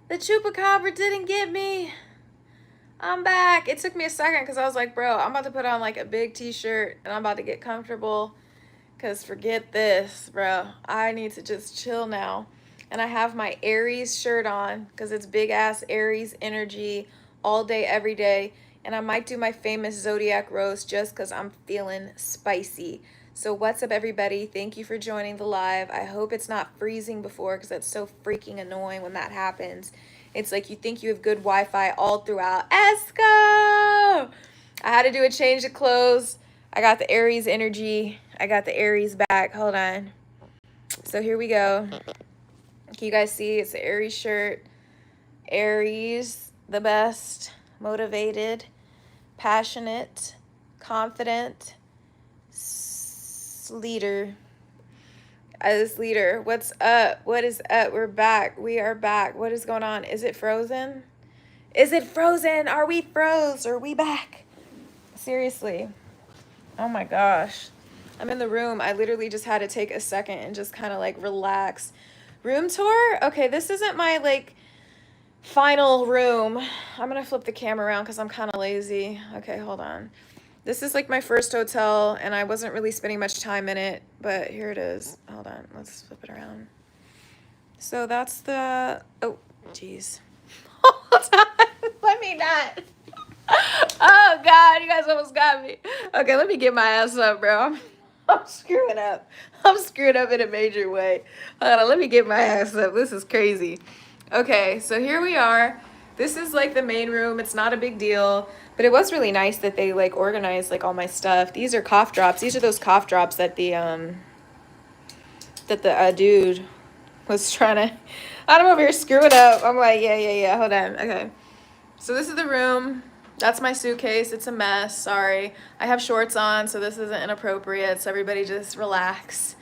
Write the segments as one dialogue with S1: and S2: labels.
S1: The chupacabra didn't get me. I'm back. It took me a second because I was like, bro, I'm about to put on like a big t-shirt and I'm about to get comfortable because forget this, bro. I need to just chill now. And I have my Aries shirt on because it's big ass Aries energy all day, every day. And I might do my famous Zodiac roast just because I'm feeling spicy. So what's up, everybody? Thank you for joining the live. I hope it's not freezing before because that's so freaking annoying when that happens. It's like you think you have good Wi-Fi all throughout. Esco! I had to do a change of clothes. I got the Aries energy. I got the Aries back. Hold on. So here we go. Can you guys see? It's the Aries shirt. Aries, the best, motivated, passionate, confident, leader. This leader, what's up? What is up? We're back. We are back. What is going on? Is it frozen? Is it frozen? Are we froze? Are we back? Seriously. Oh my gosh. I'm in the room. I literally just had to take a second and just kind of like relax. Room tour? Okay, this isn't my like final room. I'm gonna flip the camera around because I'm kind of lazy. Okay, hold on. This is like my first hotel and I wasn't really spending much time in it, but here it is. Hold on, let's flip it around. So that's the, oh, geez. Hold on, let me not. Oh God, you guys almost got me. Okay, let me get my ass up, bro. I'm screwing up. I'm screwing up in a major way. Hold on, let me get my ass up. This is crazy. Okay, so here we are. This is like the main room. It's not a big deal, but it was really nice that they like organized like all my stuff. These are cough drops. These are those cough drops that the dude was trying to. I'm over here screwing up. I'm like, yeah. Hold on. Okay. So this is the room. That's my suitcase. It's a mess. Sorry. I have shorts on, so this isn't inappropriate. So everybody just relax.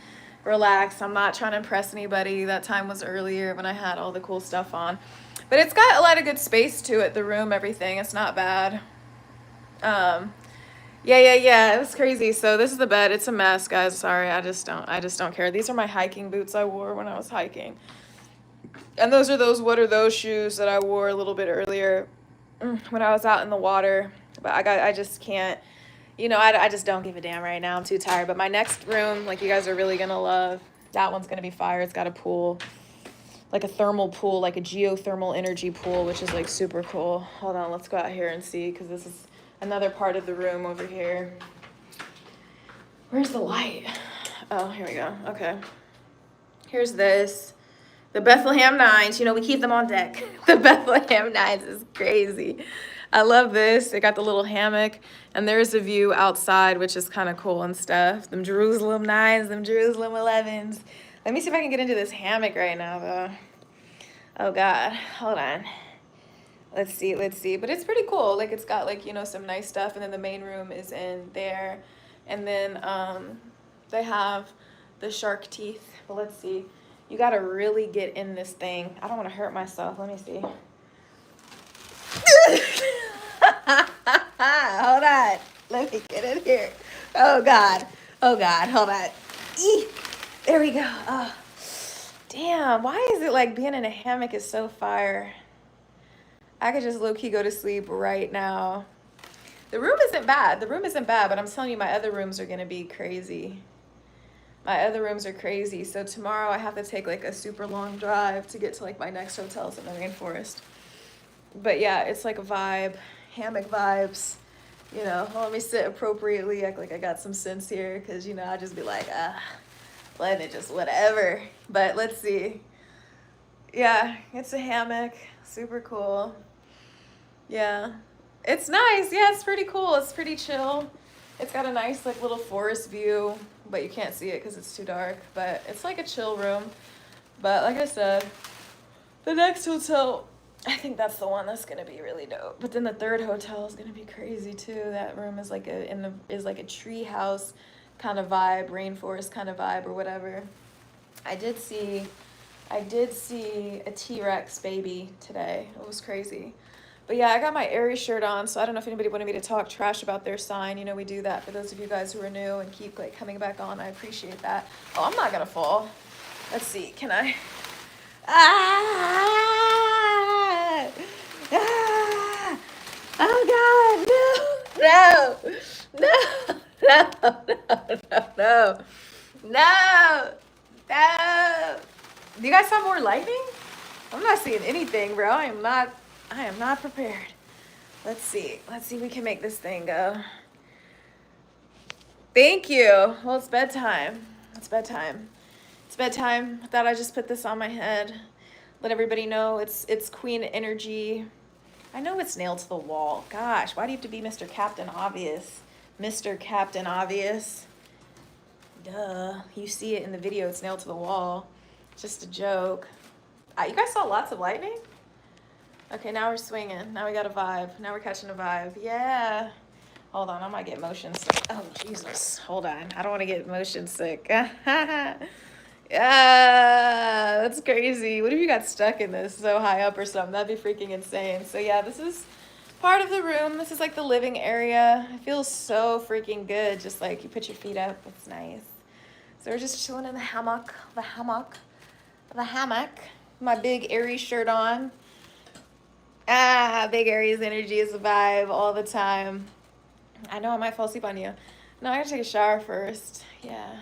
S1: Relax. I'm not trying to impress anybody. That time was earlier when I had all the cool stuff on. But it's got a lot of good space to it, the room, everything. It's not bad. Yeah. It was crazy. So this is the bed. It's a mess, guys. Sorry. I just don't care. These are my hiking boots I wore when I was hiking. And those are those what are those shoes that I wore a little bit earlier when I was out in the water. But I just can't, I just don't give a damn right now. I'm too tired. But my next room, like you guys are really gonna love. That one's gonna be fire. It's got a pool, like a thermal pool, like a geothermal energy pool, which is like super cool. Hold on, let's go out here and see, because this is another part of the room over here. Where's the light? Oh, here we go. Okay. Here's this. The Bethlehem Nines, we keep them on deck. The Bethlehem Nines is crazy. I love this. They got the little hammock, and there's a view outside, which is kind of cool and stuff. Them Jerusalem 9s, them Jerusalem 11s. Let me see if I can get into this hammock right now, though. Oh, God. Hold on. Let's see. But it's pretty cool. Like, it's got, like, some nice stuff, and then the main room is in there. And then they have the shark teeth. But let's see. You got to really get in this thing. I don't want to hurt myself. Let me see. Hold on. Let me get in here. Oh, God. Hold on. There we go. Oh, damn. Why is it like being in a hammock is so fire? I could just low-key go to sleep right now. The room isn't bad. But I'm telling you, my other rooms are going to be crazy. So tomorrow I have to take like a super long drive to get to like my next hotels in the rainforest. But yeah, it's like a vibe, hammock vibes. Let me sit appropriately, act like I got some sense here, because I just be like, let it just whatever. But let's see. Yeah, it's a hammock, super cool. Yeah, it's nice. Yeah, it's pretty cool. It's pretty chill. It's got a nice like little forest view, but you can't see it because it's too dark. But it's like a chill room. But like I said, the next hotel, I think that's the one that's gonna be really dope. But then the third hotel is gonna be crazy too. That room is like a tree house kind of vibe, rainforest kind of vibe or whatever. I did see a T-Rex baby today. It was crazy. But yeah, I got my Aries shirt on, so I don't know if anybody wanted me to talk trash about their sign. We do that for those of you guys who are new and keep like coming back on. I appreciate that. Oh, I'm not gonna fall. Let's see, can I? no. No. No. Do you guys have more lightning? I'm not seeing anything, bro. I am not prepared. Let's see. Let's see if we can make this thing go. Thank you. Well, it's bedtime. It's bedtime. It's bedtime. I thought I just put this on my head. Let everybody know it's queen energy. I know it's nailed to the wall. Gosh, why do you have to be Mr. Captain Obvious? Mr. Captain Obvious. Duh. You see it in the video. It's nailed to the wall. Just a joke. You guys saw lots of lightning? Okay, now we're swinging. Now we got a vibe. Now we're catching a vibe. Yeah. Hold on, I might get motion sick. Oh, Jesus. Hold on. I don't want to get motion sick. Yeah, that's crazy. What if you got stuck in this so high up or something? That'd be freaking insane. So yeah, this is part of the room. This is like the living area. It feels so freaking good. Just like you put your feet up. It's nice. So we're just chilling in the hammock. My big Aries shirt on. Big Aries energy is a vibe all the time. I know I might fall asleep on you. No, I gotta take a shower first. Yeah.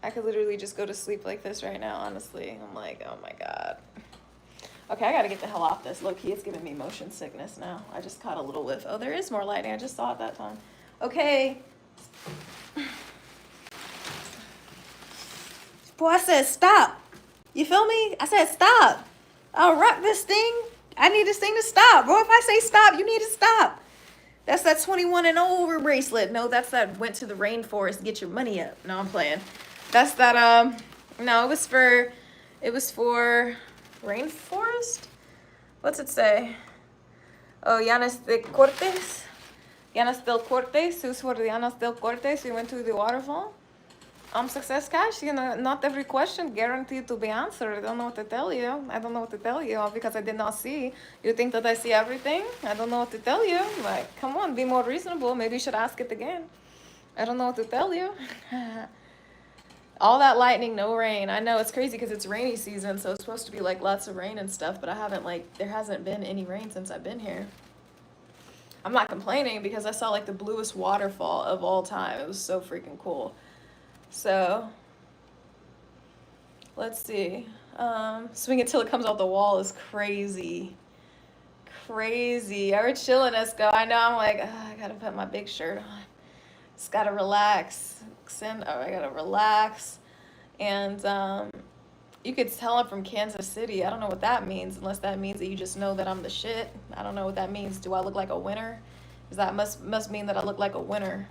S1: I could literally just go to sleep like this right now, honestly. I'm like, oh my God. Okay, I gotta get the hell off this. Low key, it's giving me motion sickness now. I just caught a little whiff. Oh, there is more lightning. I just saw it that time. Okay. Boy, I said stop. You feel me? I said stop. I'll rock this thing. I need this thing to stop. Bro, if I say stop, you need to stop. That's that 21 and over bracelet. No, that's that went to the rainforest to get your money up. No, I'm playing. That's that, no, it was for rainforest? What's it say? Oh, Llanos de Cortes. Llanos del Cortes. It was for the Llanos del Cortes. We went to the waterfall. Success cash, you know, not every question guaranteed to be answered. I don't know what to tell you. All because I did not see. You think that I see everything? I don't know what to tell you. Like, come on, be more reasonable. Maybe you should ask it again. I don't know what to tell you. All that lightning, no rain. I know it's crazy because it's rainy season, so it's supposed to be like lots of rain and stuff, but there hasn't been any rain since I've been here. I'm not complaining because I saw like the bluest waterfall of all time. It was so freaking cool. So, let's see. Swing it till it comes out the wall is crazy. Crazy. We're chilling, let's go. I know, I'm like, I gotta put my big shirt on. Just gotta relax. I gotta relax. And you could tell I'm from Kansas City. I don't know what that means, unless that means that you just know that I'm the shit. I don't know what that means. Do I look like a winner? Because that must mean that I look like a winner.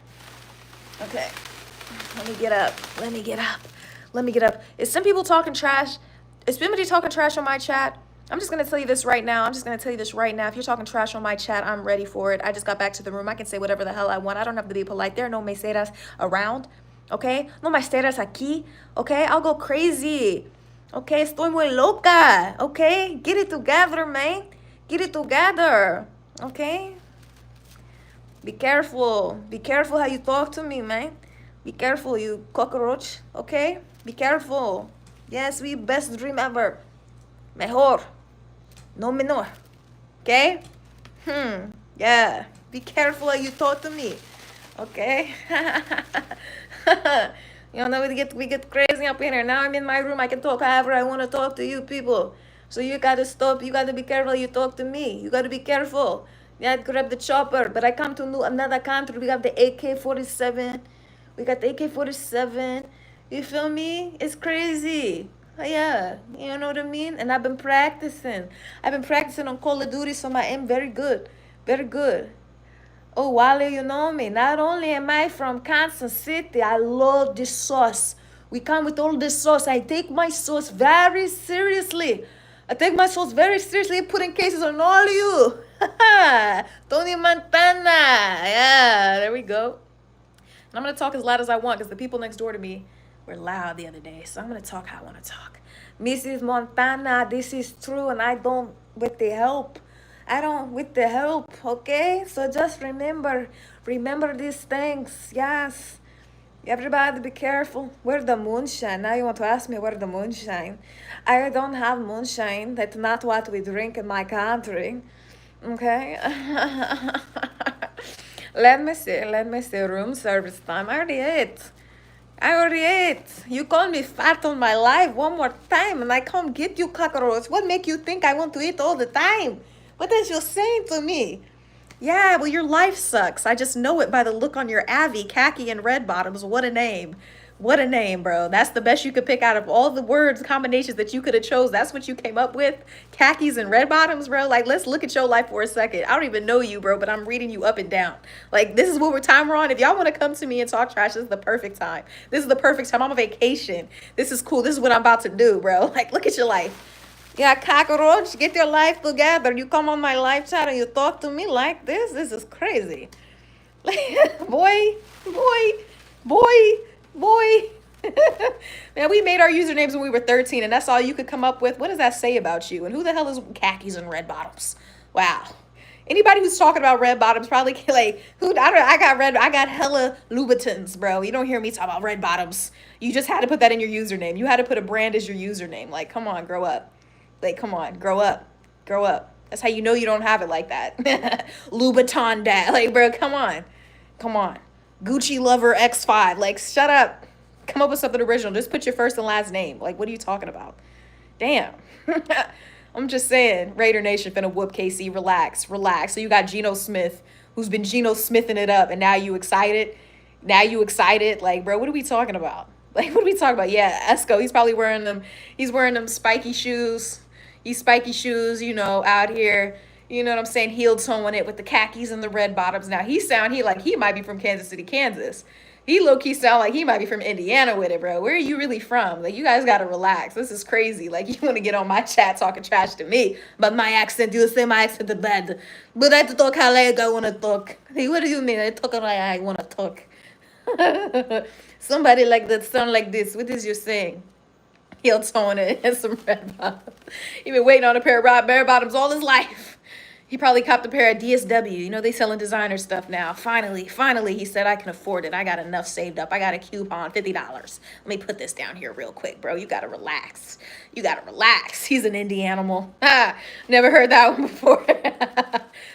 S1: Okay. Let me get up. Is some people talking trash? Is somebody talking trash on my chat? I'm just going to tell you this right now. If you're talking trash on my chat, I'm ready for it. I just got back to the room. I can say whatever the hell I want. I don't have to be polite. There are no meseras around. Okay? No meseras aquí. Okay? I'll go crazy. Okay? Estoy muy loca. Okay? Get it together, man. Get it together. Okay? Be careful. Be careful how you talk to me, man. Be careful, you cockroach, okay? Be careful. Yes, we best dream ever. Mejor. No menor. Okay? Yeah. Be careful how you talk to me. Okay? You know, we get crazy up in here. Now I'm in my room. I can talk however I want to talk to you people. So you got to stop. You got to be careful how you talk to me. You got to be careful. Yeah, grab the chopper. But I come to another country. We have the AK-47. We got the AK-47. You feel me? It's crazy. Yeah, you know what I mean? And I've been practicing. On Call of Duty, so my aim very good. Very good. Oh, Wale, you know me. Not only am I from Kansas City, I love this sauce. We come with all this sauce. I take my sauce very seriously. Putting cases on all of you. Tony Montana. Yeah, there we go. And I'm going to talk as loud as I want because the people next door to me were loud the other day. So I'm going to talk how I want to talk. Mrs. Montana, this is true. And I don't with the help, okay? So just remember these things. Yes. Everybody be careful. Where's the moonshine? Now you want to ask me where the moonshine? I don't have moonshine. That's not what we drink in my country. Okay? Let me see. Let me see. Room service time. I already ate. I already ate. You call me fat on my life one more time and I come get you, cockroach. What make you think I want to eat all the time? What is you saying to me? Yeah, well, your life sucks. I just know it by the look on your Avi, khaki, and red bottoms. What a name. What a name, bro. That's the best you could pick out of all the words combinations that you could have chose. That's what you came up with? Khakis and red bottoms, bro? Like, let's look at your life for a second. I don't even know you, bro, but I'm reading you up and down. Like, this is what time we're on. If y'all want to come to me and talk trash, this is the perfect time. This is the perfect time. I'm on vacation. This is cool. This is what I'm about to do, bro. Like, look at your life. Yeah, cockroach, get your life together. You come on my live chat and you talk to me like this. This is crazy. boy, boy, boy, boy. Man, we made our usernames when we were 13, and that's all you could come up with. What does that say about you? And who the hell is khakis and red bottoms? Wow. Anybody who's talking about red bottoms probably like I got hella Louboutins, bro. You don't hear me talk about red bottoms. You just had to put that in your username. You had to put a brand as your username. Like, come on, grow up. Like, come on, grow up. Grow up. That's how you know you don't have it like that. Louboutin dad. Like, bro, come on. Come on. Gucci lover X5. Like, shut up. Come up with something original. Just put your first and last name. Like, what are you talking about? Damn. I'm just saying, Raider Nation finna whoop KC. Relax, relax. So you got Geno Smith, who's been Geno Smithing it up, and now you excited? Now you excited? Like, bro, what are we talking about? Like, what are we talking about? Yeah, Esco, he's probably wearing them. He's wearing them spiky shoes. He's spiky shoes, you know, out here. You know what I'm saying? Heel toeing it with the khakis and the red bottoms. Now, he might be from Kansas City, Kansas. He low-key sound like he might be from Indiana with it, bro. Where are you really from? Like, you guys got to relax. This is crazy. Like, you want to get on my chat talking trash to me. But my accent, you say my accent is bad. But I talk how like I want to talk. Hey, what do you mean? I talk like I want to talk. Somebody like that sound like this. What is you saying? Heel toeing it and some red bottoms. He been waiting on a pair of red bottoms all his life. He probably copped a pair of DSW. You know, they selling designer stuff now. Finally, he said, I can afford it. I got enough saved up. I got a coupon, $50. Let me put this down here real quick, bro. You got to relax. You got to relax. He's an indie animal. Never heard that one before.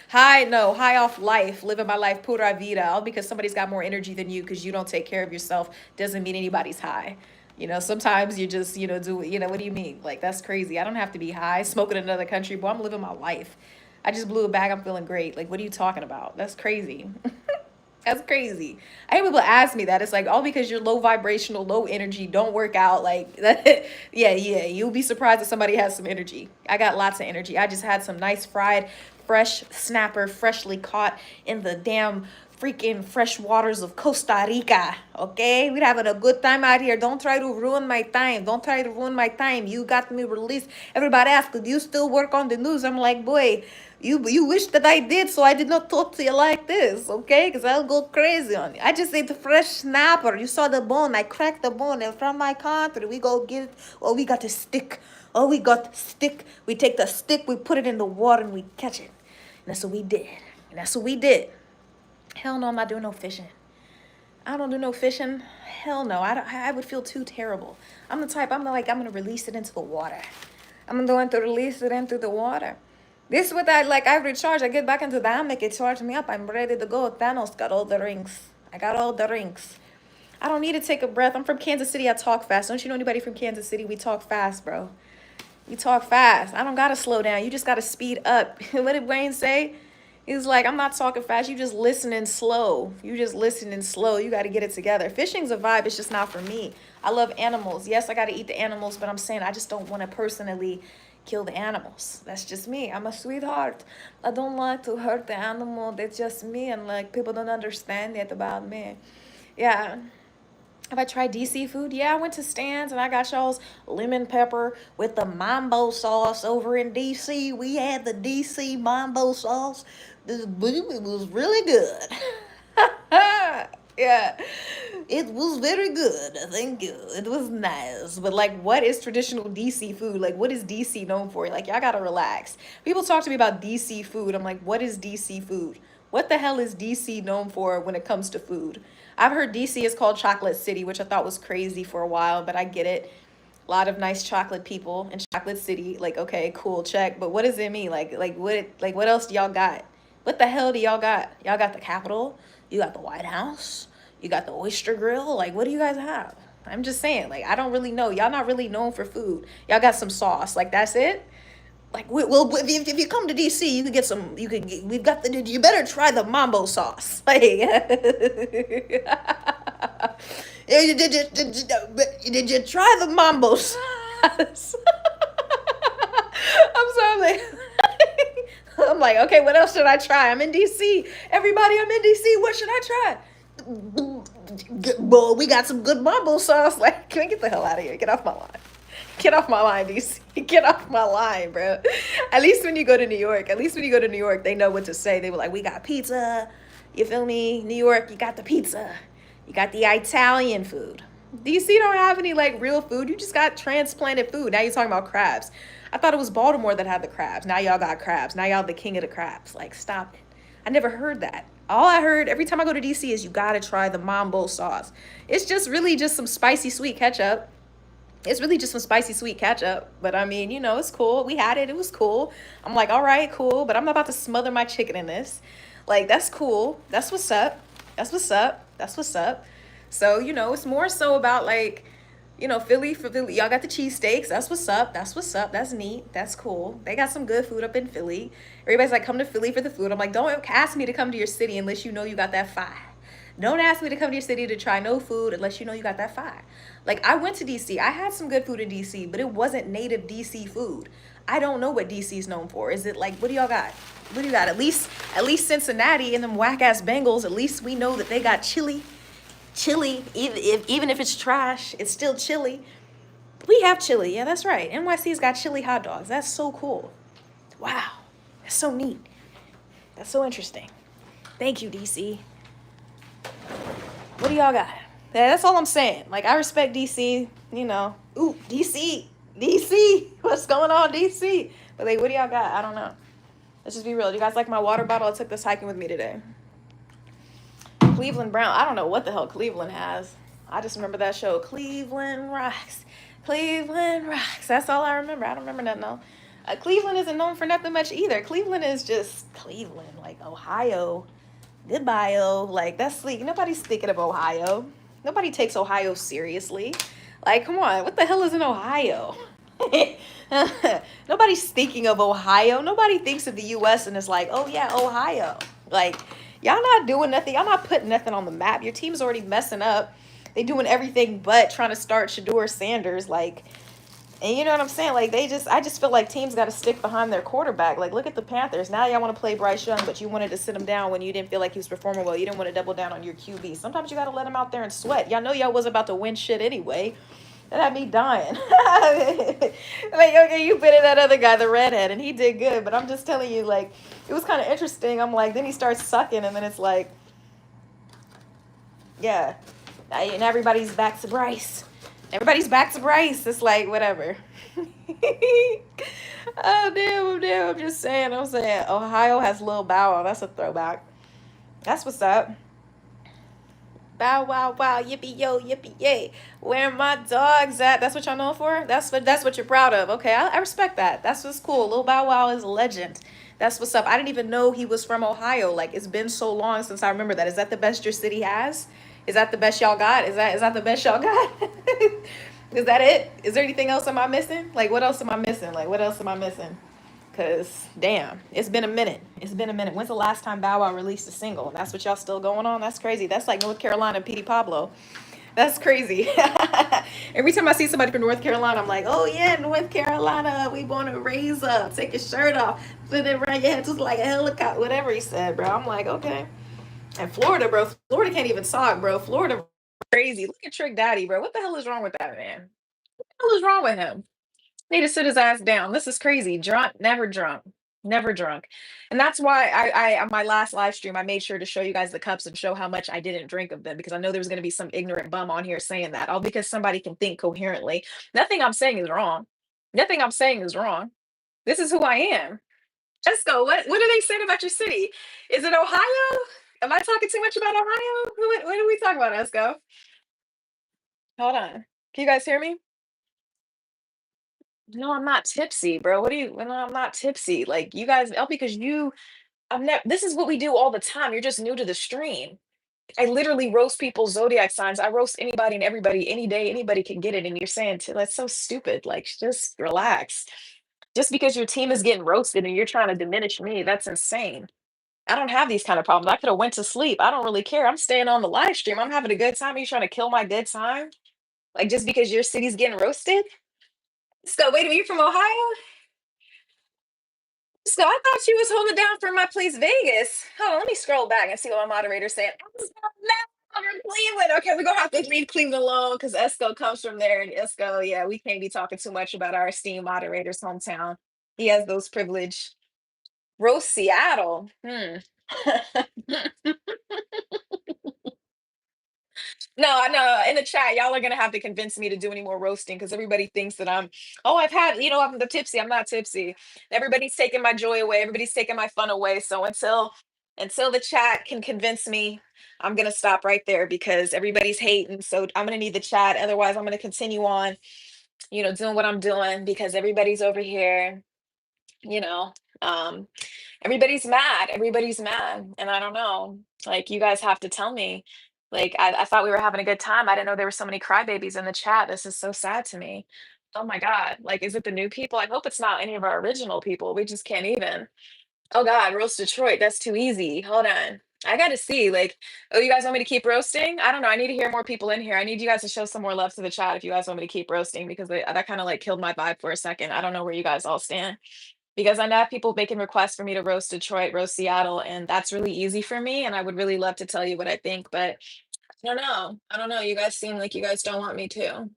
S1: High off life. Living my life pura vida. All because somebody's got more energy than you because you don't take care of yourself doesn't mean anybody's high. You know, sometimes you just, what do you mean? Like, that's crazy. I don't have to be high, smoking in another country, but I'm living my life. I just blew a bag. I'm feeling great. Like, what are you talking about? That's crazy. That's crazy. I hate people ask me that. It's like, all because you're low vibrational, low energy, don't work out. Like, yeah. You'll be surprised if somebody has some energy. I got lots of energy. I just had some nice fried, fresh snapper, freshly caught in the damn freaking fresh waters of Costa Rica. Okay, we're having a good time out here. Don't try to ruin my time. Don't try to ruin my time. You got me released. Everybody asked, do you still work on the news? I'm like, boy, you wish that I did, so I did not talk to you like this, okay? Because I'll go crazy on you. I just ate the fresh snapper. You saw the bone. I cracked the bone. And from my country, we go get it. Oh, we got a stick. Oh, we got stick. We take the stick, we put it in the water, and we catch it. And that's what we did. Hell no, I'm not doing no fishing. I don't do no fishing. Hell no, I would feel too terrible. I'm the type, I'm going to release it into the water. I'm going to release it into the water. This is what I recharge. I get back into the hammock, it charged me up. I'm ready to go. Thanos got all the rings. I got all the rings. I don't need to take a breath. I'm from Kansas City. I talk fast. Don't you know anybody from Kansas City? We talk fast, bro. We talk fast. I don't got to slow down. You just got to speed up. What did Wayne say? He's like, I'm not talking fast. You just listening slow. You got to get it together. Fishing's a vibe. It's just not for me. I love animals. Yes, I got to eat the animals, but I'm saying I just don't want to personally kill the animals. That's just me. I'm a sweetheart. I don't like to hurt the animal. That's just me. And like, people don't understand that about me. Yeah. Have I tried DC food? Yeah, I went to Stan's and I got y'all's lemon pepper with the mambo sauce over in DC. We had the DC mambo sauce. It was really good. Yeah, it was very good. Thank you. It was nice. But like, what is traditional DC food? Like, what is DC known for? Like, y'all gotta relax. People talk to me about DC food. I'm like, what is DC food? What the hell is DC known for when it comes to food? I've heard DC is called Chocolate City, which I thought was crazy for a while, but I get it. A lot of nice chocolate people in Chocolate City. Like, okay, cool, check. But what does it mean? Like what else do y'all got What the hell do y'all got? Y'all got the Capitol? You got the White House? You got the Oyster Grill? Like, what do you guys have? I'm just saying, like, I don't really know. Y'all not really known for food. Y'all got some sauce. Like, that's it? Like, well, if you come to DC, you could get some. You could. We've got the. You better try the mambo sauce. Like, did you try the mambo sauce? I'm sorry. I'm like, okay, what else should I try? I'm in DC. Everybody, I'm in DC. What should I try? Well, we got some good mambo sauce. Like, can we get the hell out of here? Get off my line. Get off my line, DC. Get off my line, bro. At least when you go to New York, they know what to say. They were like, we got pizza. You feel me? New York, you got the pizza. You got the Italian food. DC don't have any like real food. You just got transplanted food. Now you're talking about crabs. I thought it was Baltimore that had the crabs. Now y'all got crabs. Now y'all the king of the crabs. Like, stop it. I never heard that. All I heard every time I go to DC is you gotta try the mambo sauce. It's just really just some spicy sweet ketchup. It's really just some spicy sweet ketchup. But I mean, you know, it's cool. We had it. It was cool. I'm like, all right, cool. But I'm not about to smother my chicken in this. Like, that's cool. That's what's up. That's what's up. That's what's up. So, you know, it's more so about like, you know, Philly for Philly. Y'all got the cheesesteaks. That's what's up. That's what's up. That's neat. That's cool. They got some good food up in Philly. Everybody's like, come to Philly for the food. I'm like, don't ask me to come to your city unless you know you got that fire. Don't ask me to come to your city to try no food unless you know you got that fire. Like, I went to DC. I had some good food in DC, but it wasn't native DC food. I don't know what DC is known for. Is it like, what do y'all got? What do you got? At least Cincinnati and them whack ass Bengals. At least we know that they got chili. Chili, even if it's trash, it's still chili. We have chili. Yeah, that's right. NYC's got chili hot dogs. That's so cool. Wow. That's so neat. That's so interesting. Thank you, DC. What do y'all got? Yeah, that's all I'm saying. Like, I respect DC, you know. Ooh, DC. What's going on, DC? But like, what do y'all got? I don't know. Let's just be real. Do you guys like my water bottle? I took this hiking with me today. Cleveland Brown. I don't know what the hell Cleveland has. I just remember that show, Cleveland Rocks. Cleveland Rocks. That's all I remember. I don't remember nothing else. Cleveland isn't known for nothing much either. Cleveland is just Cleveland, like Ohio. Goodbye, like that's like nobody's thinking of Ohio. Nobody takes Ohio seriously. Like, come on, what the hell is in Ohio? Nobody's thinking of Ohio. Nobody thinks of the U.S. and is like, oh yeah, Ohio. Like, y'all not doing nothing. Y'all not putting nothing on the map. Your team's already messing up. They doing everything but trying to start Shador Sanders. Like, and you know what I'm saying? Like, I just feel like teams got to stick behind their quarterback. Like, look at the Panthers. Now y'all want to play Bryce Young, but you wanted to sit him down when you didn't feel like he was performing well. You didn't want to double down on your QB. Sometimes you got to let him out there and sweat. Y'all know y'all was about to win shit anyway. That had me dying. Like, okay, you been in that other guy, the redhead, and he did good. But I'm just telling you, like, it was kind of interesting. I'm like, then he starts sucking, and then it's like, yeah. And everybody's back to Bryce. Everybody's back to Bryce. It's like, whatever. Oh, damn. I'm just saying. Ohio has Lil Bow Wow. That's a throwback. That's what's up. Bow wow wow, yippee yo, yippee yay. Where my dogs at? That's what y'all known for? That's what you're proud of. Okay, I respect that. That's what's cool. Lil Bow Wow is a legend. That's what's up. I didn't even know he was from Ohio. Like, it's been so long since I remember that. Is that the best your city has? Is that the best y'all got? Is that the best y'all got? Is that it? Is there anything else am I missing? Like, what else am I missing? Because, damn, it's been a minute. When's the last time Bow Wow released a single? That's what y'all still going on? That's crazy. That's like North Carolina and Petey Pablo. That's crazy. Every time I see somebody from North Carolina, I'm like, oh, yeah, North Carolina, we want to raise up, take your shirt off, put it around your head just like a helicopter, whatever he said, bro. I'm like, okay. And Florida, bro. Florida can't even talk, bro. Florida crazy. Look at Trick Daddy, bro. What the hell is wrong with that man? What the hell is wrong with him? Need to sit his ass down. This is crazy. Drunk, never drunk. And that's why I on my last live stream, I made sure to show you guys the cups and show how much I didn't drink of them, because I know there was going to be some ignorant bum on here saying that, all because somebody can think coherently. Nothing I'm saying is wrong. Nothing I'm saying is wrong. This is who I am. Esco, what are they saying about your city? Is it Ohio? Am I talking too much about Ohio? What are we talking about, Esco? Hold on. Can you guys hear me? No, I'm not tipsy, bro. What do you? No, I'm not tipsy. Like, you guys, oh, because you I'm not, this is what we do all the time. You're just new to the stream. I literally roast people's zodiac signs. I roast anybody and everybody any day. Anybody can get it. And you're saying that's so stupid. Like, just relax. Just because your team is getting roasted and you're trying to diminish me, that's insane. I don't have these kind of problems. I could have went to sleep. I don't really care. I'm staying on the live stream. I'm having a good time. Are you trying to kill my good time? Like, just because your city's getting roasted? So wait a minute, you're from Ohio? So I thought she was holding down for my place, Vegas. Hold on, let me scroll back and see what my moderator's saying. Over Cleveland. Okay, we're gonna have to leave Cleveland alone because Esco comes from there, and Esco, yeah, we can't be talking too much about our esteemed moderator's hometown. He has those privilege. Rose Seattle. No, I know. In the chat, y'all are gonna have to convince me to do any more roasting because everybody thinks that oh, I've had, I'm the tipsy. I'm not tipsy. Everybody's taking my joy away. Everybody's taking my fun away. So until the chat can convince me, I'm gonna stop right there because everybody's hating. So I'm gonna need the chat. Otherwise, I'm gonna continue on, doing what I'm doing because everybody's over here, you know. Um, everybody's mad, and I don't know, like, you guys have to tell me, like, I thought we were having a good time. I didn't know there were so many crybabies in the chat. This is so sad to me. Oh my god, like, is it the new people? I hope it's not any of our original people. We just can't even. Oh god, roast Detroit, that's too easy. Hold on, I gotta see, like, oh, you guys want me to keep roasting? I don't know, I need to hear more people in here. I need you guys to show some more love to the chat if you guys want me to keep roasting because that kind of like killed my vibe for a second. I don't know where you guys all stand because I know I have people making requests for me to roast Detroit, roast Seattle, and that's really easy for me. And I would really love to tell you what I think, but I don't know. I don't know. You guys seem like you guys don't want me to.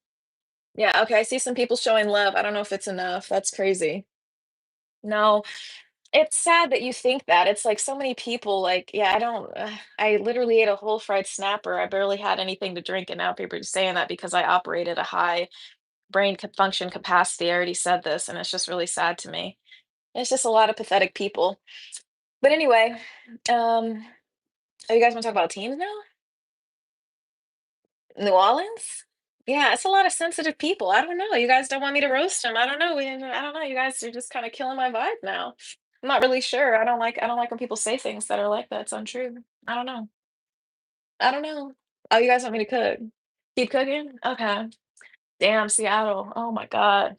S1: Yeah, okay. I see some people showing love. I don't know if it's enough. That's crazy. No, it's sad that you think that. It's like so many people, like, yeah, I don't, I literally ate a whole fried snapper. I barely had anything to drink. And now people are saying that because I operate at a high function capacity. I already said this, and it's just really sad to me. It's just a lot of pathetic people. But anyway, um, oh, you guys want to talk about teams now? New Orleans? Yeah, it's a lot of sensitive people. I don't know. You guys don't want me to roast them. I don't know. I don't know. You guys are just kind of killing my vibe now. I'm not really sure. I don't like when people say things that are like that. It's untrue. I don't know. I don't know. Oh, you guys want me to cook? Keep cooking? Okay. Damn, Seattle. Oh my God.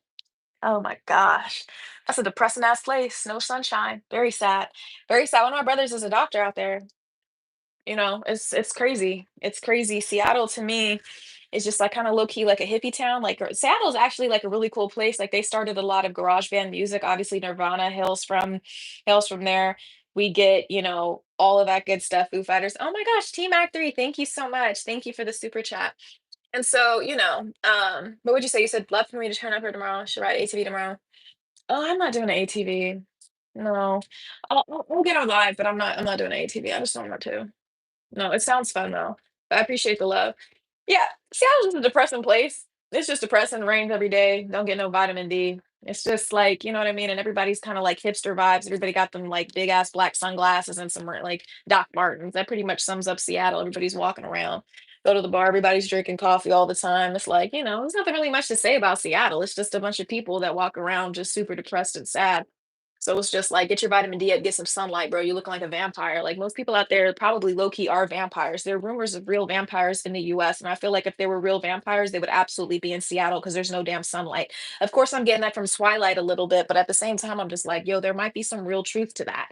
S1: Oh my gosh. That's a depressing ass place. No sunshine. Very sad. Very sad. One of my brothers is a doctor out there. It's crazy. It's crazy. Seattle to me is just like kind of low key like a hippie town. Like Seattle is actually like a really cool place. Like they started a lot of garage band music. Obviously Nirvana hails from there. We get, all of that good stuff. Foo Fighters. Oh my gosh, Team Act 3. Thank you so much. Thank you for the super chat. And so, what would you say? You said love for me to turn up here tomorrow. Should ride ATV tomorrow. Oh, I'm not doing an ATV. No. I'll get on live, but I'm not doing an ATV. I just don't want to. No, it sounds fun though. I appreciate the love. Yeah, Seattle's just a depressing place. It's just depressing, rains every day, don't get no vitamin D. It's just like, you know what I mean? And everybody's kind of like hipster vibes. Everybody got them like big ass black sunglasses and some like Doc Martens. That pretty much sums up Seattle. Everybody's walking around. Go to the bar, everybody's drinking coffee all the time. It's like, there's nothing really much to say about Seattle. It's just a bunch of people that walk around just super depressed and sad. So it's just like, get your vitamin D up, get some sunlight, bro. You look like a vampire. Like most people out there probably low key are vampires. There are rumors of real vampires in the US. And I feel like if there were real vampires, they would absolutely be in Seattle because there's no damn sunlight. Of course, I'm getting that from Twilight a little bit, but at the same time, I'm just like, yo, there might be some real truth to that.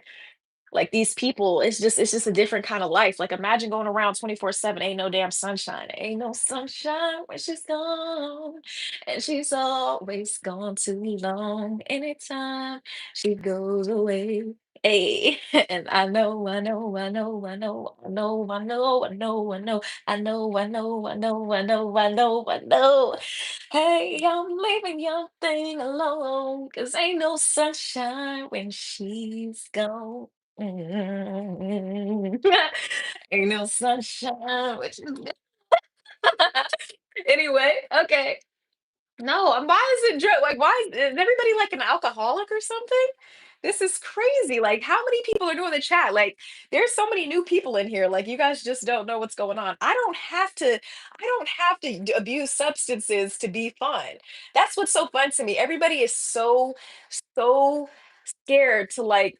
S1: Like these people, it's just a different kind of life. Like imagine going around 24/7, ain't no damn sunshine. Ain't no sunshine when she's gone. And she's always gone too long. Anytime she goes away. Hey, and I know, I know, I know, I know, I know, I know, I know, I know, I know, I know, I know, I know, I know, I know. Hey, I'm leaving your thing alone, 'cause ain't no sunshine when she's gone. Mm. Ain't no sunshine, which is anyway. Okay, no, why is it like why is everybody like an alcoholic or something? This is crazy. Like, how many people are doing the chat? Like, there's so many new people in here. Like, you guys just don't know what's going on. I don't have to abuse substances to be fun. That's what's so fun to me. Everybody is so scared to like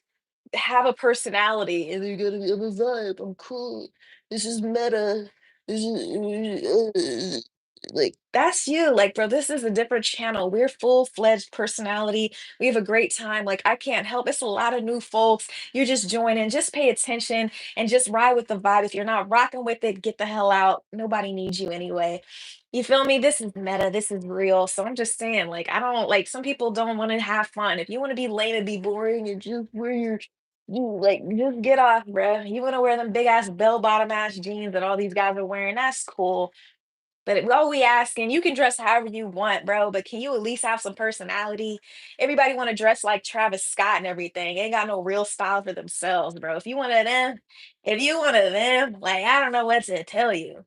S1: have a personality and you're gonna be, I'm a vibe, I'm cool, this is meta, this is like that's you. Like, bro, this is a different channel. We're full-fledged personality. We have a great time. Like, I can't help. It's a lot of new folks. You're just joining. Just pay attention and just ride with the vibe. If you're not rocking with it, get the hell out. Nobody needs you anyway. You feel me? This is meta. This is real. So I'm just saying, like, I don't like some people don't want to have fun. If you want to be lame and be boring, you just wear your you like just get off, bruh. You want to wear them big ass bell bottom ass jeans that all these guys are wearing. That's cool. But all we asking, you can dress however you want, bro. But can you at least have some personality? Everybody want to dress like Travis Scott and everything. Ain't got no real style for themselves, bro. If you one of them, like I don't know what to tell you.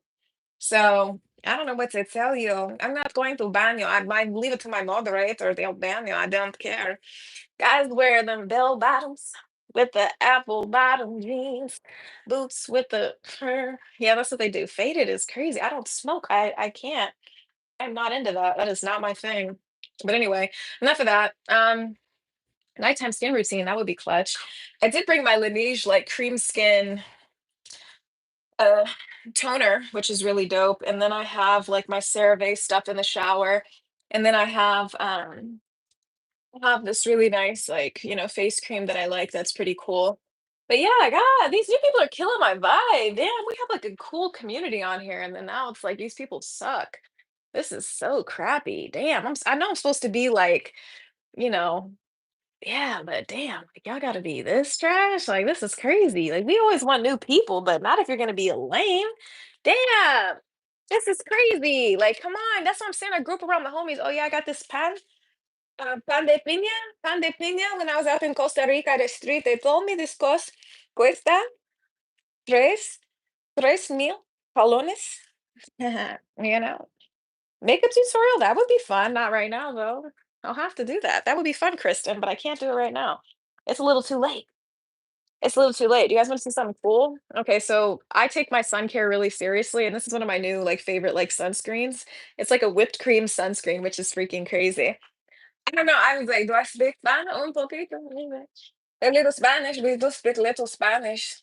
S1: So I don't know what to tell you. I'm not going to ban you. I might leave it to my moderator. They'll ban you. I don't care. Guys wear them bell bottoms with the apple bottom jeans, boots with the fur. Yeah, that's what they do. Faded is crazy. I don't smoke. I can't. I'm not into that. That is not my thing. But anyway, enough of that. Nighttime skin routine, that would be clutch. I did bring my Laneige like cream skin uh toner, which is really dope. And then I have like my CeraVe stuff in the shower. And then I have this really nice, like, face cream that I like that's pretty cool. But yeah, God, these new people are killing my vibe. Damn, we have like a cool community on here, and then now it's like these people suck. This is so crappy. Damn, I know I'm supposed to be like, you know, yeah, but damn, like y'all gotta be this trash. Like this is crazy. Like we always want new people, but not if you're gonna be a lame. Damn, this is crazy. Like, come on, that's what I'm saying. I grew up around the homies. Oh yeah, I got this pen. Pan de piña, pan de piña. When I was out in Costa Rica, the street, they told me this cuesta tres, 3,000 colones. You know, makeup tutorial, that would be fun. Not right now, though. I'll have to do that. That would be fun, Kristen, but I can't do it right now. It's a little too late. It's a little too late. Do you guys want to see something cool? Okay, so I take my sun care really seriously, and this is one of my new like favorite like sunscreens. It's like a whipped cream sunscreen, which is freaking crazy. I don't know. I was like, do I speak Spanish? Un poquito, maybe. A little Spanish. We do speak little Spanish.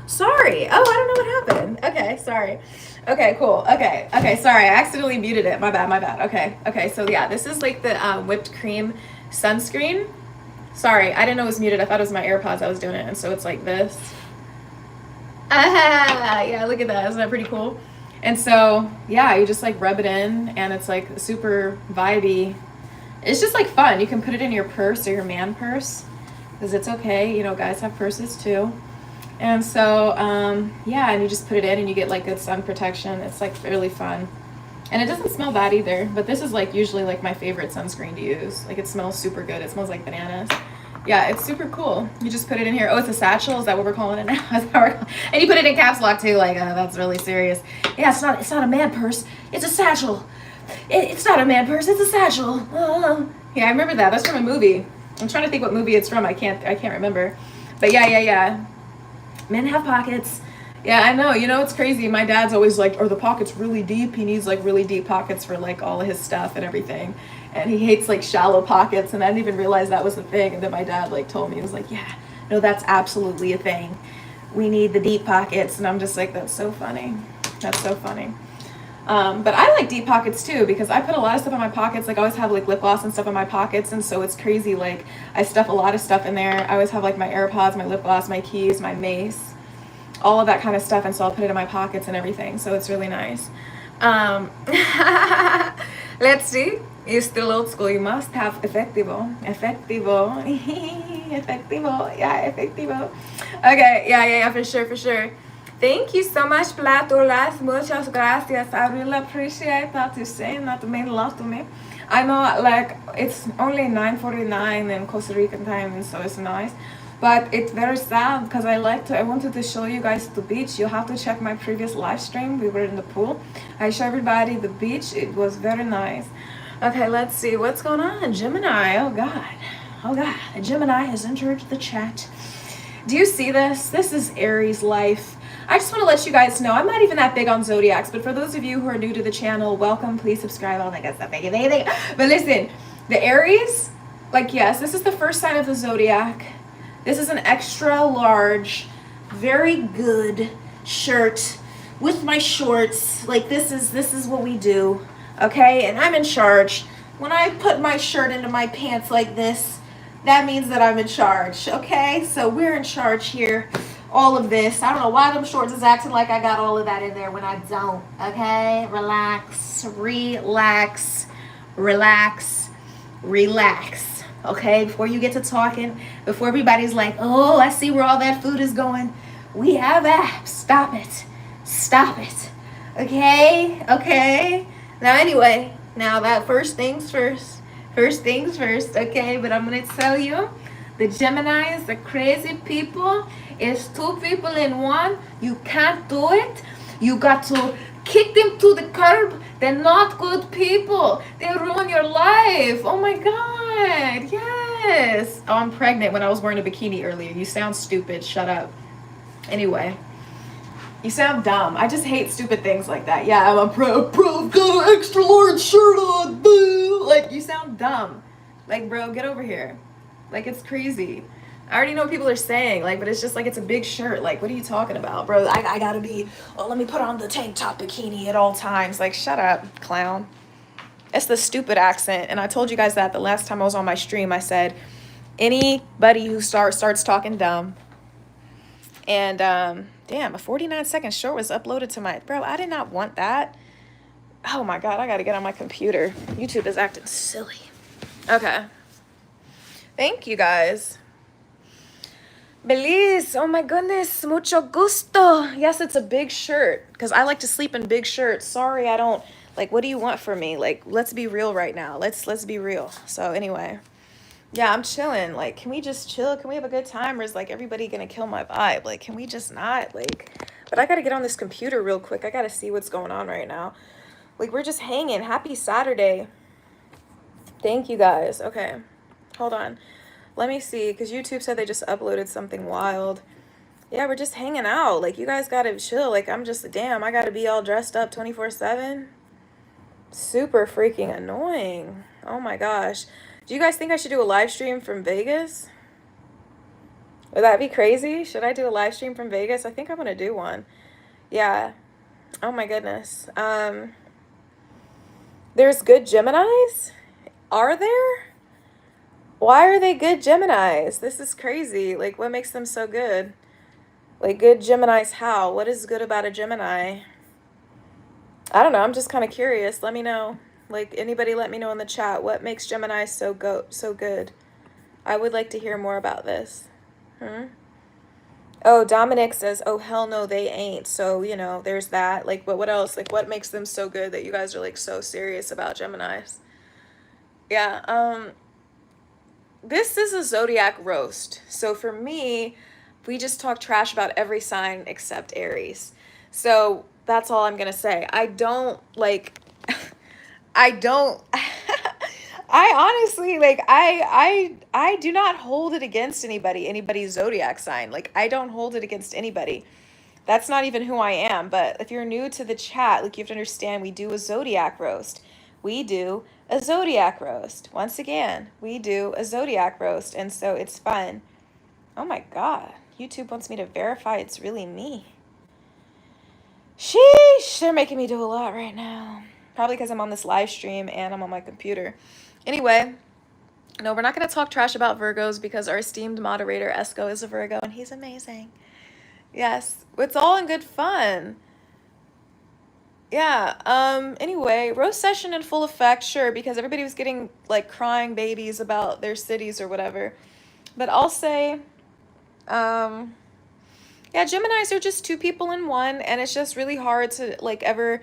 S1: Sorry. Oh, I don't know what happened. Okay, sorry. Okay, cool. Okay, sorry. I accidentally muted it. My bad, my bad. Okay, so yeah, this is like the whipped cream sunscreen. Sorry, I didn't know it was muted. I thought it was my AirPods I was doing it. And so it's like this. Ah, yeah, look at that. Isn't that pretty cool? And so, yeah, you just like rub it in and it's like super vibey. It's just like fun. You can put it in your purse or your man purse because it's okay. Guys have purses too. And so, yeah, and you just put it in and you get like good sun protection. It's like really fun. And it doesn't smell bad either, but this is like usually like my favorite sunscreen to use. Like it smells super good. It smells like bananas. Yeah, it's super cool. You just put it in here. Oh, it's a satchel. Is that what we're calling it now? And you put it in caps lock too. Like, that's really serious. Yeah, it's not a man purse. It's a satchel. It's not a man purse. It's a satchel. Yeah, I remember that. That's from a movie. I'm trying to think what movie it's from. I can't remember. But yeah. Men have pockets. Yeah, I know. It's crazy. My dad's always like, are the pockets really deep? He needs like really deep pockets for like all of his stuff and everything. And he hates like shallow pockets. And I didn't even realize that was a thing. And then my dad like told me, he was like, yeah, no, that's absolutely a thing. We need the deep pockets. And I'm just like, that's so funny. That's so funny. But I like deep pockets too because I put a lot of stuff in my pockets. Like I always have like lip gloss and stuff in my pockets. And so it's crazy. Like I stuff a lot of stuff in there. I always have like my AirPods, my lip gloss, my keys, my mace. all of that kind of stuff. And so I'll put it in my pockets and everything. So it's really nice. Let's see. You're still old school. You must have efectivo. Efectivo. Efectivo. Yeah, efectivo. Okay. Yeah, for sure, for sure. Thank you so much, Platulas. Muchas gracias. I really appreciate that you saying that. It means a lot to me. I know, like, it's only 9:49 in Costa Rican time, and so it's nice. But it's very sad because I wanted to show you guys the beach. You have to check my previous live stream. We were in the pool. I show everybody the beach. It was very nice. Okay, let's see what's going on. Gemini. Oh God. Gemini has entered the chat. Do you see this? This is Aries life. I just want to let you guys know, I'm not even that big on zodiacs, but for those of you who are new to the channel, welcome. Please subscribe, all that good stuff. But listen, the Aries, like, yes, this is the first sign of the zodiac. This is an extra large, very good shirt with my shorts. Like, this is what we do, okay? And I'm in charge. When I put my shirt into my pants like this, that means that I'm in charge, okay? So we're in charge here. All of this. I don't know why them shorts is acting like I got all of that in there when I don't, okay? Relax, okay? Before you get to talking, before everybody's like, oh, I see where all that food is going. We have apps. Stop it, okay? Now anyway, now that first things first, okay? But I'm gonna tell you, the Geminis, the crazy people, is two people in one. You can't do it. You got to kick them to the curb. They're not good people. They ruin your life. Oh my God. Yes. Oh, I'm pregnant when I was wearing a bikini earlier. You sound stupid. Shut up. Anyway. You sound dumb. I just hate stupid things like that. Yeah, I'm a pro. I've got an extra large shirt on. Boo. Like, you sound dumb. Like, bro, get over here. Like, it's crazy. I already know what people are saying, like, but it's just like, it's a big shirt. Like, what are you talking about, bro? I gotta be, oh, let me put on the tank top bikini at all times. Like, shut up, clown. It's the stupid accent. And I told you guys that the last time I was on my stream. I said, anybody who starts talking dumb. And, damn, a 49-second short was uploaded to my, bro, I did not want that. Oh my God, I gotta get on my computer. YouTube is acting silly. Okay. Thank you guys. Belize, oh my goodness, mucho gusto. Yes, it's a big shirt because I like to sleep in big shirts. Sorry, I don't, like, what do you want from me? Like, let's be real right now. Let's be real. So anyway, yeah, I'm chilling. Like, can we just chill? Can we have a good time? Or is, like, everybody gonna kill my vibe? Like, can we just not? Like, but I gotta get on this computer real quick. I gotta see what's going on right now. Like, we're just hanging. Happy Saturday. Thank you guys. Okay, hold on. Let me see, because YouTube said they just uploaded something wild. Yeah, we're just hanging out. Like, you guys gotta chill. Like, I'm just, damn, I gotta be all dressed up 24/7. Super freaking annoying. Oh my gosh. Do you guys think I should do a live stream from Vegas? Would that be crazy? Should I do a live stream from Vegas? I think I'm gonna do one. Yeah. Oh my goodness. There's good Geminis? Are there? Why are they good Geminis? This is crazy. Like, what makes them so good? Like, good Geminis how? What is good about a Gemini? I don't know. I'm just kind of curious. Let me know. Like, anybody let me know in the chat. What makes Gemini so good? I would like to hear more about this. Oh, Dominic says, oh, hell no, they ain't. So, you know, there's that. Like, but what else? Like, what makes them so good that you guys are, like, so serious about Geminis? Yeah, this is a zodiac roast. So for me, we just talk trash about every sign except Aries. So that's all I'm going to say. I don't, I honestly, like, I do not hold it against anybody's zodiac sign. Like, I don't hold it against anybody. That's not even who I am. But if you're new to the chat, like, you have to understand, we do a zodiac roast. We do a zodiac roast. Once again, we do a zodiac roast. And so it's fun. Oh my God. YouTube wants me to verify it's really me. Sheesh. They're making me do a lot right now. Probably because I'm on this live stream and I'm on my computer. Anyway, no, we're not going to talk trash about Virgos because our esteemed moderator, Esco, is a Virgo and he's amazing. Yes, it's all in good fun. Yeah, anyway, rose session in full effect, sure, because everybody was getting like crying babies about their cities or whatever. But I'll say, um, yeah, Geminis are just two people in one, and it's just really hard to like ever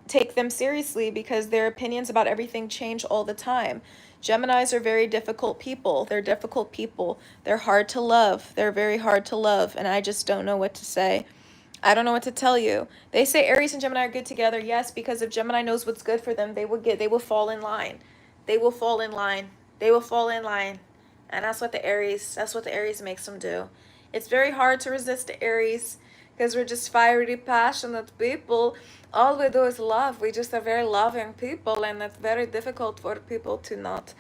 S1: take them seriously because their opinions about everything change all the time. Geminis are very difficult people. They're difficult people. They're hard to love. They're very hard to love, and I just don't know what to say. I don't know what to tell you. They say Aries and Gemini are good together. Yes, because if Gemini knows what's good for them, they will fall in line. They will fall in line. They will fall in line. And that's what the Aries makes them do. It's very hard to resist the Aries because we're just fiery, passionate people. All we do is love. We just are very loving people, and it's very difficult for people to not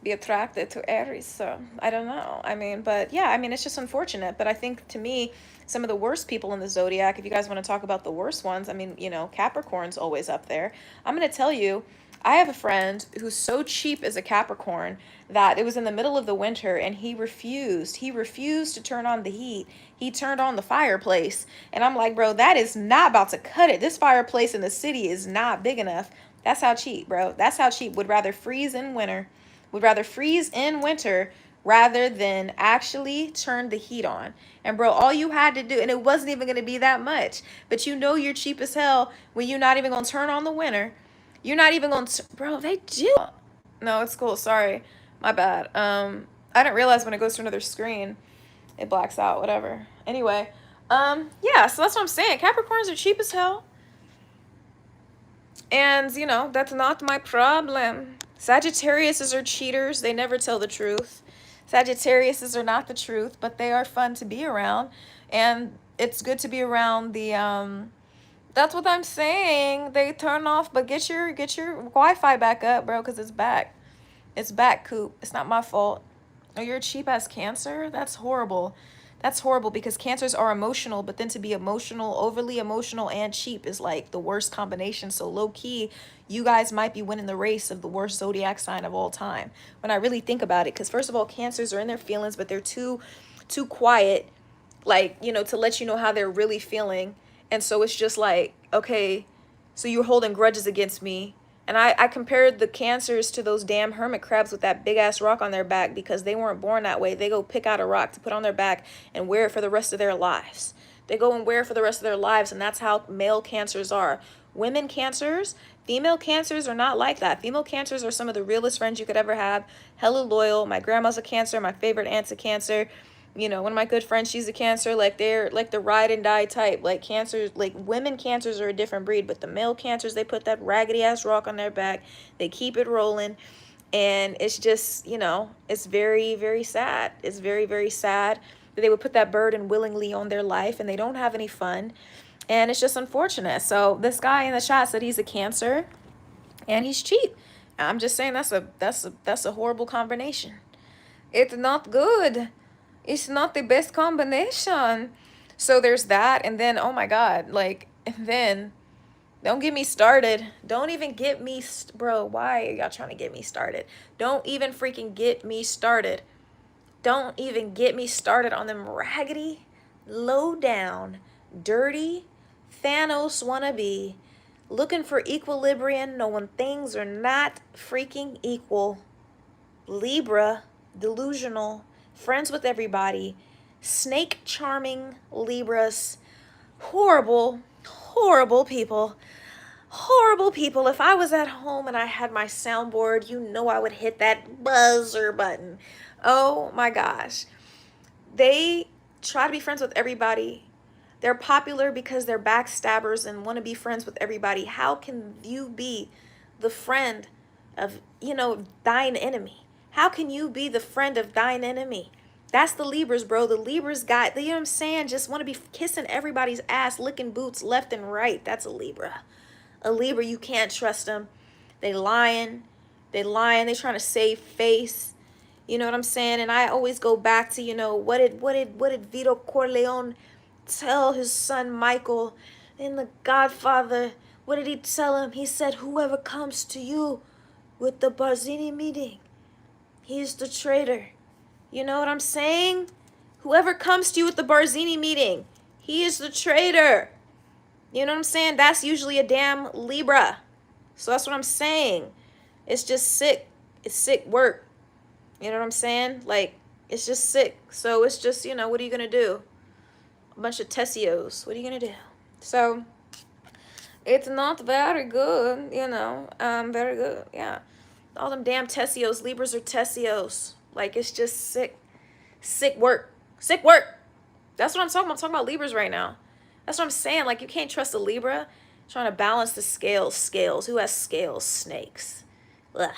S1: be attracted to Aries. So I don't know. I mean, but yeah, I mean, it's just unfortunate. But I think to me, some of the worst people in the zodiac, if you guys want to talk about the worst ones, I mean, you know, Capricorn's always up there. I'm going to tell you, I have a friend who's so cheap as a Capricorn that it was in the middle of the winter and he refused. He refused to turn on the heat. He turned on the fireplace. And I'm like, bro, that is not about to cut it. This fireplace in the city is not big enough. That's how cheap, bro. That's how cheap. Would rather freeze in winter. Would rather freeze in winter rather than actually turn the heat on. And bro, all you had to do, and it wasn't even going to be that much, but you know you're cheap as hell when you're not even going to turn on the winter. You're not even going to, bro, they do. No, it's cool. Sorry. My bad. I didn't realize when it goes to another screen, it blacks out, whatever. Anyway, yeah, so that's what I'm saying. Capricorns are cheap as hell. And, you know, that's not my problem. Sagittariuses are cheaters. They never tell the truth. Sagittariuses are not the truth, but they are fun to be around. And it's good to be around the, that's what I'm saying. They turn off, but get your Wi-Fi back up, bro, because it's back. It's back, Coop. It's not my fault. Oh, you're a cheap ass Cancer? That's horrible. That's horrible because Cancers are emotional, but then to be emotional, overly emotional and cheap is like the worst combination. So low key, you guys might be winning the race of the worst zodiac sign of all time. When I really think about it, because first of all, Cancers are in their feelings, but they're too quiet, like, you know, to let you know how they're really feeling. And so it's just like, okay, so you're holding grudges against me. And I compared the Cancers to those damn hermit crabs with that big ass rock on their back because they weren't born that way. They go pick out a rock to put on their back and wear it for the rest of their lives. They go and wear it for the rest of their lives, and that's how male Cancers are. Women Cancers, female Cancers are not like that. Female Cancers are some of the realest friends you could ever have. Hella loyal. My grandma's a Cancer. My favorite aunt's a Cancer. You know, one of my good friends, she's a Cancer. Like, they're like the ride and die type. Like, Cancers, like women Cancers are a different breed, but the male Cancers, they put that raggedy ass rock on their back. They keep it rolling, and it's just, you know, it's very, very sad. It's very, very sad that they would put that burden willingly on their life and they don't have any fun, and it's just unfortunate. So this guy in the chat said he's a Cancer and he's cheap. I'm just saying that's a horrible combination. It's not good. It's not the best combination. So there's that. And then, oh my God, like, and then don't get me started. Don't even get me, bro. Why are y'all trying to get me started? Don't even freaking get me started. Don't even get me started on them raggedy, low down, dirty Thanos wannabe, looking for equilibrium, knowing things are not freaking equal. Libra, delusional, friends with everybody, snake charming Libras, horrible, horrible people. Horrible people. If I was at home and I had my soundboard, you know I would hit that buzzer button. Oh my gosh. They try to be friends with everybody. They're popular because they're backstabbers and want to be friends with everybody. How can you be the friend of, you know, thine enemy? How can you be the friend of thine enemy? That's the Libras, bro. The Libras got, you know what I'm saying? Just want to be kissing everybody's ass, licking boots left and right. That's a Libra. A Libra, you can't trust them. They lying. They lying. They trying to save face. You know what I'm saying? And I always go back to, you know, what did Vito Corleone tell his son Michael in The Godfather? What did he tell him? He said, whoever comes to you with the Barzini meeting, he's the traitor. You know what I'm saying? Whoever comes to you with the Barzini meeting, He is the traitor. You know what I'm saying? That's usually a damn Libra. So that's what I'm saying. It's just sick. It's sick work. You know what I'm saying? Like, it's just sick. So it's just, you know, what are you going to do? A bunch of Tessios. What are you going to do? So it's not very good, you know. Very good. Yeah. All them damn Tessios. Libras are Tessios. Like, it's just sick. Sick work. Sick work. That's what I'm talking about. I'm talking about Libras right now. That's what I'm saying. Like, you can't trust a Libra. Trying to balance the scales. Scales. Who has scales? Snakes. Ugh.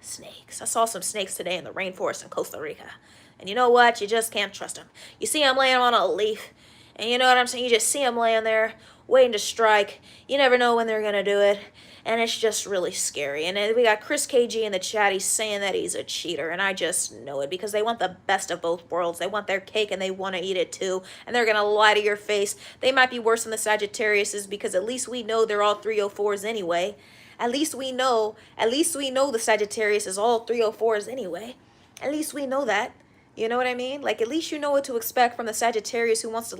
S1: Snakes. I saw some snakes today in the rainforest in Costa Rica. And you know what? You just can't trust them. You see them laying on a leaf. And you know what I'm saying? You just see them laying there waiting to strike. You never know when they're going to do it. And it's just really scary. And then we got Chris KG in the chat. He's saying that he's a cheater. And I just know it because they want the best of both worlds. They want their cake and they want to eat it too. And they're going to lie to your face. They might be worse than the Sagittariuses because at least we know they're all 304s anyway. At least we know the Sagittarius is all 304s anyway. At least we know that. You know what I mean? Like, at least you know what to expect from the Sagittarius who wants to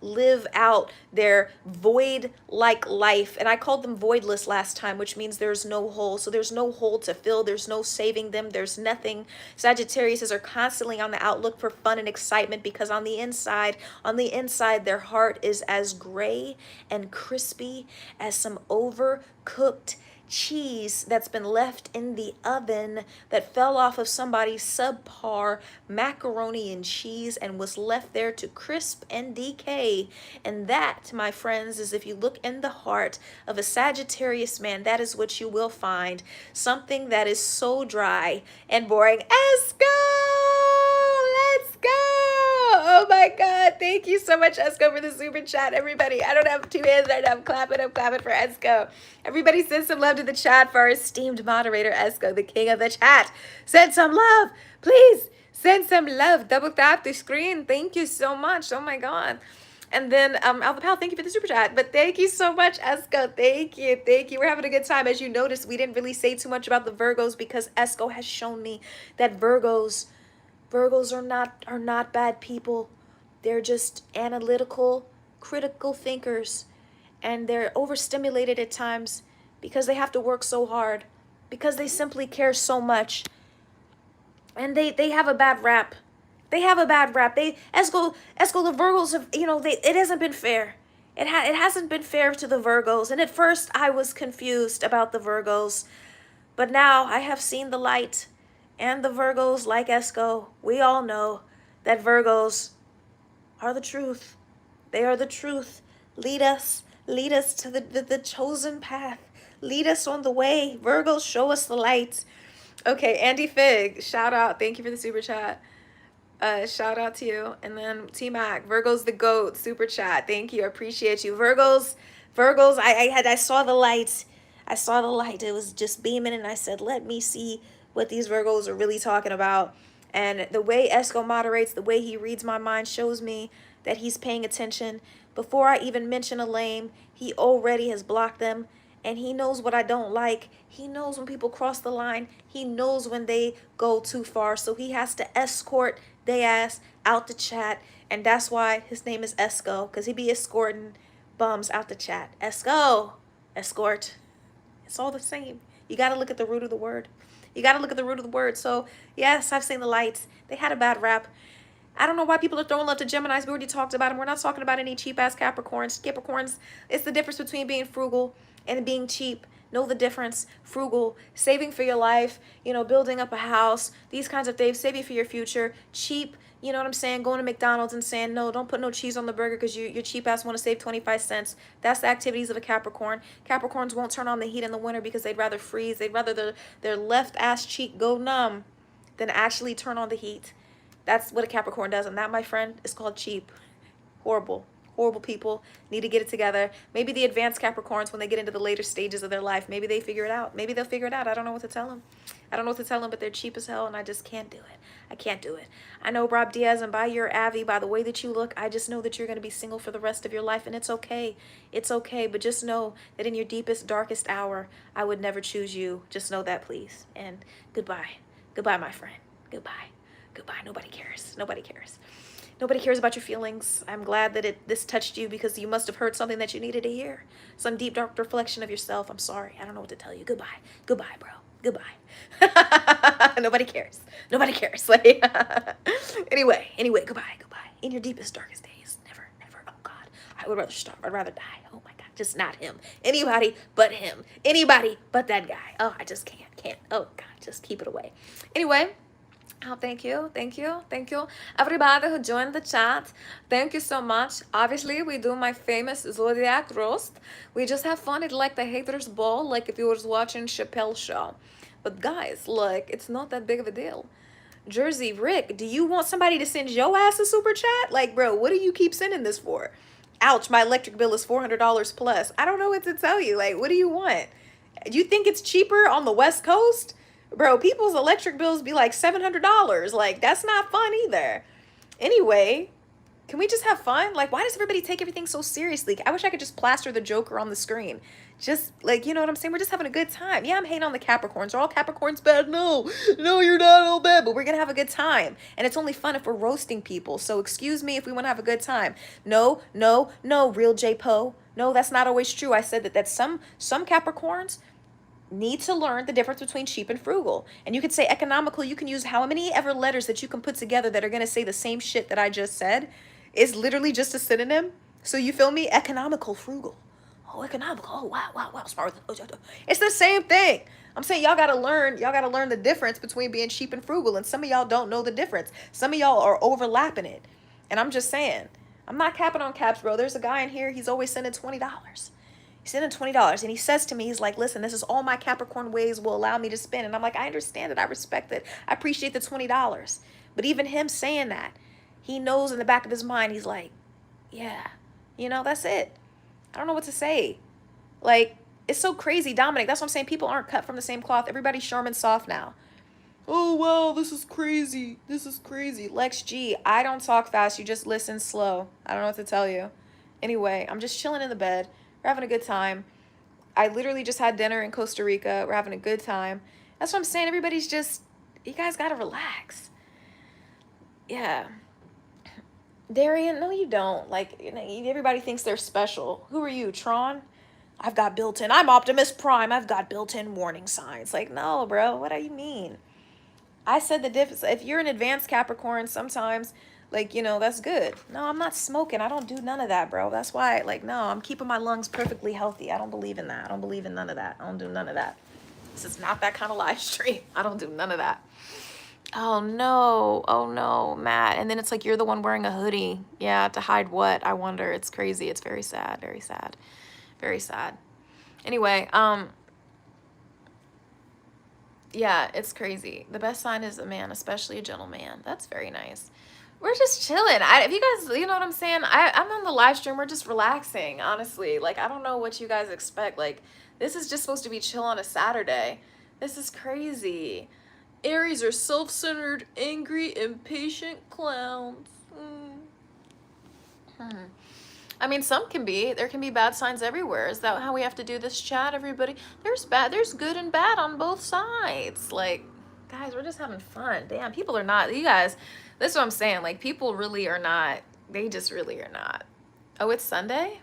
S1: live out their void-like life. And I called them voidless last time, which means there's no hole. So there's no hole to fill. There's no saving them. There's nothing. Sagittariuses are constantly on the outlook for fun and excitement because on the inside, their heart is as gray and crispy as some overcooked cheese that's been left in the oven that fell off of somebody's subpar macaroni and cheese and was left there to crisp and decay. And that, my friends, is if you look in the heart of a Sagittarius man, that is what you will find. Something that is so dry and boring. Esco! Let's go! Oh my God. Thank you so much, Esco, for the super chat, everybody. I don't have two hands right now. I'm clapping for Esco. Everybody send some love to the chat for our esteemed moderator, Esco, the king of the chat. Send some love, please. Send some love. Double tap the screen. Thank you so much. Oh my God. And then Alpha Pal, thank you for the super chat. But thank you so much, Esco. Thank you. Thank you. We're having a good time. As you noticed, we didn't really say too much about the Virgos because Esco has shown me that Virgos are not bad people. They're just analytical, critical thinkers. And they're overstimulated at times because they have to work so hard, because they simply care so much. And they have a bad rap. They have a bad rap. Esco, the Virgos have, you know, it hasn't been fair. It hasn't been fair to the Virgos. And at first I was confused about the Virgos, but now I have seen the light. And the Virgos, like Esco, we all know that Virgos are the truth. They are the truth. Lead us to the chosen path. Lead us on the way. Virgos, show us the light. Okay, Andy Fig, shout out. Thank you for the super chat. Shout out to you. And then T-Mac, Virgo's the GOAT, super chat. Thank you. I appreciate you. Virgos, I saw the light. I saw the light. It was just beaming and I said, let me see what these Virgos are really talking about. And the way Esco moderates, the way he reads my mind shows me that he's paying attention. Before I even mention a lame, he already has blocked them. And he knows what I don't like. He knows when people cross the line. He knows when they go too far. So he has to escort they ass out the chat. And that's why his name is Esco. Because he be escorting bums out the chat. Esco. Escort. It's all the same. You got to look at the root of the word. So, yes, I've seen the lights. They had a bad rap. I don't know why people are throwing love to Geminis. We already talked about them. We're not talking about any cheap-ass Capricorns. Capricorns, it's the difference between being frugal and being cheap. Know the difference. Frugal, saving for your life, you know, building up a house, these kinds of things, saving for your future. Cheap, you know what I'm saying, going to McDonald's and saying, no, don't put no cheese on the burger because your cheap ass want to save 25 cents. That's the activities of a Capricorn. Capricorns won't turn on the heat in the winter because they'd rather freeze. They'd rather their left ass cheek go numb than actually turn on the heat. That's what a Capricorn does. And that, my friend, is called cheap. Horrible. Horrible people need to get it together. Maybe the advanced Capricorns, when they get into the later stages of their life, maybe they figure it out. Maybe they'll figure it out. I don't know what to tell them. But they're cheap as hell, and I just can't do it. I can't do it. I know, Rob Diaz, and by your Avi, by the way that you look, I just know that you're going to be single for the rest of your life, and it's okay. It's okay, but just know that in your deepest, darkest hour, I would never choose you. Just know that, please. And goodbye. Goodbye, my friend. Goodbye. Goodbye. Nobody cares. Nobody cares. Nobody cares about your feelings. I'm glad that this touched you because you must have heard something that you needed to hear. Some deep, dark reflection of yourself. I'm sorry. I don't know what to tell you. Goodbye. Goodbye, bro. Goodbye. Nobody cares. Nobody cares. Like, anyway, goodbye. In your deepest, darkest days. Never. Oh, God. I would rather starve. I'd rather die. Oh, my God. Just not him. Anybody but him. Anybody but that guy. Oh, I just can't. Oh, God. Just keep it away. Anyway. Oh, thank you. Everybody who joined the chat, thank you so much. Obviously, we do my famous Zodiac roast. We just have fun. It's like the haters ball, like if you was watching Chappelle's show. But guys, like, it's not that big of a deal. Jersey Rick, do you want somebody to send your ass a super chat? Like, bro, what do you keep sending this for? Ouch, my electric bill is $400 plus. I don't know what to tell you. Like, what do you want? Do you think it's cheaper on the West Coast? Bro, people's electric bills be like $700. Like, that's not fun either. Anyway, can we just have fun? Like, why does everybody take everything so seriously? I wish I could just plaster the Joker on the screen. Just, like, you know what I'm saying? We're just having a good time. Yeah, I'm hating on the Capricorns. Are all Capricorns bad? No, you're not all bad. But we're going to have a good time. And it's only fun if we're roasting people. So excuse me if we want to have a good time. No, real J-Po. No, that's not always true. I said that some Capricorns need to learn the difference between cheap and frugal. And you could say economical. You can use how many ever letters that you can put together that are going to say the same shit that I just said is literally just a synonym. So you feel me? Economical, frugal. Oh, economical. Oh, wow. Smart. It's the same thing. I'm saying y'all got to learn the difference between being cheap and frugal. And some of y'all don't know the difference. Some of y'all are overlapping it. And I'm just saying, I'm not capping on caps, bro. There's a guy in here. He's always sending $20. He's sending $20 and he says to me, he's like, listen, this is all my Capricorn ways will allow me to spend. And I'm like, I understand it. I respect it. I appreciate the $20. But even him saying that, he knows in the back of his mind, he's like, yeah, that's it. I don't know what to say. Like, it's so crazy, Dominic. That's what I'm saying. People aren't cut from the same cloth. Everybody's Sherman soft now. Oh, wow, this is crazy. Lex G, I don't talk fast. You just listen slow. I don't know what to tell you. Anyway, I'm just chilling in the bed. We're having a good time. I literally just had dinner in Costa Rica. We're having a good time. That's what I'm saying. Everybody's just, you guys got to relax. Yeah. Darian, no, you don't. Like, everybody thinks they're special. Who are you, Tron? I'm Optimus Prime. I've got built-in warning signs. Like, no, bro. What do you mean? I said the difference. If you're an advanced Capricorn, sometimes, like, that's good. No, I'm not smoking. I don't do none of that, bro. That's why, like, no, I'm keeping my lungs perfectly healthy. I don't believe in that. I don't believe in none of that. I don't do none of that. This is not that kind of live stream. I don't do none of that. Oh, no, Matt. And then it's like you're the one wearing a hoodie. Yeah, to hide what? I wonder. It's crazy. It's very sad. Very sad. Very sad. Anyway, yeah, it's crazy. The best sign is a man, especially a gentleman. That's very nice. We're just chilling. If you guys, you know what I'm saying? I'm on the live stream. We're just relaxing, honestly. Like, I don't know what you guys expect. Like, this is just supposed to be chill on a Saturday. This is crazy. Aries are self-centered, angry, impatient clowns. I mean, there can be bad signs everywhere. Is that how we have to do this chat, everybody? There's good and bad on both sides. Like, guys, we're just having fun. Damn, people are not, you guys, this is what I'm saying. Like, people really are not, they just really are not. Oh, it's Sunday?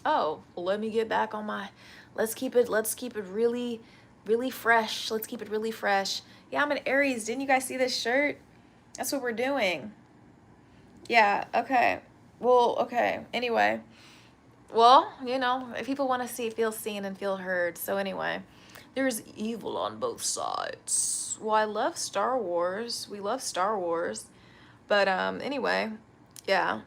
S1: Oh, well, let me get back on my, let's keep it really, really fresh. Let's keep it really fresh. Yeah, I'm an Aries. Didn't you guys see this shirt? That's what we're doing. Yeah, okay. Well, okay. Anyway. Well, if people want to feel seen and feel heard. So anyway, there's evil on both sides. Well, I love Star Wars. We love Star Wars. But anyway, yeah.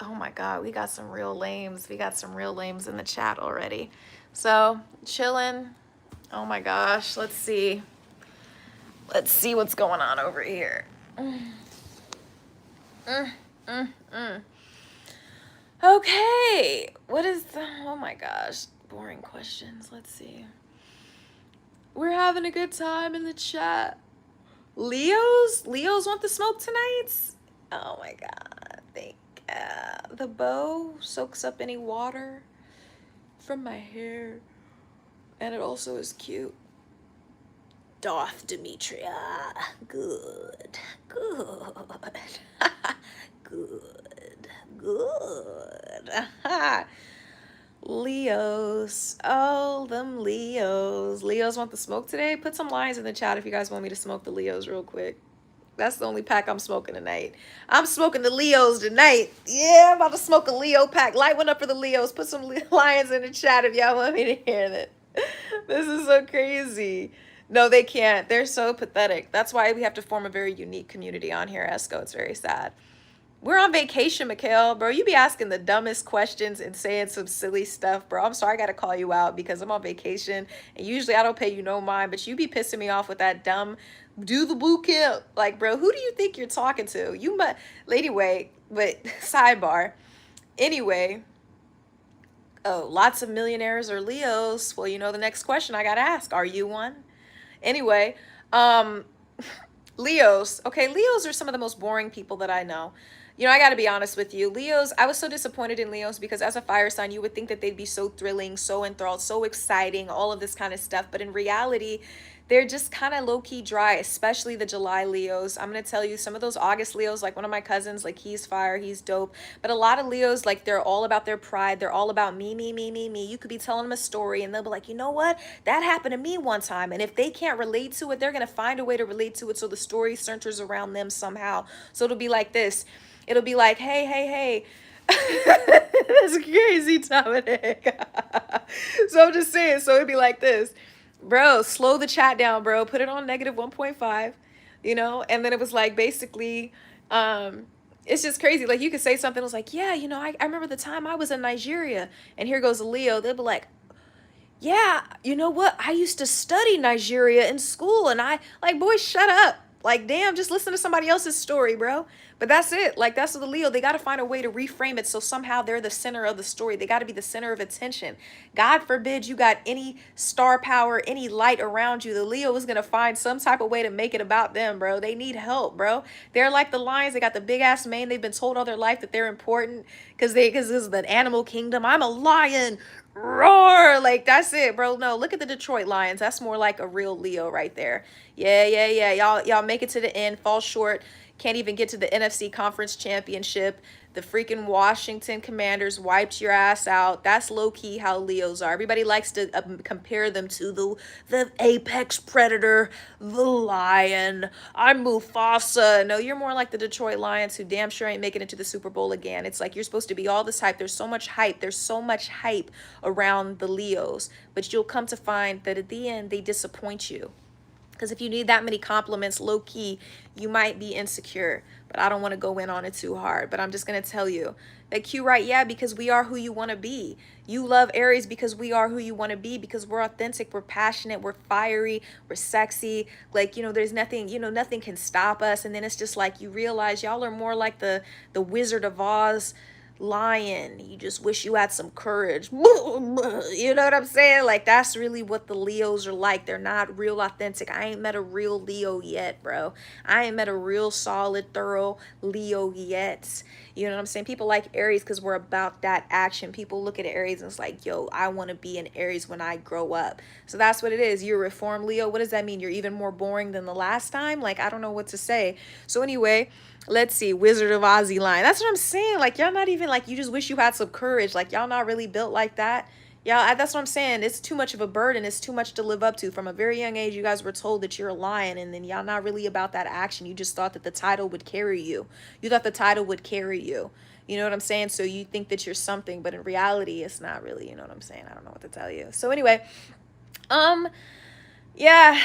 S1: Oh my God, we got some real lames. We got some real lames in the chat already. So, chilling. Oh my gosh, let's see. Let's see what's going on over here. Okay, what is the, oh my gosh, boring questions. Let's see. We're having a good time in the chat. Leos want the smoke tonight? Oh my God, the bow soaks up any water from my hair, and it also is cute. Darth Demetria, good. Leos. Oh, them Leos. Leos want the smoke today? Put some lines in the chat if you guys want me to smoke the Leos real quick. That's the only pack I'm smoking tonight. I'm smoking the Leos tonight. Yeah, I'm about to smoke a Leo pack. Light one up for the Leos. Put some lions in the chat if y'all want me to hear that. This is so crazy. No, they can't. They're so pathetic. That's why we have to form a very unique community on here, Esco. It's very sad. We're on vacation, Mikhail, bro. You be asking the dumbest questions and saying some silly stuff, bro. I'm sorry, I gotta call you out because I'm on vacation, and usually I don't pay you no mind, but you be pissing me off with that dumb, do the boot camp. Like, bro, who do you think you're talking to? You must, anyway, but sidebar. Anyway, oh, lots of millionaires are Leos. Well, you know the next question I gotta ask, are you one? Anyway, Leos. Okay, Leos are some of the most boring people that I know. You know, I got to be honest with you. Leos, I was so disappointed in Leos because as a fire sign, you would think that they'd be so thrilling, so enthralled, so exciting, all of this kind of stuff. But in reality, they're just kind of low-key dry, especially the July Leos. I'm going to tell you, some of those August Leos, like one of my cousins, like he's fire, he's dope. But a lot of Leos, like they're all about their pride. They're all about me, me, me, me, me. You could be telling them a story and they'll be like, you know what? That happened to me one time. And if they can't relate to it, they're going to find a way to relate to it so the story centers around them somehow. So it'll be like this. It'll be like, hey, hey, hey. That's crazy, Dominic. So I'm just saying, so it'd be like this. Bro, slow the chat down, bro. Put it on negative 1.5, you know? And then it was like, basically, it's just crazy. Like, you could say something, it was like, yeah, you know, I remember the time I was in Nigeria. And here goes a Leo. They'll be like, yeah, you know what? I used to study Nigeria in school. And I, like, boy, shut up. Like, damn, just listen to somebody else's story, bro. But that's it. Like, that's the Leo. They got to find a way to reframe it so somehow they're the center of the story. They got to be the center of attention. God forbid you got any star power, any light around you. The Leo is going to find some type of way to make it about them, bro. They need help, bro. They're like the lions. They got the big ass mane. They've been told all their life that they're important because this is the animal kingdom. I'm a lion. Roar. Like, that's it, bro. No, look at the Detroit Lions. That's more like a real Leo right there. Yeah. Y'all make it to the end, fall short. Can't even get to the NFC Conference Championship. The freaking Washington Commanders wiped your ass out. That's low-key how Leos are. Everybody likes to compare them to the apex predator, the lion. I'm Mufasa. No, you're more like the Detroit Lions who damn sure ain't making it to the Super Bowl again. It's like you're supposed to be all this hype. There's so much hype. There's so much hype around the Leos. But you'll come to find that at the end, they disappoint you. Because if you need that many compliments, low-key, you might be insecure. But I don't want to go in on it too hard. But I'm just going to tell you that Q, right? Yeah, because we are who you want to be. You love Aries because we are who you want to be. Because we're authentic, we're passionate, we're fiery, we're sexy. Like, you know, there's nothing, you know, nothing can stop us. And then it's just like you realize y'all are more like the Wizard of Oz lion. You just wish you had some courage. You know what I'm saying? Like, that's really what the Leos are like. They're not real authentic. I ain't met a real Leo yet, bro. I ain't met a real solid, thorough Leo yet. You know what I'm saying? People like Aries because we're about that action. People look at Aries and it's like, yo, I want to be an Aries when I grow up. So that's what it is. You're a reformed Leo. What does that mean? You're even more boring than the last time? Like, I don't know what to say. So anyway, let's see. Wizard of Ozzy line. That's what I'm saying. Like, y'all not even, like, you just wish you had some courage. Like, y'all not really built like that. Y'all, that's what I'm saying. It's too much of a burden. It's too much to live up to. From a very young age, you guys were told that you're a lion, and then y'all not really about that action. You just thought that the title would carry you. You thought the title would carry you. You know what I'm saying? So you think that you're something, but in reality, it's not really. You know what I'm saying? I don't know what to tell you. So anyway, yeah,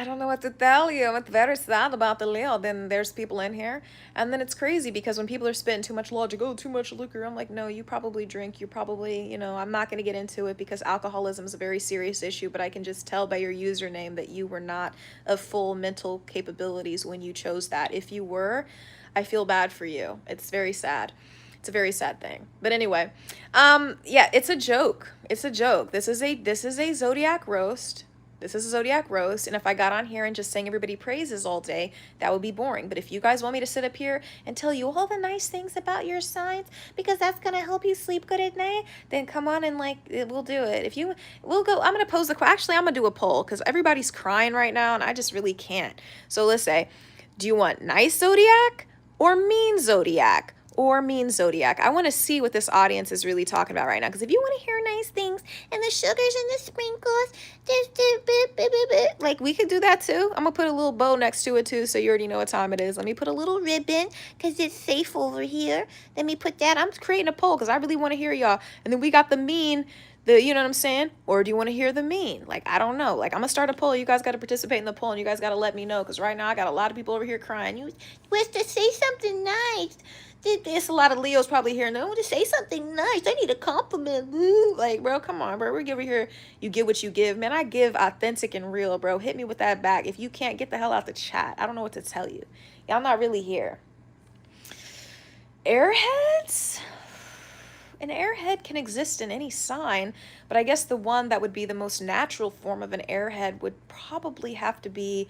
S1: I don't know what to tell you. It's very sad about the Leo. Then there's people in here. And then it's crazy because when people are spitting too much logic, oh, too much liquor, I'm like, no, you probably drink. You probably, you know, I'm not going to get into it because alcoholism is a very serious issue, but I can just tell by your username that you were not of full mental capabilities when you chose that. If you were, I feel bad for you. It's very sad. It's a very sad thing. But anyway, yeah, it's a joke. It's a joke. This is a Zodiac roast. This is a Zodiac roast, and if I got on here and just sang everybody praises all day, that would be boring. But if you guys want me to sit up here and tell you all the nice things about your signs, because that's going to help you sleep good at night, then come on and, like, we'll do it. If you, we'll go, I'm going to pose the, actually, I'm going to do a poll, because everybody's crying right now, and I just really can't. So let's say, do you want nice Zodiac or mean Zodiac? or mean zodiac? I want to see what this audience is really talking about right now. Because if you want to hear nice things and the sugars and the sprinkles, like we could do that too. I'm going to put a little bow next to it too, so you already know what time it is. Let me put a little ribbon because it's safe over here. Let me put that. I'm creating a poll because I really want to hear y'all. And then we got the mean. You know what I'm saying? Or do you want to hear the mean? Like, I don't know. Like, I'm going to start a poll. You guys got to participate in the poll, and you guys got to let me know. Because right now, I got a lot of people over here crying. You wish to say something nice. There's a lot of Leos probably here. No, to say something nice. I need a compliment. Woo. Like, bro, come on, bro. We're over here. You get what you give. Man, I give authentic and real, bro. Hit me with that back. If you can't, get the hell out the chat. I don't know what to tell you. Y'all not really here. Airheads? An airhead can exist in any sign, but I guess the one that would be the most natural form of an airhead would probably have to be...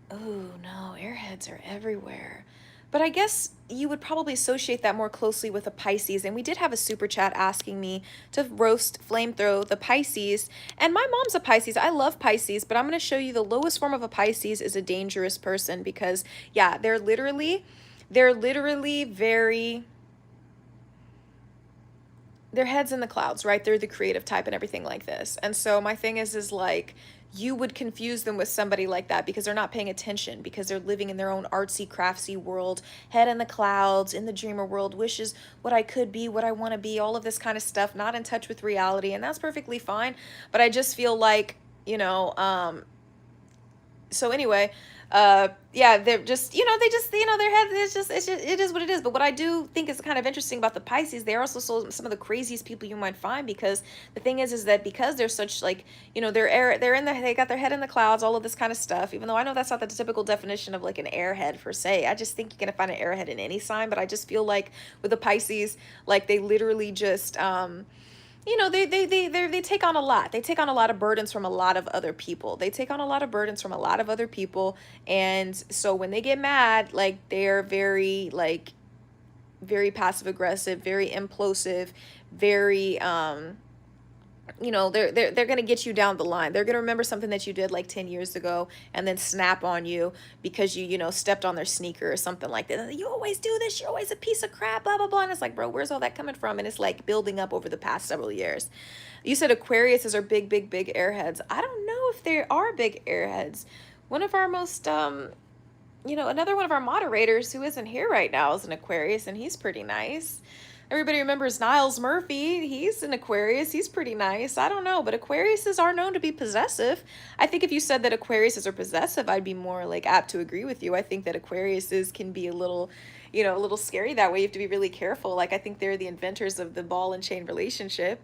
S1: Oh, no, airheads are everywhere. But I guess you would probably associate that more closely with a Pisces. And we did have a super chat asking me to flamethrow the Pisces. And my mom's a Pisces. I love Pisces, but I'm going to show you the lowest form of a Pisces is a dangerous person because, yeah, they're literally very... Their head's in the clouds, right? They're the creative type and everything like this. And so my thing is like, you would confuse them with somebody like that because they're not paying attention, because they're living in their own artsy, craftsy world, head in the clouds, in the dreamer world, wishes what I could be, what I want to be, all of this kind of stuff, not in touch with reality. And that's perfectly fine. But I just feel like, you know, so anyway, yeah, they're just, you know, their head is just, it is what it is. But what I do think is kind of interesting about the Pisces, they're also some of the craziest people you might find, because the thing is that because they're such, like, you know, they got their head in the clouds, all of this kind of stuff, even though I know that's not the typical definition of like an airhead per se. I just think you're gonna find an airhead in any sign, but I just feel like with the Pisces, like they literally just, you know, they take on a lot. They take on a lot of burdens from a lot of other people. And so when they get mad, like they're very passive aggressive, very implosive, very, you know, they're going to get you down the line. They're going to remember something that you did like 10 years ago and then snap on you because you know, stepped on their sneaker or something like that. You always do this. You're always a piece of crap, blah, blah, blah. And it's like, bro, where's all that coming from? And it's like building up over the past several years. You said Aquarius are big airheads. I don't know if they are big airheads. One of our most, you know, another one of our moderators who isn't here right now is an Aquarius, and he's pretty nice. Everybody remembers Niles Murphy. He's an Aquarius. He's pretty nice. I don't know, but Aquariuses are known to be possessive. I think if you said that Aquariuses are possessive, I'd be more like apt to agree with you. I think that Aquariuses can be a little, you know, a little scary that way. You have to be really careful. Like, I think they're the inventors of the ball and chain relationship.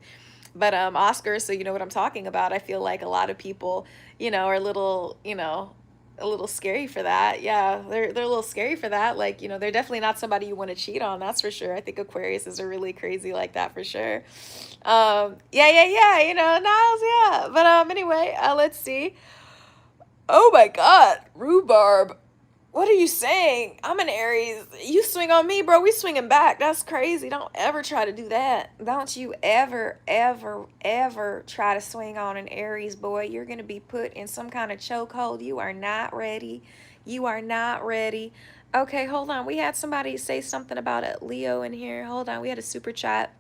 S1: But Oscar, so you know what I'm talking about. I feel like a lot of people, you know, are a little, you know, a little scary for that. Yeah, they're a little scary for that. Like, you know, they're definitely not somebody you want to cheat on, that's for sure. I think Aquariuses are really crazy like that for sure. Yeah, you know, Niles, yeah. But anyway, let's see. Oh my God, rhubarb. What are you saying? I'm an Aries. You swing on me, bro. We swinging back. That's crazy. Don't ever try to do that. Don't you ever try to swing on an Aries, boy. You're going to be put in some kind of chokehold. You are not ready. You are not ready. Okay, hold on. We had somebody say something about a Leo in here. Hold on. We had a super chat.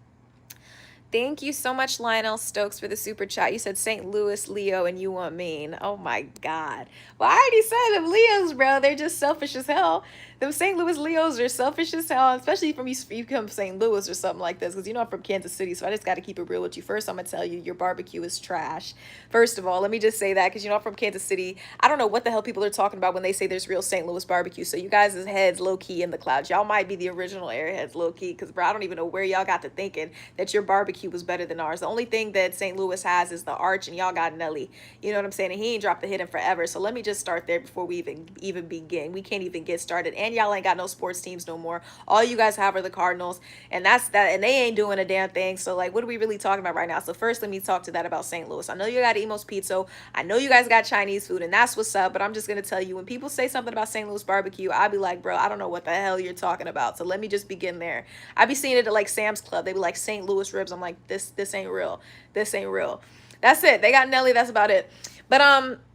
S1: Thank you so much, Lionel Stokes, for the super chat. You said St. Louis, Leo, and you want mean. Oh, my God. Well, I already said them Leos, bro. They're just selfish as hell. Them St. Louis Leos are selfish as hell, especially from you come from St. Louis or something like this, because you know I'm from Kansas City, so I just got to keep it real with you. First, I'm going to tell you your barbecue is trash. First of all, let me just say that, because you know I'm from Kansas City. I don't know what the hell people are talking about when they say there's real St. Louis barbecue, so you guys' heads low-key in the clouds. Y'all might be the original airheads low-key, because, bro, I don't even know where y'all got to thinking that your barbecue was better than ours. The only thing that St. Louis has is the Arch, and y'all got Nelly. You know what I'm saying? And he ain't dropped the hit in forever, so let me just start there before we even begin. We can't even get started, and y'all ain't got no sports teams no more. All you guys have are the Cardinals, and that's that, and they ain't doing a damn thing. So like, what are we really talking about right now? So first, let me talk to that about St. Louis. I know you got Emo's Pizza. I know you guys got Chinese food, and that's what's up, but I'm just gonna tell you, when people say something about St. Louis barbecue, I'll be like, bro, I don't know what the hell you're talking about. So let me just begin there. I be seeing it at like Sam's Club. They be like St. Louis ribs. I'm like, this ain't real. This ain't real. That's it. They got Nelly. That's about it. But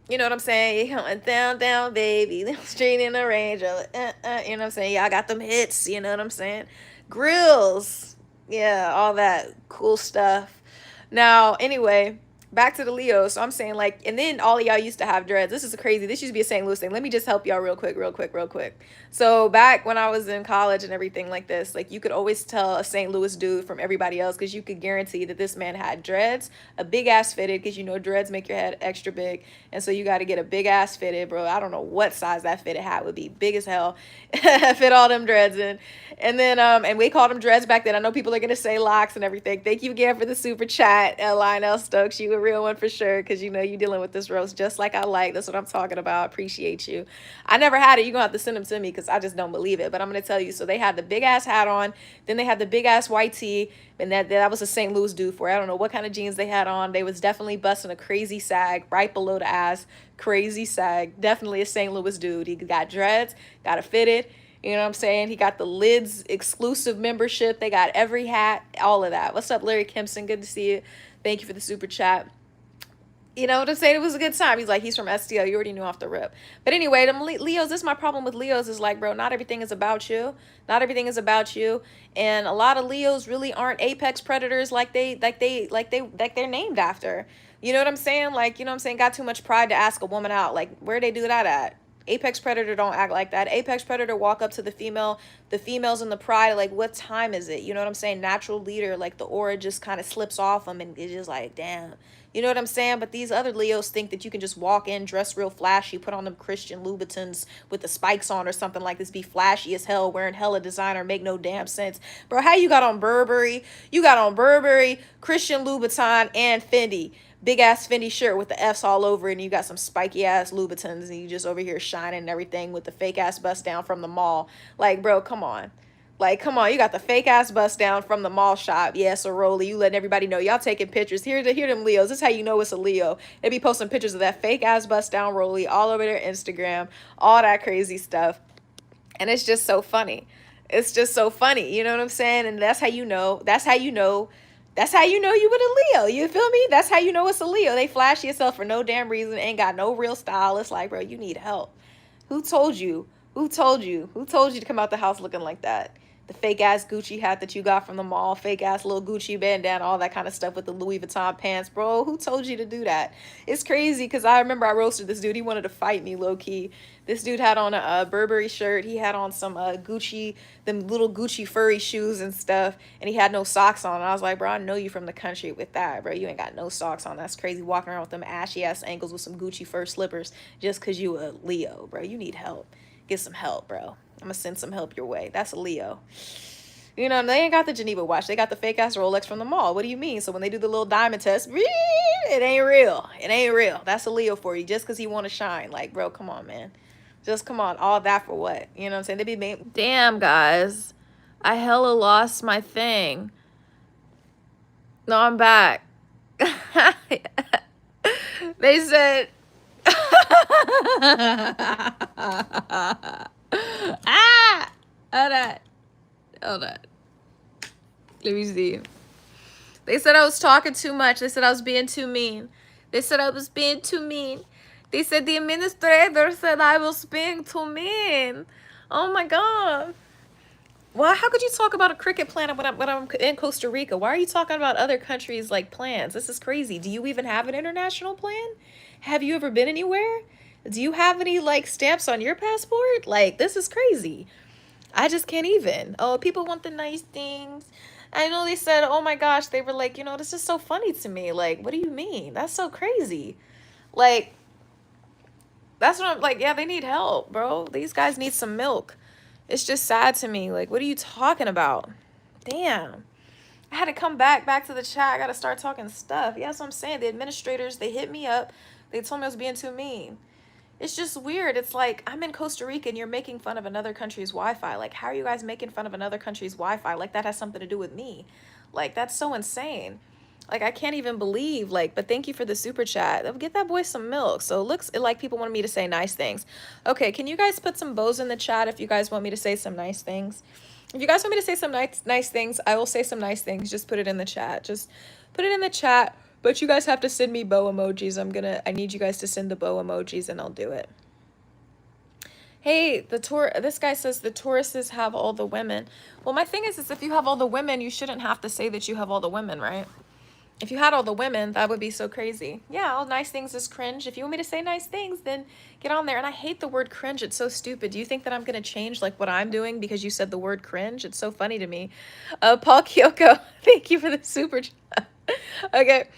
S1: You know what I'm saying? You coming down, down, baby. Straight in the range. You know what I'm saying? Y'all got them hits. You know what I'm saying? Grills. Yeah, all that cool stuff. Now, anyway, back to the Leo. So I'm saying, like, and then all of y'all used to have dreads. This is crazy. This used to be a St. Louis thing. Let me just help y'all real quick, real quick, real quick. So back when I was in college and everything like this, like, you could always tell a St. Louis dude from everybody else because you could guarantee that this man had dreads, a big ass fitted, because you know dreads make your head extra big. And so you got to get a big ass fitted, bro. I don't know what size that fitted hat would be. Big as hell. Fit all them dreads in. And then, and we called them dreads back then. I know people are going to say locks and everything. Thank you again for the super chat, Lionel Stokes. You a real one for sure, because you know you dealing with this roast just like I like. That's what I'm talking about. Appreciate you. I never had it. You're going to have to send them to me because I just don't believe it. But I'm going to tell you. So they had the big ass hat on. Then they had the big ass white tee. And that was a St. Louis dude for it. I don't know what kind of jeans they had on. They was definitely busting a crazy sag right below the ass. Crazy sag. Definitely a St. Louis dude. He got dreads, got it fitted. You know what I'm saying? He got the Lids exclusive membership. They got every hat, all of that. What's up, Larry Kempson? Good to see you. Thank you for the super chat. You know what I'm saying? It was a good time. He's like, he's from STL. You already knew off the rip. But anyway, them Leos, this is my problem with Leos is like, bro, not everything is about you. Not everything is about you. And a lot of Leos really aren't apex predators like they're named after. You know what I'm saying? Like, you know what I'm saying? Got too much pride to ask a woman out. Like, where they do that at? Apex predator don't act like that. Apex predator walk up to the females in the pride, like, what time is it? You know what I'm saying? Natural leader, like the aura just kind of slips off them and it's just like, damn. You know what I'm saying? But these other Leos think that you can just walk in, dress real flashy, put on them Christian Louboutins with the spikes on or something like this, be flashy as hell, wearing hella designer, make no damn sense. Bro, how you got on Burberry? You got on Burberry, Christian Louboutin, and Fendi. Big ass Fendi shirt with the F's all over it, and you got some spiky ass Louboutins, and you just over here shining and everything with the fake ass bust down from the mall. Like, bro, come on. Like, come on, you got the fake ass bust down from the mall shop. Yes, yeah, Soroli, you letting everybody know. Y'all taking pictures. Here them Leos. This is how you know it's a Leo. They be posting pictures of that fake ass bust down Rolly all over their Instagram, all that crazy stuff. And it's just so funny. It's just so funny. You know what I'm saying? And that's how you know. That's how you know. That's how you know you with a Leo. You feel me? That's how you know it's a Leo. They flash yourself for no damn reason. Ain't got no real style. It's like, bro, you need help. Who told you? Who told you? Who told you to come out the house looking like that? The fake ass Gucci hat that you got from the mall, fake ass little Gucci bandana, all that kind of stuff with the Louis Vuitton pants, bro. Who told you to do that? It's crazy because I remember I roasted this dude. He wanted to fight me low key. This dude had on a Burberry shirt. He had on some Gucci, them little Gucci furry shoes and stuff, and he had no socks on. And I was like, bro, I know you from the country with that, bro. You ain't got no socks on. That's crazy. Walking around with them ashy ass ankles with some Gucci fur slippers just because you a Leo, bro. You need help. Get some help, bro. I'm gonna send some help your way. That's a Leo. You know, they ain't got the Geneva watch. They got the fake ass Rolex from the mall. What do you mean? So when they do the little diamond test, it ain't real. It ain't real. That's a Leo for you just because he want to shine. Like, bro, come on, man. Just come on. All that for what? You know what I'm saying? They be made. Damn, guys. I hella lost my thing. No, I'm back. They said... ah! Hold on. Let me see. They said I was talking too much. They said I was being too mean. They said I was being too mean. They said the administrator said I was being too mean. Oh my God. Well, how could you talk about a cricket planet when I'm in Costa Rica? Why are you talking about other countries like plans? This is crazy. Do you even have an international plan? Have you ever been anywhere? Do you have any like stamps on your passport? Like, this is crazy. I just can't even. Oh, people want the nice things. I know they said, oh my gosh, they were like, you know, this is so funny to me. Like, what do you mean? That's so crazy. Like, that's what I'm like, yeah, they need help, bro. These guys need some milk. It's just sad to me. Like, what are you talking about? Damn. I had to come back to the chat. I got to start talking stuff. Yeah, that's what I'm saying. The administrators, they hit me up. They told me I was being too mean. It's just weird. It's like, I'm in Costa Rica and you're making fun of another country's Wi-Fi. Like, how are you guys making fun of another country's Wi-Fi? Like, that has something to do with me. Like, that's so insane. Like, I can't even believe, like, but thank you for the super chat. Get that boy some milk. So it looks like people want me to say nice things. Okay, can you guys put some bows in the chat if you guys want me to say some nice things? If you guys want me to say some nice things, I will say some nice things. Just put it in the chat. Just put it in the chat. But you guys have to send me bow emojis. I need you guys to send the bow emojis and I'll do it. Hey, this guy says the Tauruses have all the women. Well, my thing is if you have all the women, you shouldn't have to say that you have all the women, right? If you had all the women, that would be so crazy. Yeah, all nice things is cringe. If you want me to say nice things, then get on there. And I hate the word cringe. It's so stupid. Do you think that I'm going to change like what I'm doing because you said the word cringe? It's so funny to me. Paul Kyoko, thank you for the super chat. Okay.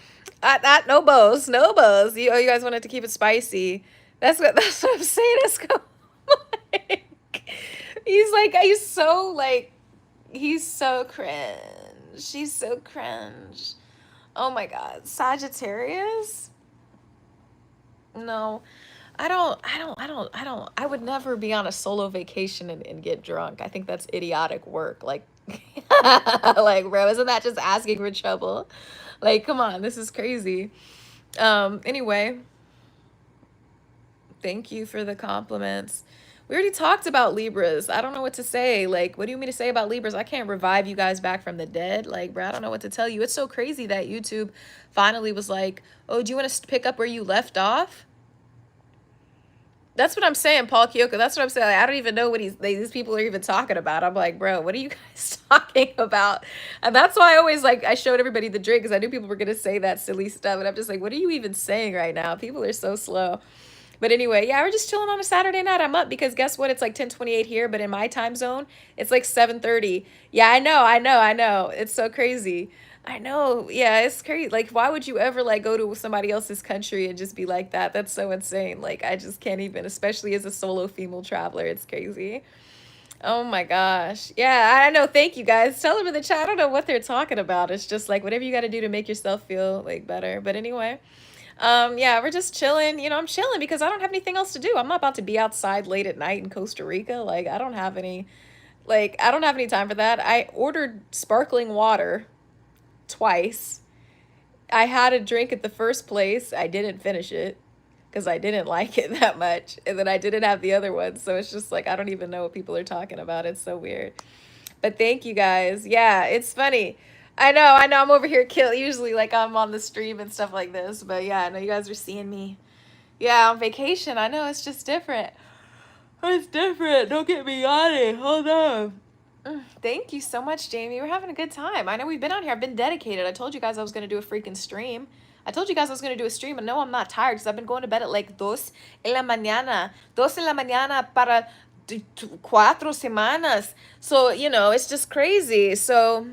S1: No bows. No bows. You guys wanted to keep it spicy. That's what I'm saying. Let's go. He's so cringe. He's so cringe. Oh my God. Sagittarius? No. I would never be on a solo vacation and get drunk. I think that's idiotic work. Like, like, bro, isn't that just asking for trouble? Like, come on, this is crazy. Anyway, thank you for the compliments. We already talked about Libras. I don't know what to say. Like, what do you want me to say about Libras? I can't revive you guys back from the dead. Like, bro, I don't know what to tell you. It's so crazy that YouTube finally was like, oh, do you want to pick up where you left off? That's what I'm saying, Paul Kyoko. That's what I'm saying. Like, I don't even know what these people are even talking about. I'm like, bro, what are you guys talking about? And that's why I showed everybody the drink because I knew people were going to say that silly stuff. And I'm just like, what are you even saying right now? People are so slow. But anyway, yeah, we're just chilling on a Saturday night. I'm up because guess what? It's like 10:28 here, but in my time zone, it's like 7:30. Yeah, I know. It's so crazy. I know. Yeah, it's crazy. Like, why would you ever like go to somebody else's country and just be like that? That's so insane. Like, I just can't even, especially as a solo female traveler. It's crazy. Oh my gosh. Yeah, I know. Thank you guys. Tell them in the chat. I don't know what they're talking about. It's just like whatever you got to do to make yourself feel like better. But anyway. Yeah, we're just chilling. You know, I'm chilling because I don't have anything else to do. I'm not about to be outside late at night in Costa Rica. Like, I don't have any time for that. I ordered sparkling water twice. I had a drink at the first place. I didn't finish it because I didn't like it that much. And then I didn't have the other one. So it's just like, I don't even know what people are talking about. It's so weird. But thank you guys. Yeah, it's funny. I know. I'm over here usually like I'm on the stream and stuff like this. But yeah, I know you guys are seeing me. Yeah, on vacation. I know it's just different. It's different. Don't get me yawning. Hold on. Thank you so much, Jamie. We're having a good time. I know we've been on here. I've been dedicated. I told you guys I was going to do a freaking stream. I told you guys I was going to do a stream. And no, I'm not tired because I've been going to bed at like 2 en la mañana. 2 en la mañana para 4 semanas. So, you know, it's just crazy. So,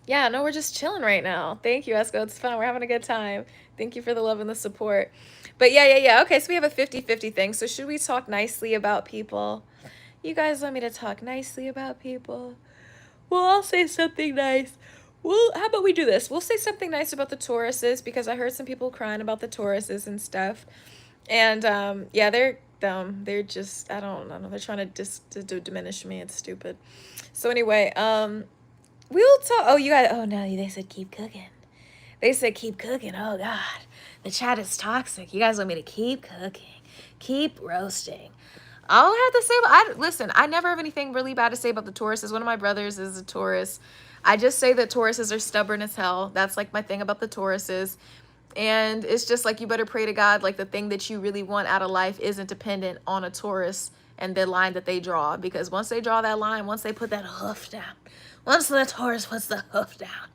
S1: yeah, no, we're just chilling right now. Thank you, Esco. It's fun. We're having a good time. Thank you for the love and the support. But yeah. Okay, so we have a 50-50 thing. So should we talk nicely about people? You guys want me to talk nicely about people? Well, I'll say something nice. Well, how about we do this? We'll say something nice about the Tauruses because I heard some people crying about the Tauruses and stuff. And yeah, they're dumb. They're just, I don't know. They're trying to diminish me. It's stupid. So anyway, we'll talk. Oh, you guys. Oh no, they said keep cooking. They said keep cooking. Oh God, the chat is toxic. You guys want me to keep cooking, keep roasting. All I have to say, listen, I never have anything really bad to say about the Tauruses. One of my brothers is a Taurus. I just say that Tauruses are stubborn as hell. That's like my thing about the Tauruses. And it's just like you better pray to God, like the thing that you really want out of life isn't dependent on a Taurus and the line that they draw. Because once they draw that line, once they put that hoof down, once the Taurus puts the hoof down,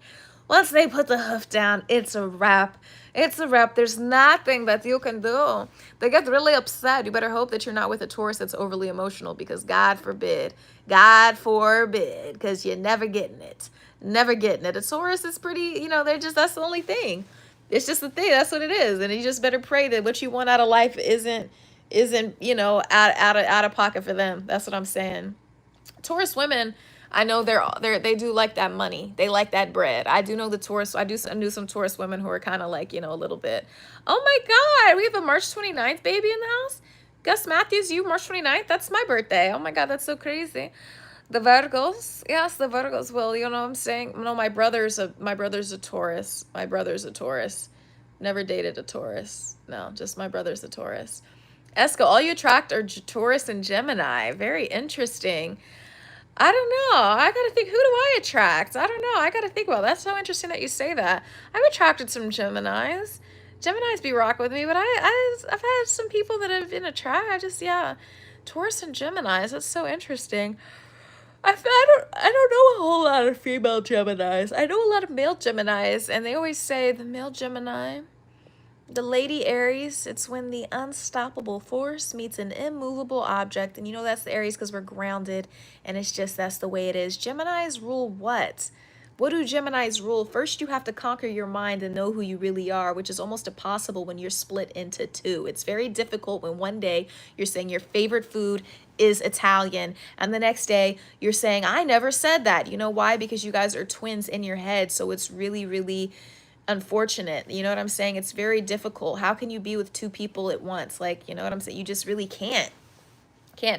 S1: once they put the hoof down, it's a wrap. It's a wrap. There's nothing that you can do. They get really upset. You better hope that you're not with a Taurus that's overly emotional because God forbid, because you're never getting it. Never getting it. A Taurus is pretty, you know, that's the only thing. It's just the thing. That's what it is. And you just better pray that what you want out of life isn't, you know, out of pocket for them. That's what I'm saying. Taurus women, I know they do like that money. They like that bread. I do know the Taurus. I knew some Taurus women who are kind of like, you know, a little bit. Oh my God, we have a March 29th baby in the house. Gus Matthews, you March 29th? That's my birthday. Oh my God, that's so crazy. The Virgos, yes, the Virgos. Well, you know what I'm saying? No, my brother's a Taurus. My brother's a Taurus. Never dated a Taurus. No, just my brother's a Taurus. Esco, all you attract are Taurus and Gemini. Very interesting. I don't know. I gotta think, who do I attract? I don't know. I gotta think about that. That's so interesting that you say that. I've attracted some Geminis. Geminis be rock with me, but I've had some people that have been attracted. I just, yeah. Taurus and Geminis. That's so interesting. I don't know a whole lot of female Geminis. I know a lot of male Geminis, and they always say the male Gemini, the lady Aries, it's when the unstoppable force meets an immovable object. And you know that's the Aries because we're grounded, and it's just that's the way it is. Geminis rule what? What do Geminis rule? First, you have to conquer your mind and know who you really are, which is almost impossible when you're split into two. It's very difficult when one day you're saying your favorite food is Italian, and the next day you're saying, I never said that. You know why? Because you guys are twins in your head. So it's really, really unfortunate. You know what I'm saying? It's very difficult. How can you be with two people at once? Like, you know what I'm saying? You just really can't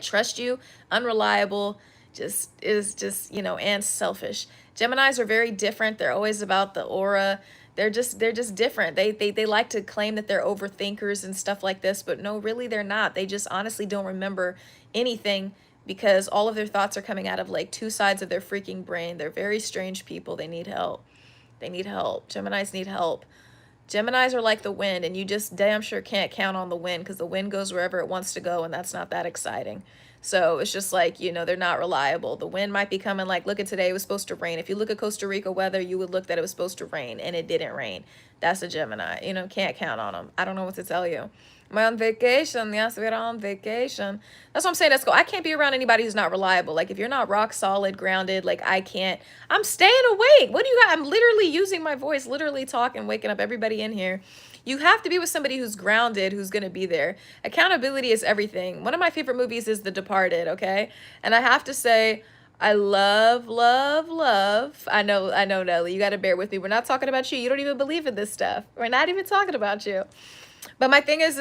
S1: trust you. Unreliable, just is just, you know, and selfish. Geminis are very different. They're always about the aura. They're just different. They like to claim that they're overthinkers and stuff like this, but no, really they're not. They just honestly don't remember anything because all of their thoughts are coming out of like two sides of their freaking brain. They're very strange people. They need help. They need help. Geminis need help. Geminis are like the wind, and you just damn sure can't count on the wind because the wind goes wherever it wants to go, and that's not that exciting. So it's just like, you know, they're not reliable. The wind might be coming like, look at today, it was supposed to rain. If you look at Costa Rica weather, you would look that it was supposed to rain, and it didn't rain. That's a Gemini. You know, can't count on them. I don't know what to tell you. Am I on vacation? Yes, we're on vacation. That's what I'm saying. Let's go. I can't be around anybody who's not reliable. Like, if you're not rock solid, grounded, like, I can't. I'm staying awake. What do you got? I'm literally using my voice, literally talking, waking up everybody in here. You have to be with somebody who's grounded, who's going to be there. Accountability is everything. One of my favorite movies is The Departed, okay? And I have to say, I love, love, love. I know, Nelly. You got to bear with me. We're not talking about you. You don't even believe in this stuff. We're not even talking about you. But my thing is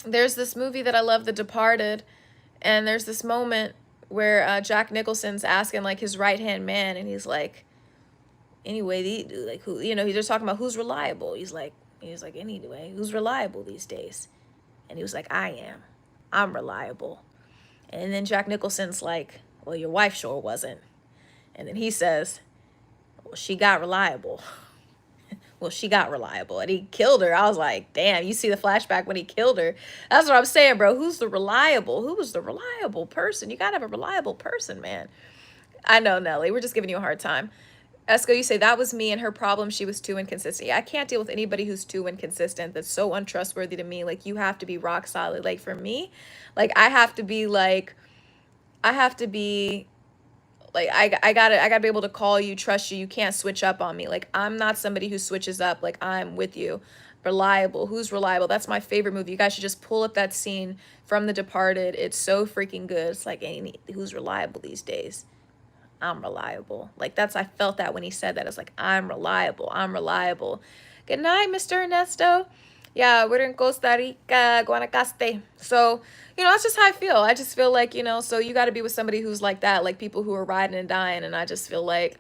S1: there's this movie that I love, The Departed, and there's this moment where Jack Nicholson's asking like his right-hand man, and he's like, anyway, like, who, you know, he's just talking about who's reliable. He's like, anyway, who's reliable these days? And he was like, I am. I'm reliable. And then Jack Nicholson's like, well, your wife sure wasn't. And then he says, well, she got reliable. Well, she got reliable, and he killed her. I was like, damn, you see the flashback when he killed her. That's what I'm saying, bro. Who's the reliable? Who was the reliable person? You got to have a reliable person, man. I know, Nelly. We're just giving you a hard time. Esco, you say that was me and her problem. She was too inconsistent. I can't deal with anybody who's too inconsistent. That's so untrustworthy to me. Like, you have to be rock solid. Like, for me, like, I have to be like, I gotta be able to call you, trust you. You can't switch up on me. Like, I'm not somebody who switches up. Like, I'm with you. Reliable. Who's reliable? That's my favorite movie. You guys should just pull up that scene from The Departed. It's so freaking good. It's like, who's reliable these days? I'm reliable. Like, that's, I felt that when he said that. It's like, I'm reliable. I'm reliable. Good night, Mr. Ernesto. Yeah, we're in Costa Rica, Guanacaste. So, you know, that's just how I feel. I just feel like, you know, so you got to be with somebody who's like that, like people who are riding and dying. And I just feel like,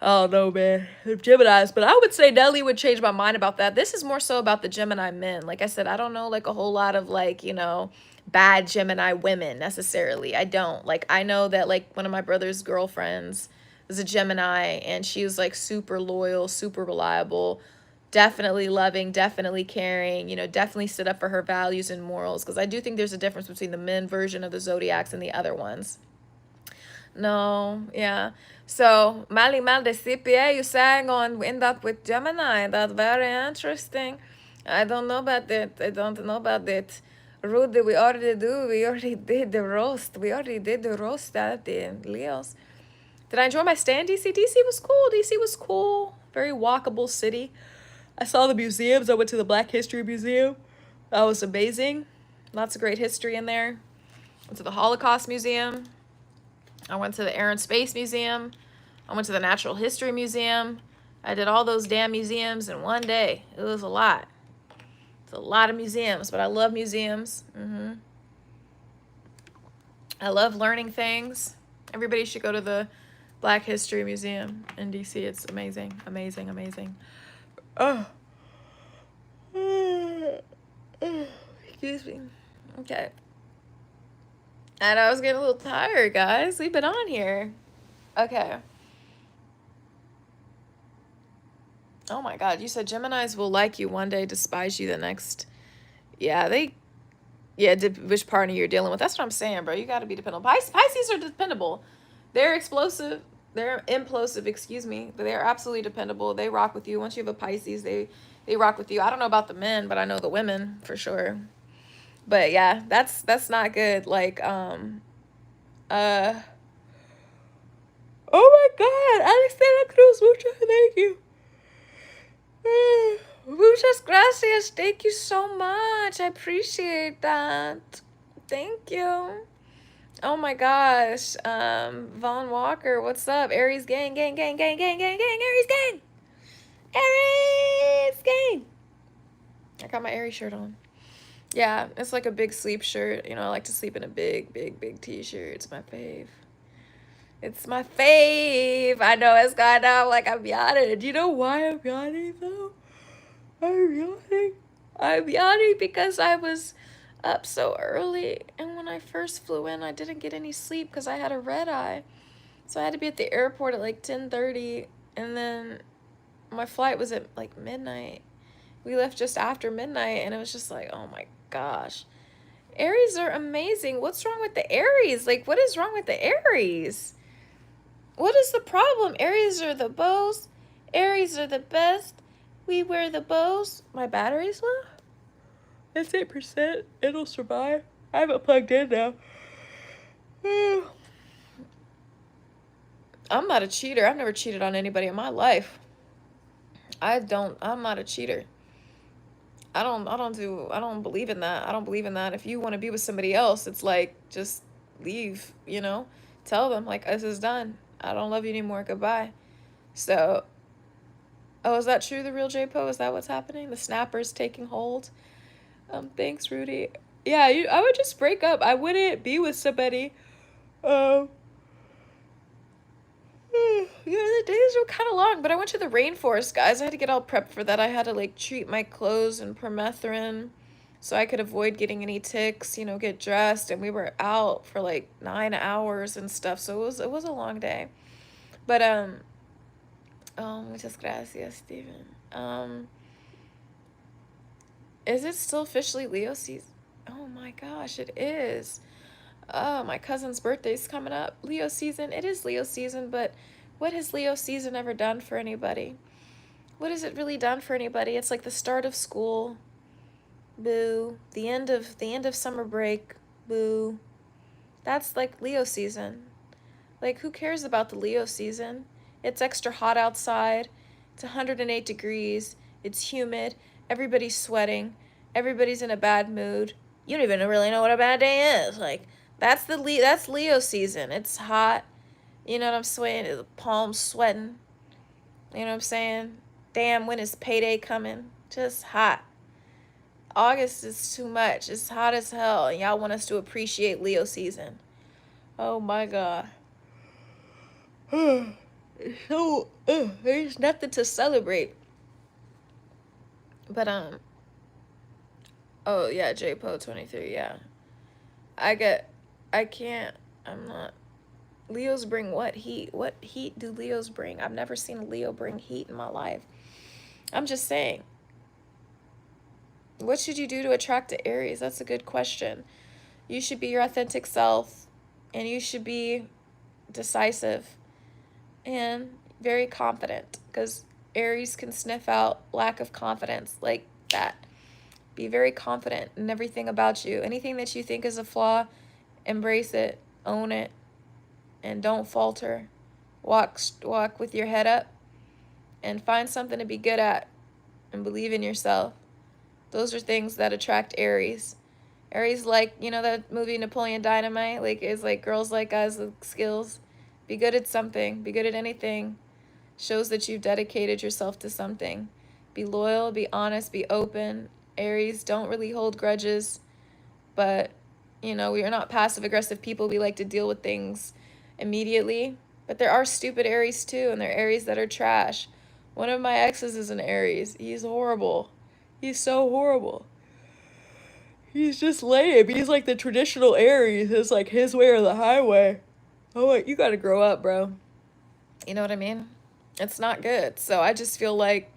S1: oh no, man, Geminis. But I would say Nelly would change my mind about that. This is more so about the Gemini men. Like I said, I don't know like a whole lot of like, you know, bad Gemini women necessarily. I don't. Like, I know that like one of my brother's girlfriends is a Gemini, and she was like super loyal, super reliable, definitely loving, definitely caring, you know, definitely stood up for her values and morals. Because I do think there's a difference between the men version of the Zodiacs and the other ones. No, yeah. So, Mali Mal de CPA, you sang on end up with Gemini. That's very interesting. I don't know about that. I don't know about that. Rudy, we already do. We already did the roast. We already did the roast at the Leos. Did I enjoy my stay in DC? DC was cool. DC was cool. Very walkable city. I saw the museums. I went to the Black History Museum. That was amazing. Lots of great history in there. Went to the Holocaust Museum. I went to the Air and Space Museum. I went to the Natural History Museum. I did all those damn museums in one day. It was a lot. It's a lot of museums, but I love museums. I love learning things. Everybody should go to the Black History Museum in DC. It's amazing, amazing, amazing. Oh. Excuse me. Okay. And I was getting a little tired, guys. We've been on here. Okay. Oh my God. You said Geminis will like you one day, despise you the next. Yeah, which partner you're dealing with. That's what I'm saying, bro. You got to be dependable. Pisces are dependable. They're explosive. They're implosive, excuse me. But they're absolutely dependable. They rock with you. Once you have a Pisces, they rock with you. I don't know about the men, but I know the women for sure. But yeah, that's not good. Like, oh my God, Alexandra Cruz, muchas thank you. Muchas gracias. Thank you so much. I appreciate that. Thank you. Oh my gosh. Vaughn Walker, what's up? Aries gang, gang, gang, gang, gang, gang, gang, Aries gang. Aries gang. I got my Aries shirt on. Yeah, it's like a big sleep shirt. You know, I like to sleep in a big, big, big t-shirt. It's my fave. It's my fave. I know it's gone now. Like, I'm yawning. Do you know why I'm yawning, though? I'm yawning because I was up so early. And when I first flew in, I didn't get any sleep because I had a red eye. So I had to be at the airport at like 10:30. And then my flight was at like midnight. We left just after midnight. And it was just like, oh my gosh. Aries are amazing. What's wrong with the Aries? Like, what is wrong with the Aries? What is the problem? Aries are the bows. Aries are the best. We wear the bows. My battery's low? It's 8%. It'll survive. I have it plugged in now. I'm not a cheater. I've never cheated on anybody in my life. I'm not a cheater. I don't believe in that. I don't believe in that. If you want to be with somebody else, it's like, just leave, you know? Tell them, like, this is done. I don't love you anymore. Goodbye. So, oh, is that true, the real J-Po? Is that what's happening? The snapper's taking hold? Thanks, Rudy. Yeah, I would just break up. I wouldn't be with somebody. Yeah, the days were kind of long, but I went to the rainforest, guys. I had to get all prepped for that. I had to, like, treat my clothes in permethrin so I could avoid getting any ticks, you know, get dressed. And we were out for, like, 9 hours and stuff. So it was a long day. But, muchas gracias, Steven. Is it still officially Leo season? Oh my gosh, it is. Oh, my cousin's birthday's coming up. Leo season. It is Leo season, but what has Leo season ever done for anybody? What has it really done for anybody? It's like the start of school. Boo. The end of summer break. Boo. That's like Leo season. Like, who cares about the Leo season? It's extra hot outside. It's 108 degrees. It's humid. Everybody's sweating. Everybody's in a bad mood. You don't even really know what a bad day is. Like, that's Leo season. It's hot. You know what I'm saying? The palms sweating. You know what I'm saying? Damn, when is payday coming? Just hot. August is too much. It's hot as hell. And y'all want us to appreciate Leo season. Oh my God. So, there's nothing to celebrate. But, oh yeah, J-Po 23, yeah. I'm not. Leos bring what heat? What heat do Leos bring? I've never seen a Leo bring heat in my life. I'm just saying. What should you do to attract to Aries? That's a good question. You should be your authentic self, and you should be decisive and very confident, because Aries can sniff out lack of confidence like that. Be very confident in everything about you. Anything that you think is a flaw, embrace it, own it, and don't falter. Walk with your head up and find something to be good at and believe in yourself. Those are things that attract Aries. Aries, like, you know that movie Napoleon Dynamite? Like, it's like girls like us with skills. Be good at something. Be good at anything. Shows that you've dedicated yourself to something. Be loyal, be honest, be open. Aries don't really hold grudges, but, you know, we are not passive-aggressive people. We like to deal with things immediately. But there are stupid Aries too, and there are Aries that are trash. One of my exes is an Aries. He's horrible. He's so horrible. He's just lame. He's like the traditional Aries. It's like his way or the highway. Oh, wait, you gotta grow up, bro. You know what I mean? It's not good. So I just feel like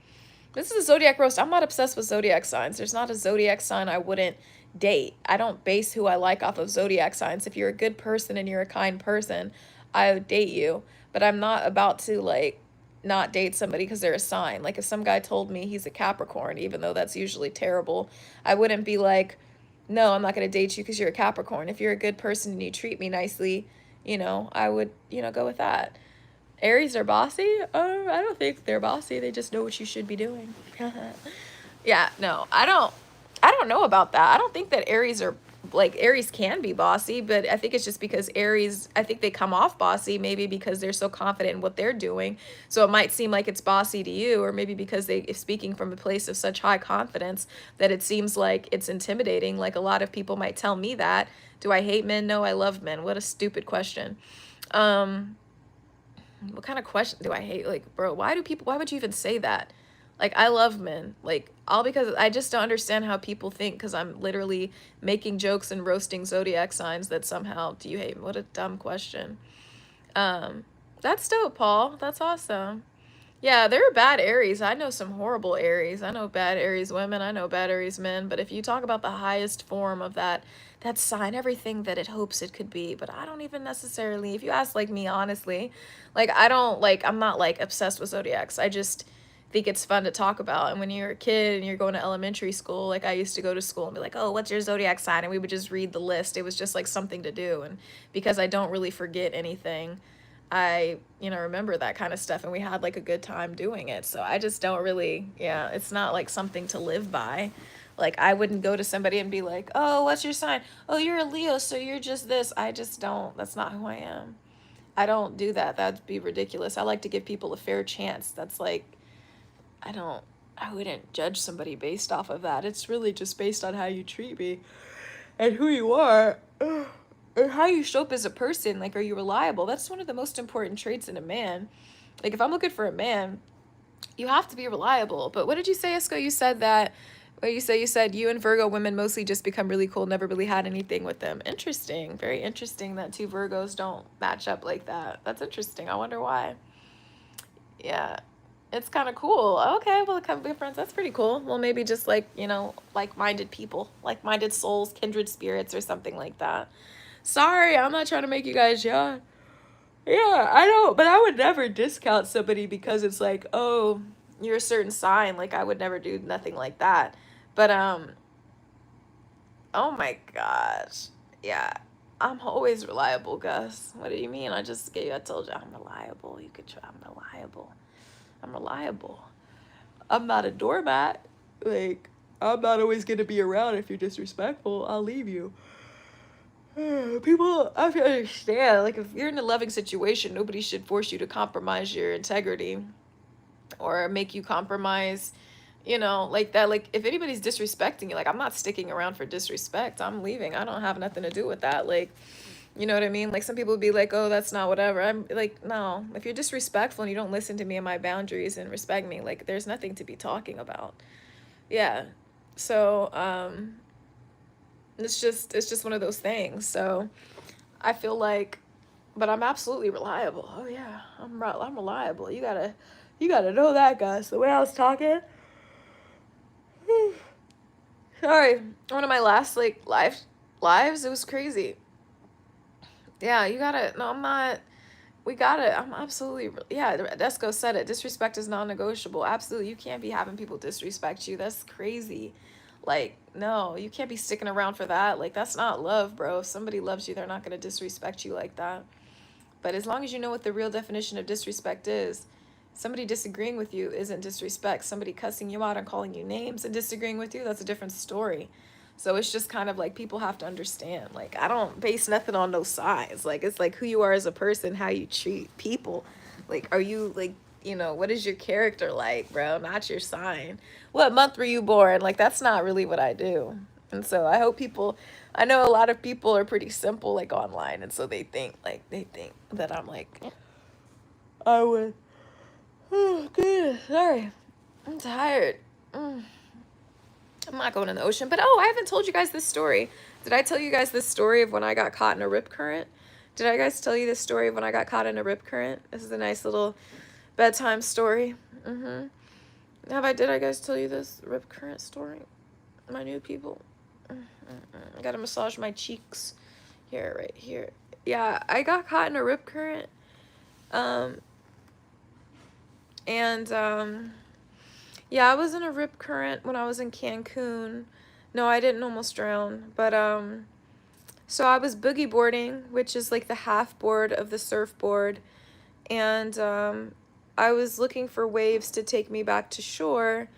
S1: this is a zodiac roast. I'm not obsessed with zodiac signs. There's not a zodiac sign I wouldn't date. I don't base who I like off of zodiac signs. If you're a good person and you're a kind person, I would date you. But I'm not about to like not date somebody because they're a sign. Like if some guy told me he's a Capricorn, even though that's usually terrible, I wouldn't be like, no, I'm not going to date you because you're a Capricorn. If you're a good person and you treat me nicely, I would, go with that. Aries are bossy? I don't think they're bossy. They just know what you should be doing. Yeah, no, I don't know about that. I don't think that Aries can be bossy, but I think it's just because Aries, I think they come off bossy maybe because they're so confident in what they're doing. So it might seem like it's bossy to you, or maybe because they are speaking from a place of such high confidence that it seems like it's intimidating. Like a lot of people might tell me that. Do I hate men? No, I love men. What a stupid question. What kind of question do I hate? Like, bro, why would you even say that? Like, I love men. Like, all because I just don't understand how people think because I'm literally making jokes and roasting zodiac signs that somehow do you hate me? What a dumb question. That's dope, Paul. That's awesome. Yeah, there are bad Aries. I know some horrible Aries. I know bad Aries women. I know bad Aries men. But if you talk about the highest form of that sign, everything that it hopes it could be. But I don't even necessarily, if you ask like me, honestly, like I'm not like obsessed with zodiacs. I just think it's fun to talk about. And when you're a kid and you're going to elementary school, like I used to go to school and be like, oh, what's your zodiac sign? And we would just read the list. It was just like something to do. And because I don't really forget anything, I, remember that kind of stuff, and we had like a good time doing it. So I just don't really, yeah, it's not like something to live by. Like I wouldn't go to somebody and be like, oh, what's your sign? Oh, you're a Leo, so you're just this. I just don't, that's not who I am. I don't do that. That'd be ridiculous. I like to give people a fair chance. That's like, I wouldn't judge somebody based off of that. It's really just based on how you treat me and who you are. Or how you show up as a person. Like, are you reliable? That's one of the most important traits in a man. Like, if I'm looking for a man, you have to be reliable. But what did you say, Esco? You said that, what you said you and Virgo women mostly just become really cool, never really had anything with them. Interesting. Very interesting that two Virgos don't match up like that. That's interesting. I wonder why. Yeah. It's kind of cool. Okay, well, a couple of friends. That's pretty cool. Well, maybe just like, like-minded people, like-minded souls, kindred spirits or something like that. Sorry, I'm not trying to make you guys yawn. Yeah, I don't, but I would never discount somebody because it's like, oh, you're a certain sign. Like, I would never do nothing like that. But, oh my gosh. Yeah, I'm always reliable, Gus. What do you mean? I told you I'm reliable. You could try, I'm reliable. I'm reliable. I'm not a doormat. Like, I'm not always going to be around if you're disrespectful. I'll leave you. People, I have to understand, like, if you're in a loving situation, nobody should force you to compromise your integrity or make you compromise, like that. Like, if anybody's disrespecting you, like, I'm not sticking around for disrespect. I'm leaving. I don't have nothing to do with that. Like, you know what I mean? Like, some people would be like, oh, that's not whatever. I'm like, no, if you're disrespectful and you don't listen to me and my boundaries and respect me, like, there's nothing to be talking about. Yeah. So, it's just one of those things. So I feel like, but I'm absolutely reliable. Oh yeah, I'm reliable. You gotta know that, guys. The way I was talking. Sorry, one of my last like lives, it was crazy. Yeah, you gotta. No, I'm not. We gotta. I'm absolutely. Yeah, Desco said it. Disrespect is non-negotiable. Absolutely, you can't be having people disrespect you. That's crazy. Like, no, you can't be sticking around for that. Like, that's not love, bro. If somebody loves you, they're not gonna disrespect you like that. But as long as you know what the real definition of disrespect is, somebody disagreeing with you isn't disrespect. Somebody cussing you out and calling you names and disagreeing with you, that's a different story. So it's just kind of like people have to understand. Like, I don't base nothing on those sides. Like, it's like who you are as a person, how you treat people. Like, are you like, what is your character like, bro? Not your sign. What month were you born? Like, that's not really what I do. And so I hope I know a lot of people are pretty simple, like online. And so they think that I'm like, I would. Oh, good. Sorry. I'm tired. I'm not going in the ocean. But oh, I haven't told you guys this story. Did I tell you guys this story of when I got caught in a rip current? Did I guys tell you this story of when I got caught in a rip current? This is a nice little bedtime story. Did I guys tell you this rip current story? My new people. I gotta massage my cheeks. Here, right here. Yeah, I got caught in a rip current. Yeah, I was in a rip current when I was in Cancun. No, I didn't almost drown, but so I was boogie boarding, which is like the half board of the surfboard, and I was looking for waves to take me back to shore,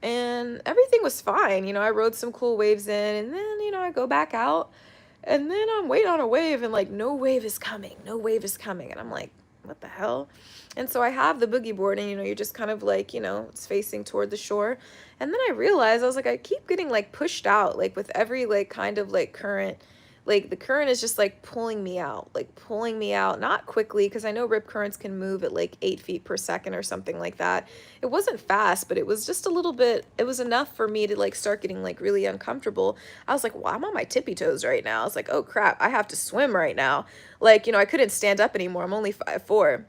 S1: and everything was fine. You know, I rode some cool waves in, and then, you know, I go back out, and then I'm waiting on a wave, and like, no wave is coming, no wave is coming, and I'm like, what the hell? And so I have the boogie board, and, you know, you're just kind of like, you know, it's facing toward the shore. And then I realized, I was like, I keep getting like pushed out, like with every like kind of like current, like the current is just like pulling me out, not quickly, because I know rip currents can move at like 8 feet per second or something like that. It wasn't fast, but it was just a little bit, it was enough for me to like start getting like really uncomfortable. I was like, well, I'm on my tippy toes right now. I was like, oh crap, I have to swim right now. Like, you know, I couldn't stand up anymore. I'm only 5'4".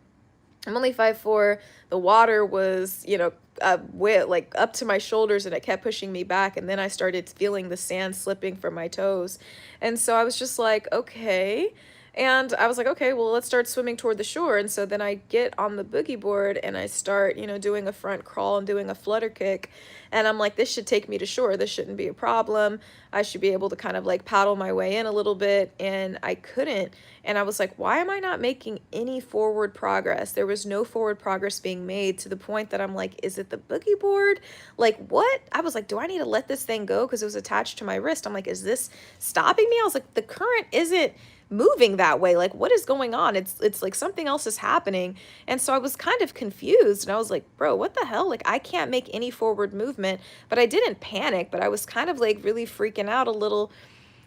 S1: The water was, you know, like up to my shoulders, and it kept pushing me back. And then I started feeling the sand slipping from my toes. And so I was just like, okay. And I was like, okay, well, let's start swimming toward the shore. And so then I get on the boogie board and I start, you know, doing a front crawl and doing a flutter kick. And I'm like, this should take me to shore. This shouldn't be a problem. I should be able to kind of like paddle my way in a little bit. And I couldn't. And I was like, why am I not making any forward progress? There was no forward progress being made, to the point that I'm like, is it the boogie board? Like, what? I was like, do I need to let this thing go? Because it was attached to my wrist. I'm like, is this stopping me? I was like, the current isn't moving that way. Like, what is going on? It's like something else is happening. And so I was kind of confused, and I was like, bro, what the hell? Like, I can't make any forward movement. But I didn't panic, but I was kind of like really freaking out a little,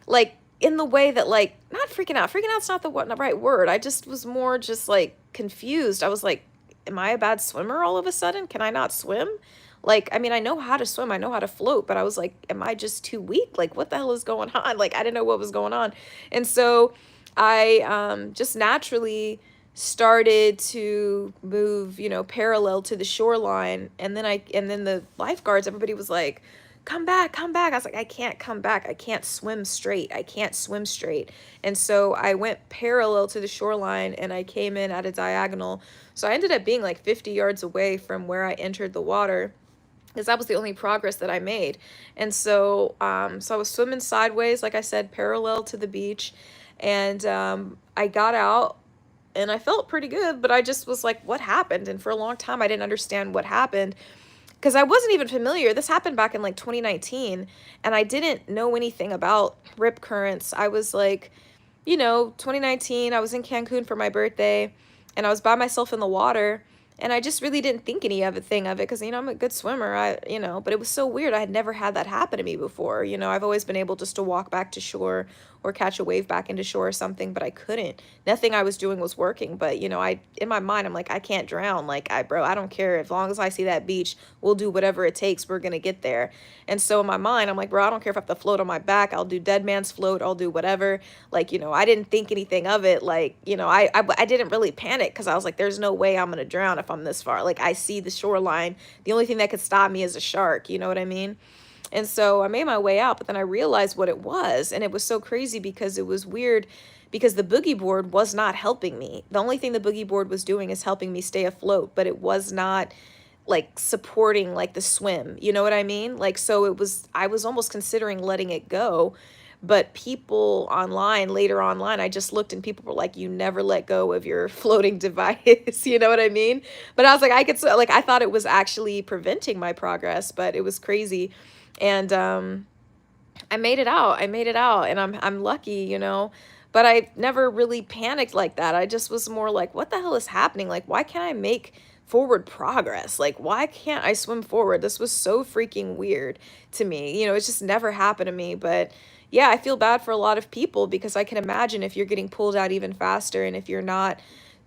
S1: like in the way that, like, not freaking out. Freaking out's not the right word. I just was more just like confused. I was like, am I a bad swimmer all of a sudden? Can I not swim? Like, I mean, I know how to swim, I know how to float, but I was like, am I just too weak? Like, what the hell is going on? Like, I didn't know what was going on. And so I just naturally started to move, you know, parallel to the shoreline. And then the lifeguards, everybody was like, come back, come back. I was like, I can't come back. I can't swim straight. I can't swim straight. And so I went parallel to the shoreline, and I came in at a diagonal. So I ended up being like 50 yards away from where I entered the water, because that was the only progress that I made. And so, so I was swimming sideways, like I said, parallel to the beach. And I got out, and I felt pretty good, but I just was like, what happened? And for a long time, I didn't understand what happened, because I wasn't even familiar. This happened back in like 2019, and I didn't know anything about rip currents. I was like, you know, 2019, I was in Cancun for my birthday, and I was by myself in the water, and I just really didn't think anything of it, because, you know, I'm a good swimmer, you know, but it was so weird. I had never had that happen to me before. You know, I've always been able just to walk back to shore or catch a wave back into shore or something, but I couldn't. Nothing I was doing was working. But, you know, in my mind, I'm like, I can't drown. Like, bro, I don't care. As long as I see that beach, we'll do whatever it takes. We're going to get there. And so in my mind, I'm like, bro, I don't care if I have to float on my back. I'll do dead man's float. I'll do whatever. Like, you know, I didn't think anything of it. Like, you know, I didn't really panic, because I was like, there's no way I'm going to drown if I'm this far. Like, I see the shoreline. The only thing that could stop me is a shark. You know what I mean? And so I made my way out, but then I realized what it was. And it was so crazy, because it was weird, because the boogie board was not helping me. The only thing the boogie board was doing is helping me stay afloat, but it was not like supporting like the swim. You know what I mean? Like, so I was almost considering letting it go. But people later online, I just looked, and people were like, you never let go of your floating device. You know what I mean? But I was like, I thought it was actually preventing my progress, but it was crazy. And I made it out. And I'm lucky, you know. But I never really panicked like that. I just was more like, what the hell is happening? Like, why can't I make forward progress? Like, why can't I swim forward? This was so freaking weird to me. You know, it's just never happened to me. But yeah, I feel bad for a lot of people, because I can imagine if you're getting pulled out even faster, and if you're not,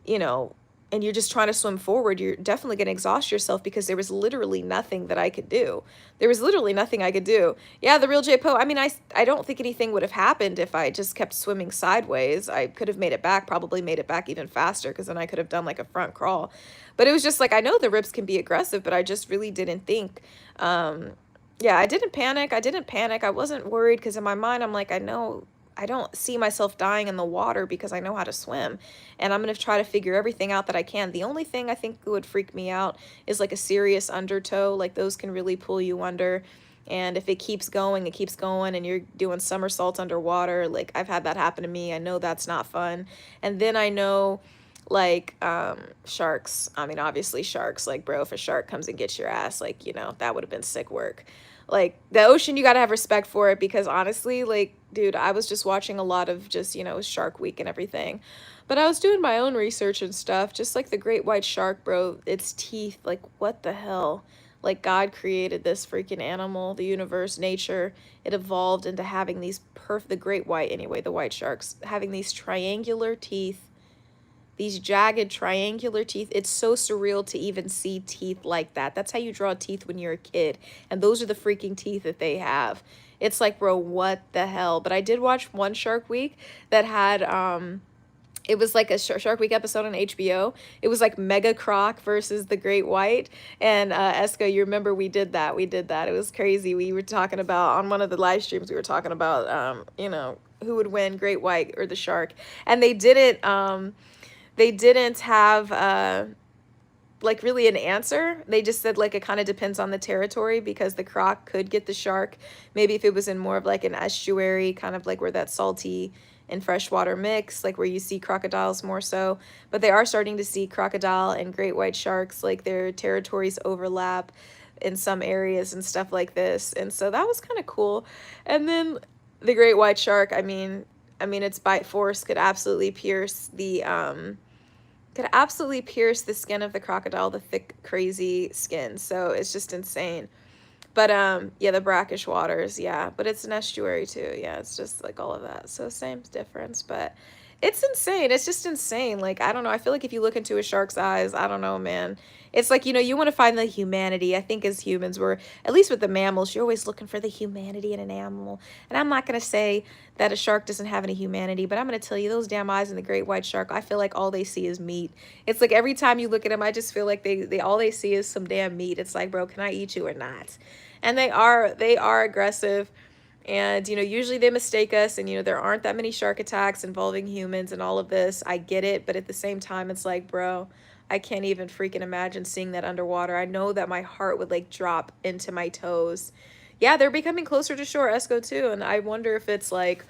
S1: you know, and you're just trying to swim forward, you're definitely going to exhaust yourself because there was literally nothing that I could do. There was literally nothing I could do. Yeah, the real J Po. I mean, I don't think anything would have happened if I just kept swimming sideways. I could have made it back, probably made it back even faster, because then I could have done like a front crawl. But it was just like, I know the rips can be aggressive, but I just really didn't think. Yeah, I didn't panic. I didn't panic. I wasn't worried because in my mind, I'm like, I know I don't see myself dying in the water because I know how to swim, and I'm going to try to figure everything out that I can. The only thing I think would freak me out is like a serious undertow. Like those can really pull you under. And if it keeps going, and you're doing somersaults underwater, like I've had that happen to me. I know that's not fun. And then I know like sharks. I mean, obviously sharks, like bro, if a shark comes and gets your ass, like, you know, that would have been sick work. Like the ocean, you got to have respect for it, because honestly, like, dude, I was just watching a lot of just, you know, Shark Week and everything. But I was doing my own research and stuff, just like the great white shark, bro, its teeth, like what the hell? Like God created this freaking animal, the universe, nature, it evolved into having these the great white, anyway, the white sharks, having these triangular teeth, these jagged triangular teeth. It's so surreal to even see teeth like that. That's how you draw teeth when you're a kid. And those are the freaking teeth that they have. It's like, bro, what the hell? But I did watch one Shark Week that had, it was like a Shark Week episode on HBO. It was like Mega Croc versus the Great White. And Esco, you remember we did that. We did that. It was crazy. We were talking about, on one of the live streams, we were talking about, you know, who would win, Great White or the shark. And they didn't have like really an answer. They just said like it kind of depends on the territory, because the croc could get the shark maybe if it was in more of like an estuary, kind of like where that salty and freshwater mix, like where you see crocodiles more so. But they are starting to see crocodile and great white sharks, like their territories overlap in some areas and stuff like this. And so that was kind of cool. And then the great white shark, I mean its bite force could absolutely pierce the skin of the crocodile, the thick, crazy skin. So it's just insane. But yeah, the brackish waters, yeah. But it's an estuary too. Yeah, it's just like all of that. So same difference, but it's insane. It's just insane. Like, I don't know. I feel like if you look into a shark's eyes, I don't know, man. It's like, you know, you want to find the humanity. I think as humans, we're, at least with the mammals, you're always looking for the humanity in an animal. And I'm not going to say that a shark doesn't have any humanity, but I'm going to tell you, those damn eyes in the great white shark, I feel like all they see is meat. It's like every time you look at them, I just feel like they all they see is some damn meat. It's like, bro, can I eat you or not? And they are aggressive. And, you know, usually they mistake us, and, you know, there aren't that many shark attacks involving humans and all of this. I get it. But at the same time, it's like, bro, I can't even freaking imagine seeing that underwater. I know that my heart would like drop into my toes. Yeah, they're becoming closer to shore, Esco, too. And I wonder if it's like,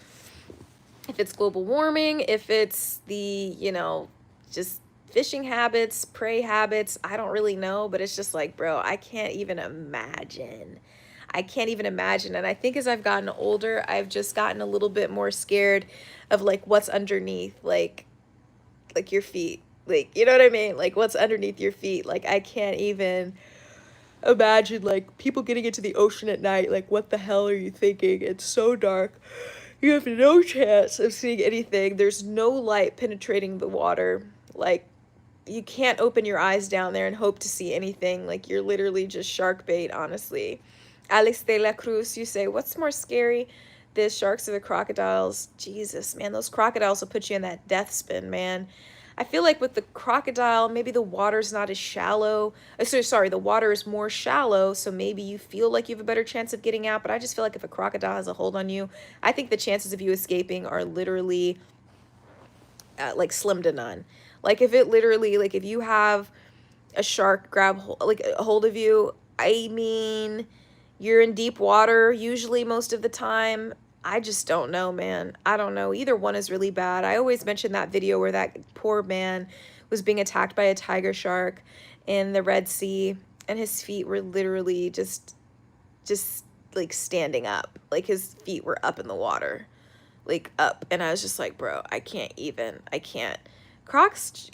S1: if it's global warming, if it's the, you know, just fishing habits, prey habits. I don't really know, but it's just like, bro, I can't even imagine. I can't even imagine. And I think as I've gotten older, I've just gotten a little bit more scared of like what's underneath, like your feet. Like, you know what I mean? Like what's underneath your feet. Like I can't even imagine like people getting into the ocean at night. Like what the hell are you thinking? It's so dark. You have no chance of seeing anything. There's no light penetrating the water. Like you can't open your eyes down there and hope to see anything. Like you're literally just shark bait, honestly. Alex de la Cruz, you say, what's more scary, the sharks or the crocodiles? Jesus, man, those crocodiles will put you in that death spin, man. I feel like with the crocodile, maybe the water's not as shallow. Sorry, the water is more shallow, so maybe you feel like you have a better chance of getting out. But I just feel like if a crocodile has a hold on you, I think the chances of you escaping are literally like slim to none. Like if it literally, like if you have a shark grab like a hold of you, I mean, you're in deep water usually most of the time. I just don't know, man. I don't know. Either one is really bad. I always mention that video where that poor man was being attacked by a tiger shark in the Red Sea, and his feet were literally just like standing up. Like his feet were up in the water, like up. And I was just like, bro, I can't. Crocs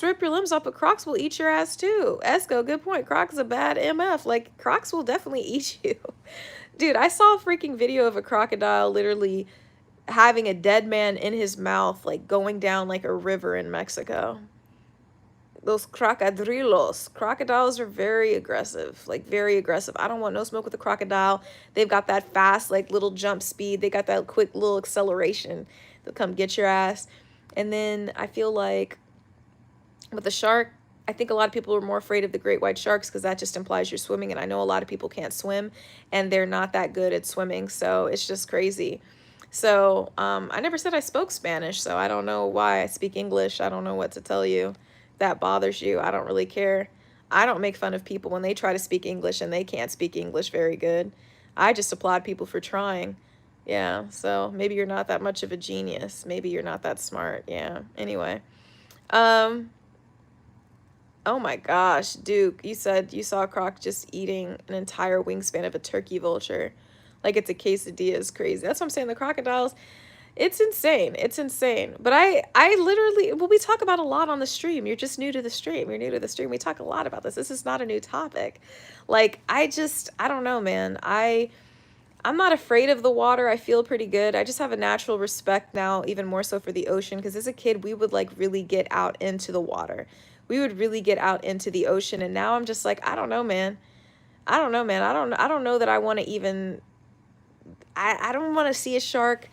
S1: rip your limbs off, but Crocs will eat your ass too. Esco, good point. Crocs a bad MF. Like Crocs will definitely eat you. Dude, I saw a freaking video of a crocodile literally having a dead man in his mouth, like going down like a river in Mexico. those crocodrilos. Crocodiles are very aggressive, like very aggressive. I don't want no smoke with a crocodile. They've got that fast, like little jump speed. They got that quick little acceleration. They'll come get your ass. And then I feel like with the shark, I think a lot of people are more afraid of the great white sharks because that just implies you're swimming. And I know a lot of people can't swim and they're not that good at swimming. So it's just crazy. So I never said I spoke Spanish, so I don't know why I speak English. I don't know what to tell you. That bothers you. I don't really care. I don't make fun of people when they try to speak English and they can't speak English very good. I just applaud people for trying. Yeah, so maybe you're not that much of a genius. Maybe you're not that smart. Yeah, anyway. Oh my gosh, Duke, you said you saw a croc just eating an entire wingspan of a turkey vulture. Like it's a quesadilla. Is crazy. That's what I'm saying. The crocodiles, it's insane. It's insane. But I literally, well, we talk about a lot on the stream. You're just new to the stream. You're new to the stream. We talk a lot about this. This is not a new topic. Like, I don't know, man. I'm not afraid of the water. I feel pretty good. I just have a natural respect now, even more so for the ocean. Because as a kid, we would like really get out into the water. We would really get out into the ocean. And now I'm just like, I don't know, man. I don't know, man. I don't know that I want to even, I don't want to see a shark.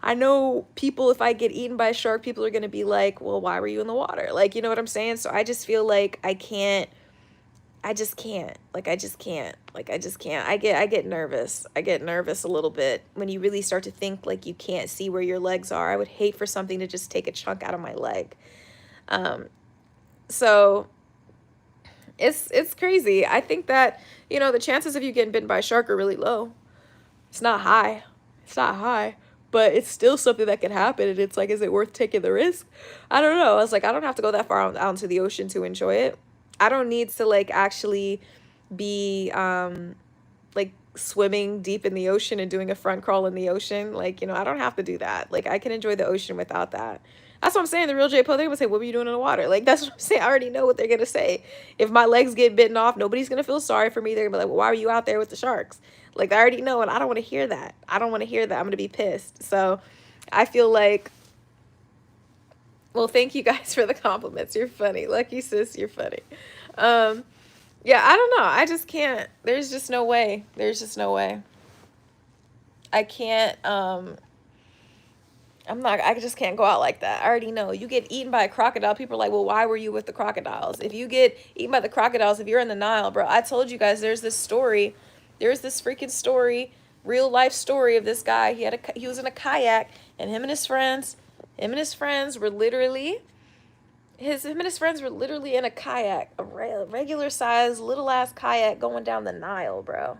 S1: I know people, if I get eaten by a shark, people are going to be like, well, why were you in the water? Like, you know what I'm saying? So I just feel like I just can't. Like, I just can't. Like, I just can't. I get nervous. I get nervous a little bit when you really start to think like you can't see where your legs are. I would hate for something to just take a chunk out of my leg. So it's crazy. I think that, you know, the chances of you getting bitten by a shark are really low. It's not high. It's not high. But it's still something that can happen. And it's like, is it worth taking the risk? I don't know. I was like, I don't have to go that far out into the ocean to enjoy it. I don't need to like actually be like swimming deep in the ocean and doing a front crawl in the ocean. Like, you know, I don't have to do that. Like, I can enjoy the ocean without that. That's what I'm saying. The real J-Po, they're going to say, what were you doing in the water? Like, that's what I'm saying. I already know what they're going to say. If my legs get bitten off, nobody's going to feel sorry for me. They're going to be like, well, why were you out there with the sharks? Like, I already know, and I don't want to hear that. I don't want to hear that. I'm going to be pissed. So I feel like, well, thank you guys for the compliments. You're funny. Lucky sis, you're funny. Yeah, I don't know. I just can't. There's just no way. There's just no way. I can't, I just can't go out like that. I already know. You get eaten by a crocodile, people are like, well, why were you with the crocodiles? If you get eaten by the crocodiles, if you're in the Nile, bro, I told you guys there's this story. There's this freaking story, real life story of this guy. He was in a kayak, and him and his friends were literally, in a kayak, a regular size, little ass kayak going down the Nile, bro.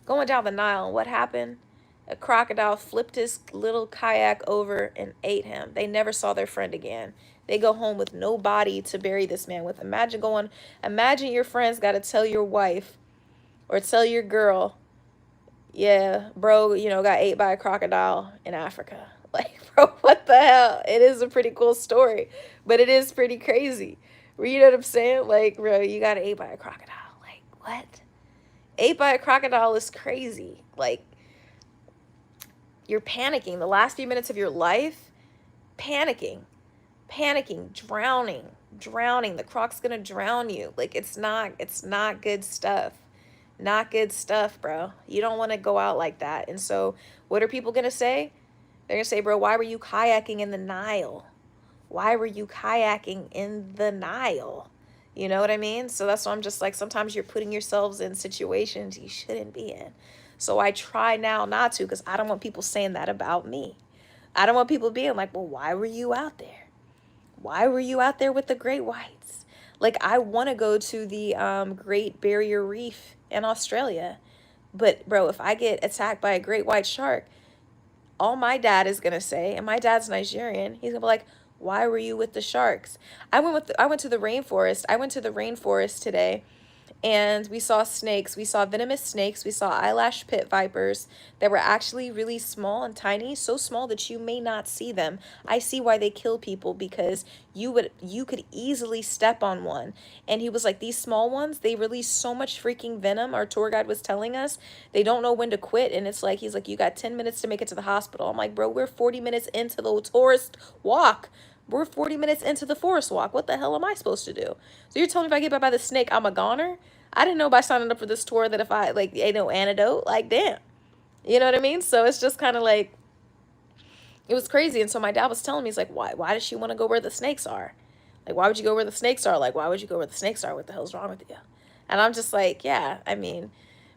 S1: Going down the Nile. And what happened? A crocodile flipped his little kayak over and ate him. They never saw their friend again. They go home with no body to bury this man with. Imagine your friends got to tell your wife or tell your girl, yeah, bro, you know, got ate by a crocodile in Africa. Like, bro, what the hell? It is a pretty cool story, but it is pretty crazy. You know what I'm saying? Like, bro, you got ate by a crocodile. Like, what? Ate by a crocodile is crazy. Like, you're panicking. The last few minutes of your life, panicking, drowning. The croc's gonna drown you. Like, it's not good stuff. Not good stuff, bro. You don't want to go out like that. And so what are people gonna say? They're gonna say, bro, why were you kayaking in the Nile? Why were you kayaking in the Nile? You know what I mean? So that's why I'm just like, sometimes you're putting yourselves in situations you shouldn't be in. So I try now not to, because I don't want people saying that about me. I don't want people being like, well, why were you out there? Why were you out there with the great whites? Like, I want to go to the Great Barrier Reef in Australia. But, bro, if I get attacked by a great white shark, all my dad is going to say, and my dad's Nigerian, he's going to be like, why were you with the sharks? I went to the rainforest. I went to the rainforest today, and we saw snakes. We saw venomous snakes. We saw eyelash pit vipers that were actually really small and tiny, so small that you may not see them. I see why they kill people, because you could easily step on one. And he was like, these small ones, they release so much freaking venom. Our tour guide was telling us they don't know when to quit. And it's like, he's like, you got 10 minutes to make it to the hospital. I'm like, bro, we're 40 minutes into the tourist walk. We're 40 minutes into the forest walk. What the hell am I supposed to do? So you're telling me if I get bit by the snake, I'm a goner? I didn't know by signing up for this tour that if I, like, ain't no antidote. Like, damn. You know what I mean? So it's just kind of like, it was crazy. And so my dad was telling me, he's like, why does she want to go where the snakes are? Like, why would you go where the snakes are? Like, why would you go where the snakes are? What the hell's wrong with you? And I'm just like, yeah, I mean,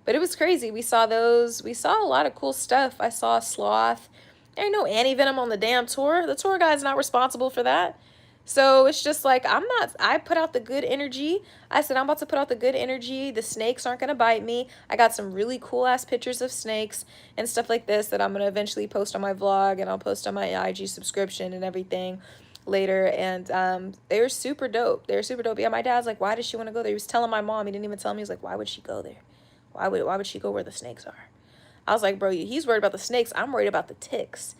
S1: but it was crazy. We saw those. We saw a lot of cool stuff. I saw a sloth. There ain't no anti-venom on the damn tour. The tour guide's not responsible for that. So it's just like, I put out the good energy. I said, I'm about to put out the good energy. The snakes aren't going to bite me. I got some really cool ass pictures of snakes and stuff like this that I'm going to eventually post on my vlog, and I'll post on my IG subscription and everything later. And they were super dope. They were super dope. Yeah, my dad's like, why does she want to go there? He was telling my mom. He didn't even tell me. He was like, why would she go there? Why would she go where the snakes are? I was like, bro, he's worried about the snakes. I'm worried about the ticks.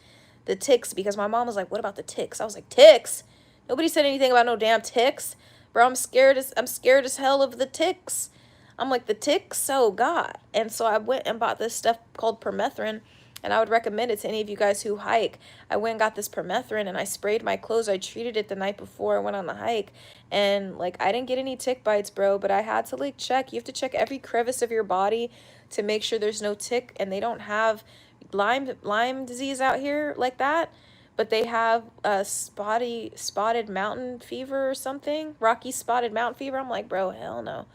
S1: The ticks, because my mom was like, what about the ticks? I was like, ticks? Nobody said anything about no damn ticks. Bro, I'm scared as hell of the ticks. I'm like, the ticks? Oh, God. And so I went and bought this stuff called permethrin, and I would recommend it to any of you guys who hike. I went and got this permethrin, and I sprayed my clothes. I treated it the night before I went on the hike, and, like, I didn't get any tick bites, bro, but I had to, like, check. You have to check every crevice of your body to make sure there's no tick, and they don't have Lyme disease out here like that. But they have a spotted mountain fever or something. Rocky spotted mountain fever. I'm like, bro, hell no.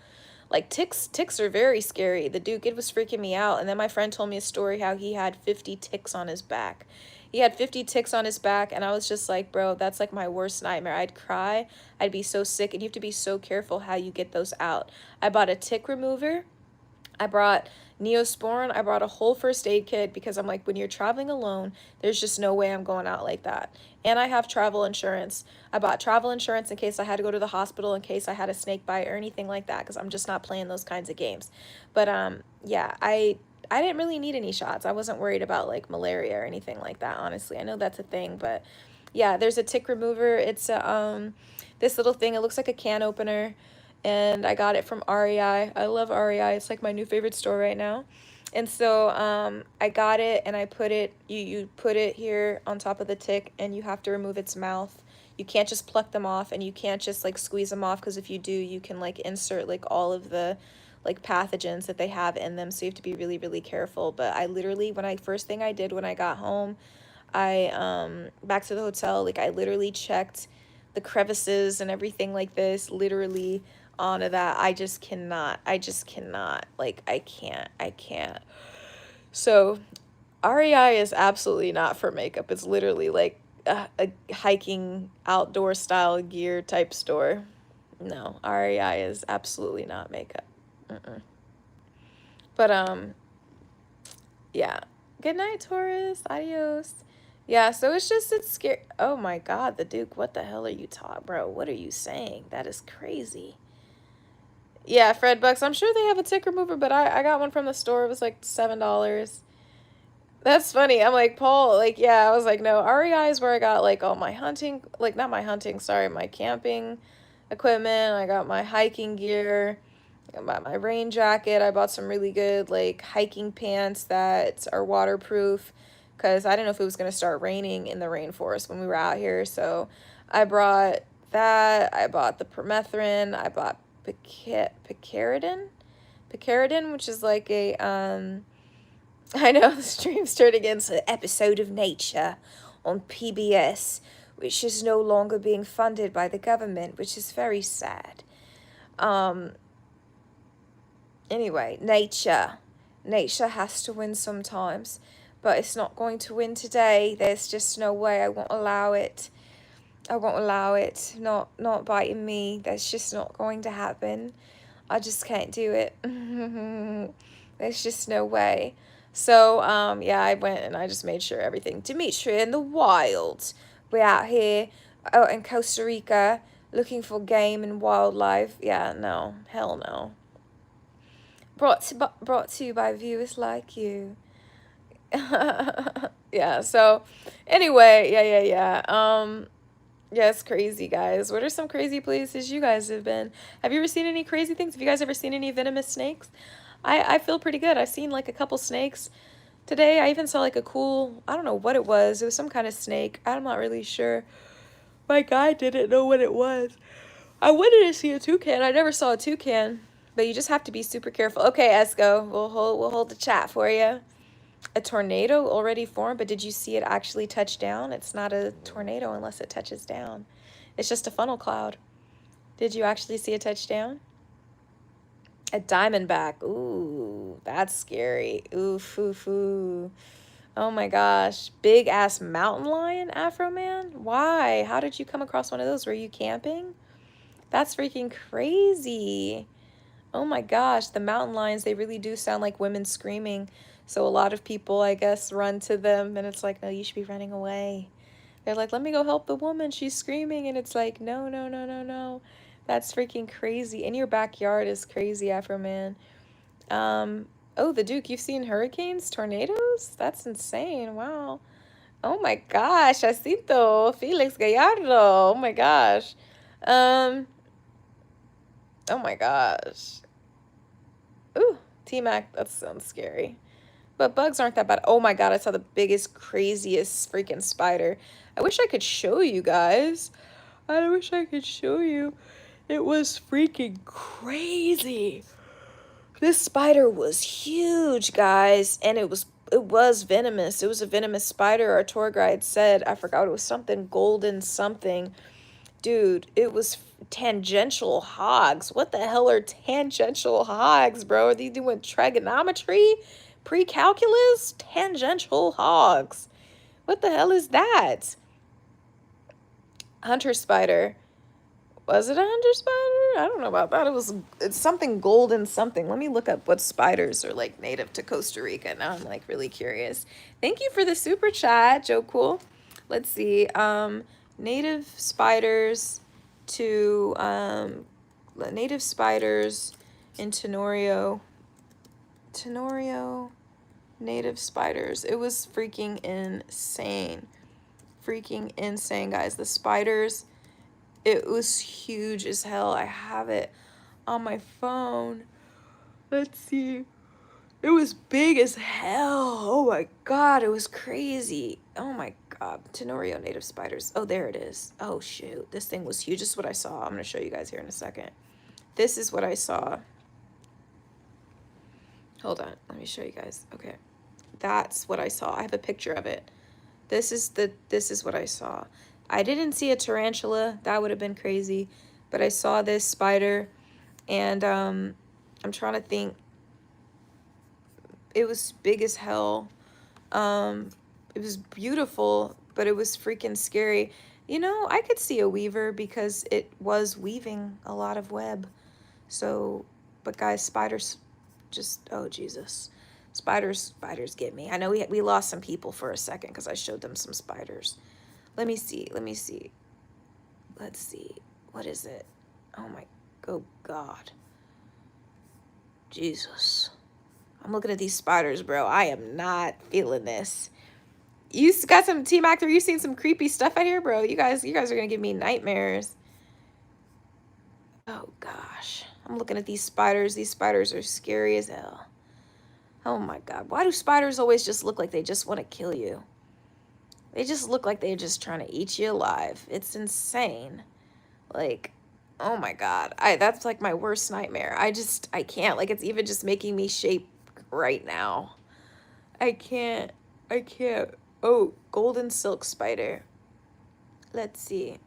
S1: Like, ticks are very scary. The dude, it was freaking me out. And then my friend told me a story how he had 50 ticks on his back. He had 50 ticks on his back, and I was just like, bro, that's like my worst nightmare. I'd cry. I'd be so sick, and you have to be so careful how you get those out. I bought a tick remover. I brought Neosporin. I brought a whole first aid kit because I'm like, when you're traveling alone, there's just no way I'm going out like that. And I have travel insurance. I bought travel insurance in case I had to go to the hospital, in case I had a snake bite or anything like that, because I'm just not playing those kinds of games. But yeah, I didn't really need any shots. I wasn't worried about like malaria or anything like that, honestly. I know that's a thing, but yeah, there's a tick remover. It's this little thing. It looks like a can opener. And I got it from REI. I love REI. It's like my new favorite store right now. And so I got it, and I put it, you put it here on top of the tick, and you have to remove its mouth. You can't just pluck them off, and you can't just like squeeze them off, because if you do, you can like insert like all of the like pathogens that they have in them. So you have to be really, really careful. But I literally, first thing I did when I got home, I back to the hotel, like I literally checked the crevices and everything like this, literally onto that. I just cannot, like, I can't. So REI is absolutely not for makeup. It's literally like a hiking outdoor style gear type store. No, REI is absolutely not makeup. But yeah, good night, Taurus. Adios. Yeah, so it's scary. Oh my God, the Duke, what the hell are you bro? What are you saying? That is crazy. Yeah, Fred Bucks. I'm sure they have a tick remover, but I got one from the store. It was like $7. That's funny. I'm like, Paul, like, yeah, I was like, no, REI is where I got like all my hunting, like not my hunting, sorry, my camping equipment. I got my hiking gear. I bought my rain jacket. I bought some really good like hiking pants that are waterproof, because I didn't know if it was going to start raining in the rainforest when we were out here. So I brought that. I bought the permethrin. I bought picaridin, which is like a I know the stream's turning into an episode of Nature on PBS, which is no longer being funded by the government, which is very sad. Anyway, Nature has to win sometimes, but it's not going to win today. There's just no way. I won't allow it. Not biting me. That's just not going to happen. I just can't do it. There's just no way. So, yeah, I went and I just made sure everything. Dimitri in the wild. We're out here out in Costa Rica looking for game and wildlife. Yeah, no. Hell no. Brought to you by viewers like you. Yeah, so anyway, yeah. Yeah, it's crazy, guys. What are some crazy places you guys have been? Have you ever seen any crazy things? Have you guys ever seen any venomous snakes? I feel pretty good. I've seen like a couple snakes today. I even saw like a cool, I don't know what it was. It was some kind of snake. I'm not really sure My guy didn't know what it was. I wanted to see a toucan. I never saw a toucan. But you just have to be super careful. Okay, Esco, we'll hold the chat for you. A tornado already formed, but did you see it actually touch down? It's not a tornado unless it touches down. It's just a funnel cloud. Did you actually see a touchdown? A diamondback. Ooh, that's scary. Oof, oof, ooh. Oh my gosh. Big ass mountain lion, Afro Man? Why? How did you come across one of those? Were you camping? That's freaking crazy. Oh my gosh. The mountain lions, they really do sound like women screaming. So a lot of people, I guess, run to them and it's like, no, you should be running away. They're like, let me go help the woman. She's screaming. And it's like, no, no, no, no, no. That's freaking crazy. In your backyard is crazy, Afro Man. Oh, the Duke, you've seen hurricanes, tornadoes? That's insane. Wow. Oh my gosh, Jacinto, Felix Gallardo. Oh my gosh. Oh my gosh. Ooh, T-Mac, that sounds scary. But bugs aren't that bad. Oh my god, I saw the biggest, craziest freaking spider. I wish I could show you guys. I wish I could show you. It was freaking crazy. This spider was huge, guys, and it was venomous. It was a venomous spider. Our tour guide said, I forgot, it was something golden something. Dude, it was tangential hogs. What the hell are tangential hogs, bro? Are they doing trigonometry? Pre-calculus? Tangential hogs. What the hell is that? Hunter spider. Was it a hunter spider? I don't know about that. It's something golden something. Let me look up what spiders are like native to Costa Rica. Now I'm like really curious. Thank you for the super chat, Joe Cool. Let's see. Native spiders to native spiders in Tenorio. Tenorio native spiders. It was freaking insane. Freaking insane, guys. The spiders, it was huge as hell. I have it on my phone. Let's see. It was big as hell. Oh my god, it was crazy. Oh my god. Tenorio native spiders. Oh, there it is. Oh shoot. This thing was huge. This is what I saw. I'm going to show you guys here in a second. This is what I saw. Hold on. Let me show you guys. Okay. That's what I saw. I have a picture of it. This is what I saw. I didn't see a tarantula. That would have been crazy. But I saw this spider. And I'm trying to think. It was big as hell. It was beautiful, but it was freaking scary. You know, I could see a weaver because it was weaving a lot of web. So, but guys, spiders just, oh Jesus. Spiders get me. I know we lost some people for a second because I showed them some spiders. Let me see. Let's see. What is it? Oh God. Jesus. I'm looking at these spiders, bro. I am not feeling this. You got some T-Mac, are you seeing some creepy stuff out here, bro? You guys are gonna give me nightmares. Oh gosh. I'm looking at these spiders. These spiders are scary as hell. Oh my god. Why do spiders always just look like they just want to kill you? They just look like they're just trying to eat you alive. It's insane. Like, oh my god. That's like my worst nightmare. I can't. Like, it's even just making me shake right now. I can't. Oh, golden silk spider. Let's see.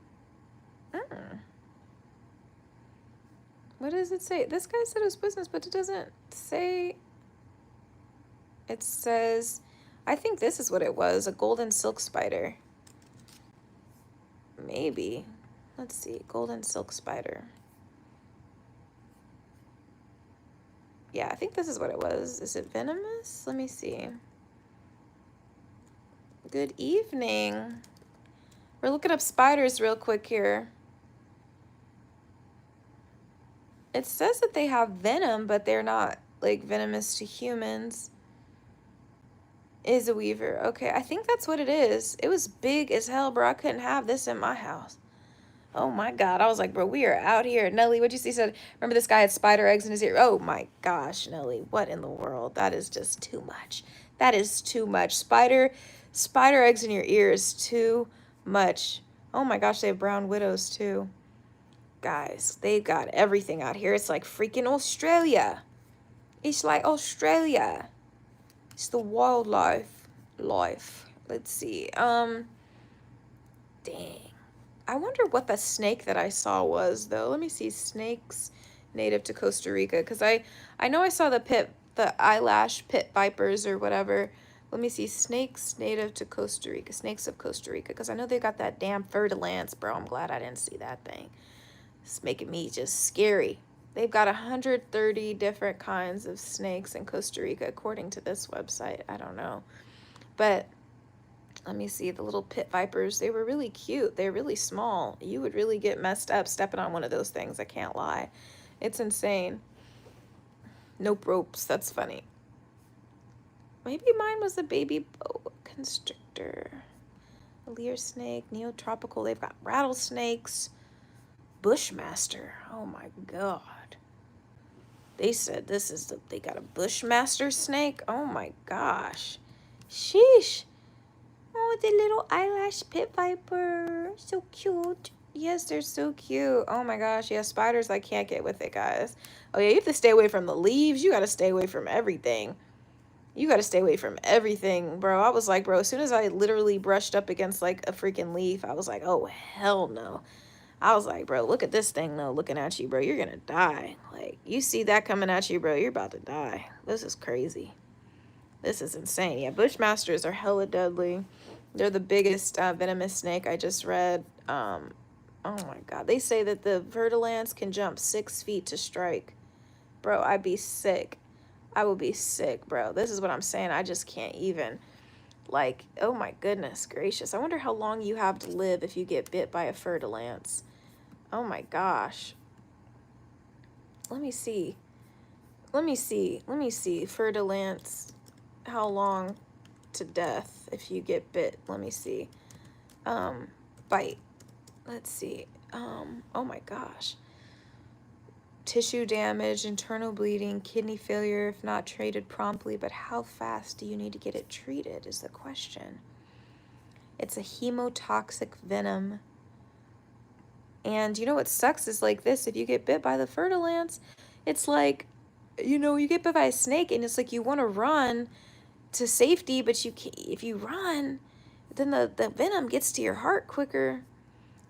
S1: What does it say? This guy said it was business, but it doesn't say. It says, I think this is what it was, a golden silk spider. Maybe. Let's see, golden silk spider. Yeah, I think this is what it was. Is it venomous? Let me see. Good evening. We're looking up spiders real quick here. It says that they have venom, but they're not like venomous to humans. Is a weaver. Okay, I think that's what it is. It was big as hell, bro. I couldn't have this in my house. Oh my god. I was like, bro, we are out here. Nelly, what'd you see? Said, remember this guy had spider eggs in his ear? Oh my gosh, Nelly. What in the world? That is just too much. That is too much. Spider eggs in your ear is too much. Oh my gosh, they have brown widows too. Guys, they've got everything out here. It's like freaking Australia. It's like Australia. It's the wildlife. Life. Let's see. Dang. I wonder what the snake that I saw was, though. Let me see. Snakes native to Costa Rica. Because I know I saw the eyelash pit vipers or whatever. Let me see. Snakes native to Costa Rica. Snakes of Costa Rica. Because I know they got that damn fer-de-lance, bro. I'm glad I didn't see that thing. It's making me just scary. They've got 130 different kinds of snakes in Costa Rica, according to this website. I don't know. But let me see, the little pit vipers, they were really cute. They're really small. You would really get messed up stepping on one of those things. I can't lie. It's insane. Nope ropes. That's funny. Maybe mine was a baby boa constrictor. A leer snake, neotropical. They've got rattlesnakes. Bushmaster. Oh my God. They said they got a Bushmaster snake. Oh my gosh. Sheesh. Oh, the little eyelash pit viper. So cute. Yes, they're so cute. Oh my gosh. Yeah, spiders, I can't get with it, guys. Oh yeah, you have to stay away from the leaves. You got to stay away from everything. You got to stay away from everything, bro. I was like, bro, as soon as I literally brushed up against like a freaking leaf, I was like, oh, hell no. I was like, bro, look at this thing, though, looking at you, bro. You're going to die. Like, you see that coming at you, bro, you're about to die. This is crazy. This is insane. Yeah, Bushmasters are hella deadly. They're the biggest venomous snake. I just read. Oh, my God. They say that the fer-de-lance can jump 6 feet to strike. Bro, I'd be sick. I would be sick, bro. This is what I'm saying. I just can't even. Like, oh, my goodness gracious. I wonder how long you have to live if you get bit by a fer-de-lance. Oh my gosh. Let me see. Fer-de-lance. How long to death if you get bit? Let me see. Bite. Let's see. Oh my gosh. Tissue damage, internal bleeding, kidney failure if not treated promptly. But how fast do you need to get it treated is the question. It's a hemotoxic venom. And you know what sucks is like this. If you get bit by the fer-de-lance, it's like, you get bit by a snake and it's like you want to run to safety, but you can't, if you run, then the venom gets to your heart quicker.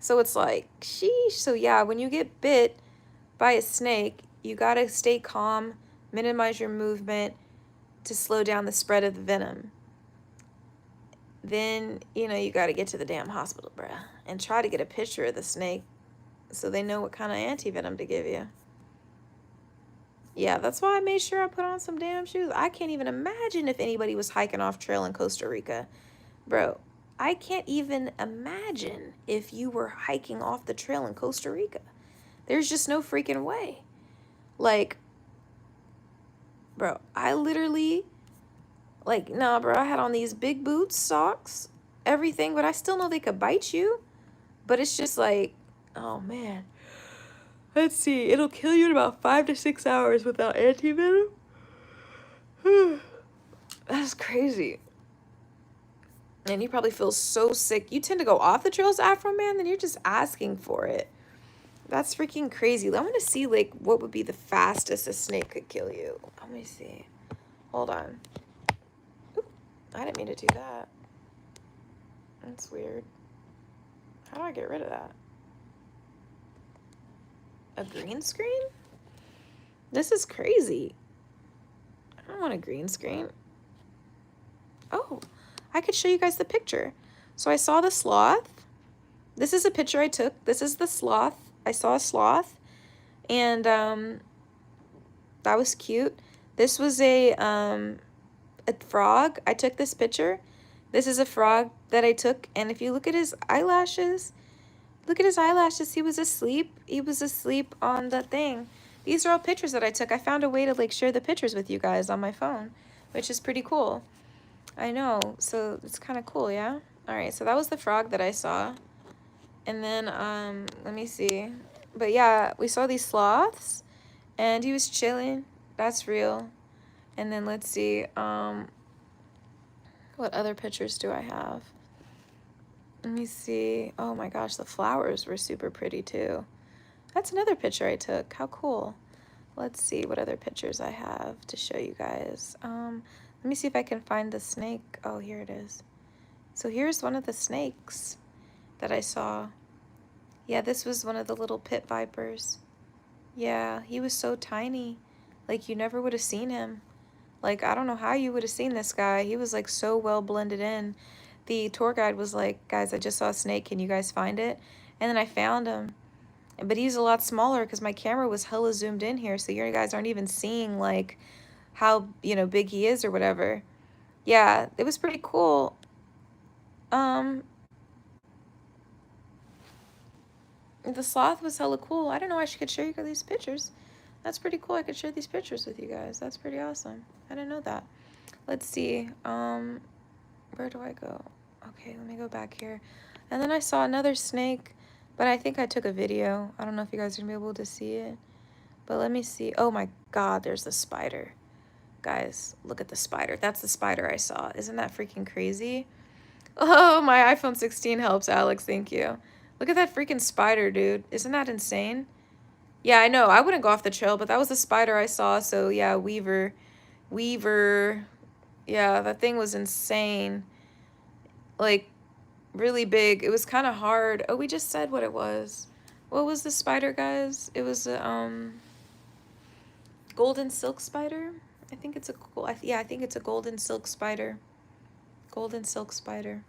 S1: So it's like, sheesh. So yeah, when you get bit by a snake, you got to stay calm, minimize your movement to slow down the spread of the venom. Then, you got to get to the damn hospital, bruh, and try to get a picture of the snake so they know what kind of anti-venom to give you. Yeah, that's why I made sure I put on some damn shoes. I can't even imagine if anybody was hiking off trail in Costa Rica. Bro, I can't even imagine if you were hiking off the trail in Costa Rica. There's just no freaking way. Like, bro, I literally, nah, bro, I had on these big boots, socks, everything, but I still know they could bite you. But it's just like, oh, man. Let's see. It'll kill you in about 5 to 6 hours without anti-venom. That's crazy. And you probably feel so sick. You tend to go off the trails, Afro Man, then you're just asking for it. That's freaking crazy. I want to see, what would be the fastest a snake could kill you. Let me see. Hold on. Oop, I didn't mean to do that. That's weird. How do I get rid of that? A green screen? This is crazy. I don't want a green screen. Oh, I could show you guys the picture. So I saw the sloth. This is a picture I took. This is the sloth. I saw a sloth. And that was cute. This was a frog. I took this picture. This is a frog that I took. And if you look at his eyelashes, he was asleep. He was asleep on the thing. These are all pictures that I took. I found a way to share the pictures with you guys on my phone, which is pretty cool. I know. So it's kind of cool, yeah? All right. So that was the frog that I saw. And then, let me see. But yeah, we saw these sloths and he was chilling. That's real. And then let's see. What other pictures do I have? Let me see. Oh my gosh, the flowers were super pretty too. That's another picture I took. How cool. Let's see what other pictures I have to show you guys. Let me see if I can find the snake. Oh, here it is. So here's one of the snakes that I saw. Yeah, this was one of the little pit vipers. Yeah, he was so tiny. Like, you never would have seen him. Like, I don't know how you would have seen this guy. He was, like, so well blended in. The tour guide was like, guys, I just saw a snake. Can you guys find it? And then I found him. But he's a lot smaller because my camera was hella zoomed in here. So you guys aren't even seeing, like, how, you know, big he is or whatever. Yeah, it was pretty cool. The sloth was hella cool. I don't know why she could share you guys these pictures. That's pretty cool. I could share these pictures with you guys. That's pretty awesome. I didn't know that. Let's see. Where do I go? Okay, let me go back here. And then I saw another snake, but I think I took a video. I don't know if you guys are gonna be able to see it. But let me see. Oh my God, there's the spider. Guys, look at the spider. That's the spider I saw. Isn't that freaking crazy? Oh, my iPhone 16 helps, Alex. Thank you. Look at that freaking spider, dude. Isn't that insane? Yeah, I know. I wouldn't go off the trail, but that was the spider I saw. So, yeah, Weaver. Yeah, that thing was insane. Like, really big. It was kind of hard. Oh, we just said what it was. What was the spider, guys? It was a, golden silk spider. I think it's a yeah, I think it's a golden silk spider. Golden silk spider.